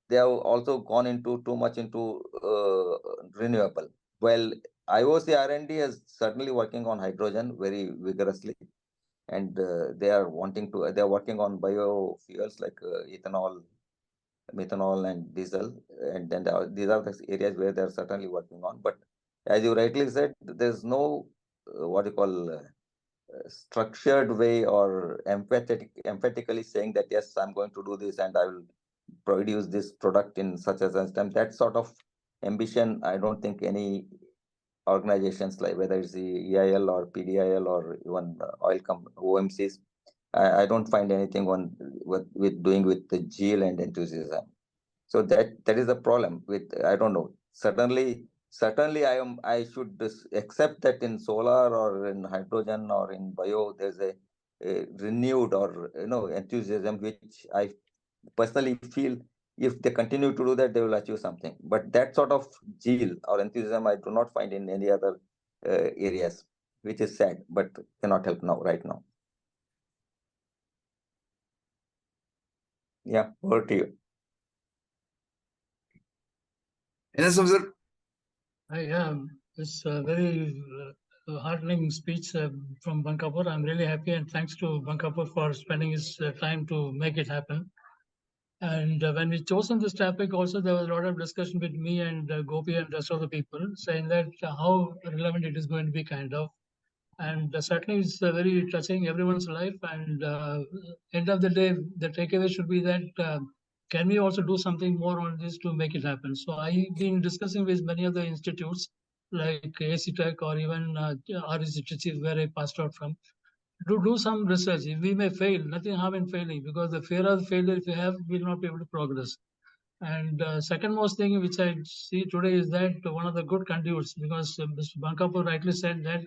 they have also gone into too much into renewable. Well, IOC R&D is certainly working on hydrogen very vigorously, and they are working on biofuels like ethanol, methanol, and diesel, and then these are the areas where they are certainly working on. But as you rightly said, there's no structured way or emphatically saying that yes, I'm going to do this and I will produce this product in such a time. That sort of ambition, I don't think any organizations, like whether it's the EIL or PDIL or even OMCs, I don't find anything with doing with the zeal and enthusiasm. So that is the problem with, I don't know. Certainly I should accept that in solar or in hydrogen or in bio, there's a renewed or enthusiasm, which I personally feel if they continue to do that, they will achieve something. But that sort of zeal or enthusiasm I do not find in any other areas, which is sad, but cannot help right now. Yeah, over to you. Yes, sir. It's a very heartening speech from Bankapur. I'm really happy, and thanks to Bankapur for spending his time to make it happen. And when we chosen this topic, also there was a lot of discussion with me and Gopi and rest of the people, saying that how relevant it is going to be, kind of. And certainly it's very touching everyone's life. And end of the day, the takeaway should be that can we also do something more on this to make it happen? So I've been discussing with many other institutes like AC Tech or even RSCTC, where I passed out from, to do some research. If we may fail, nothing harm in failing, because the fear of failure, if you have, will not be able to progress. And second most thing which I see today is that one of the good conduits, because Mr. Bankapur rightly said that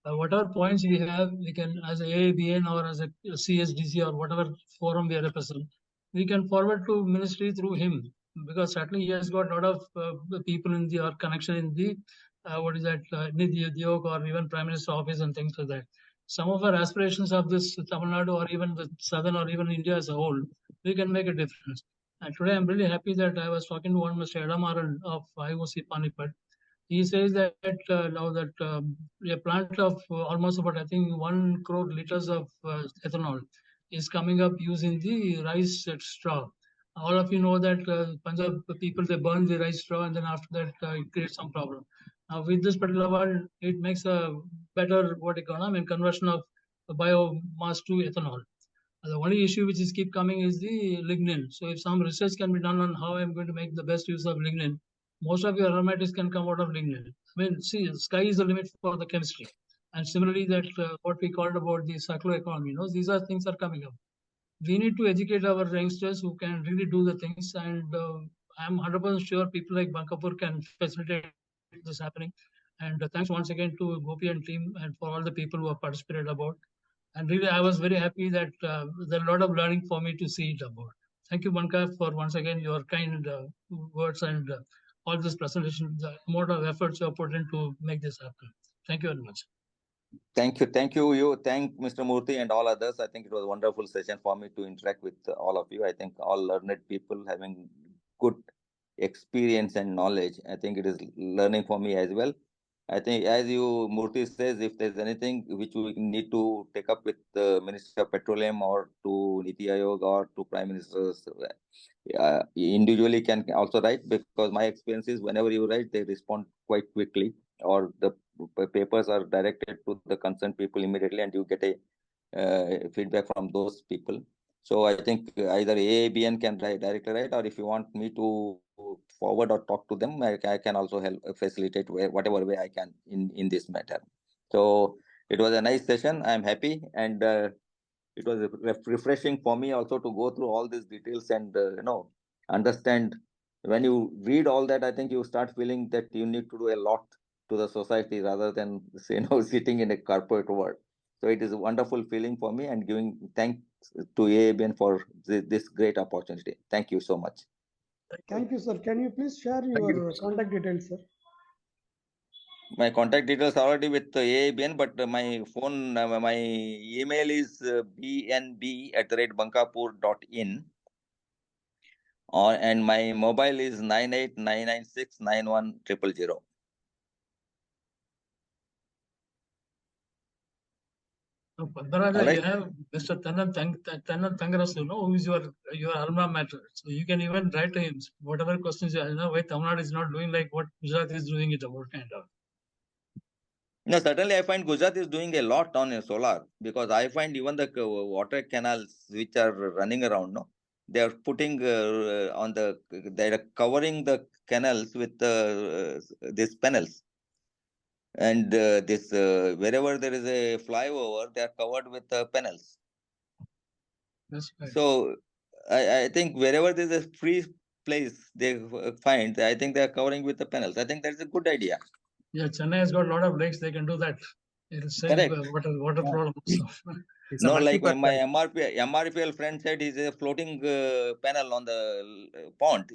whatever points we have, we can, as a AABN or as a CSDC or whatever forum we represent, we can forward to ministry through him, because certainly he has got a lot of people in the, or connection in the Nidhi Udyog or even Prime Minister office and things like that. Some of our aspirations of this Tamil Nadu or even the southern or even India as a whole, we can make a difference. And today I'm really happy that I was talking to one Mr. Edamaran of IOC Panipat. He says that now that a plant of almost about, I think, 1 crore liters of ethanol is coming up using the rice straw. All of you know that Punjab people, they burn the rice straw, and then after that it creates some problem. Now with this particular one, it makes a better conversion of biomass to ethanol. The only issue which is keep coming is the lignin. So if some research can be done on how I'm going to make the best use of lignin, most of your aromatics can come out of lignin. I mean, see, sky is the limit for the chemistry. And similarly, that what we called about the circular economy, these are things are coming up. We need to educate our youngsters who can really do the things. And I'm 100% sure people like Bankapur can facilitate this happening. And thanks once again to Gopi and team and for all the people who have participated about. And really, I was very happy that there's a lot of learning for me to see it about. Thank you, Banka, for once again your kind words and all this presentation, the amount of efforts you have put in to make this happen. Thank you very much. Thank you. You thank Mr. Murthy and all others. I think it was a wonderful session for me to interact with all of you. I think all learned people having good experience and knowledge. I think it is learning for me as well. I think, as you Murthy says, if there's anything which we need to take up with the Minister of Petroleum or to Niti Aayog or to Prime Ministers, individually can also write, because my experience is whenever you write, they respond quite quickly, or the papers are directed to the concerned people immediately, and you get a feedback from those people. So I think either AABN can directly write, or if you want me to forward or talk to them, I can also help facilitate whatever way I can in this matter. So it was a nice session. I'm happy, and it was refreshing for me also to go through all these details and understand. When you read all that, I think you start feeling that you need to do a lot to the society rather than sitting in a corporate world. So it is a wonderful feeling for me, and giving thanks to AABN for this great opportunity. Thank you so much. Thank you, sir. Can you please share your contact details, sir? My contact details are already with AABN, but my phone, my email is bnb@bankapur.in. And my mobile is 9899691000. Padmaraja, you have Mr. Tannan Tangarasu, who is your alma mater. So you can even write to him whatever questions you have. Why Tamil Nadu is not doing like what Gujarat is doing it about, kind of. No, certainly I find Gujarat is doing a lot on solar, because I find even the water canals which are running around, they are putting they are covering the canals with these panels. And wherever there is a flyover, they are covered with panels. That's right. So I think wherever there is a free place they find, I think they are covering with the panels. I think that's a good idea. Yeah, Chennai has got a lot of lakes. They can do that. It'll save water problems. No, like my MRPL friend said, is a floating panel on the pond.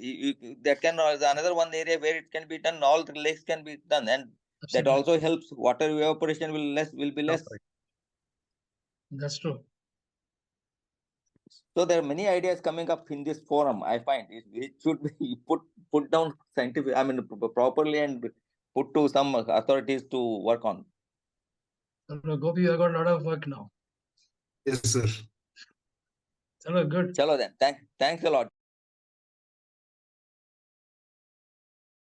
That can another one area where it can be done. All the lakes can be done, and that also helps. Water evaporation will be less. That's true. So there are many ideas coming up in this forum. I find it should be put down scientific, properly, and put to some authorities to work on. Gopi, you have got a lot of work now. Yes, sir. Chalo, good. Chalo then. Thanks a lot.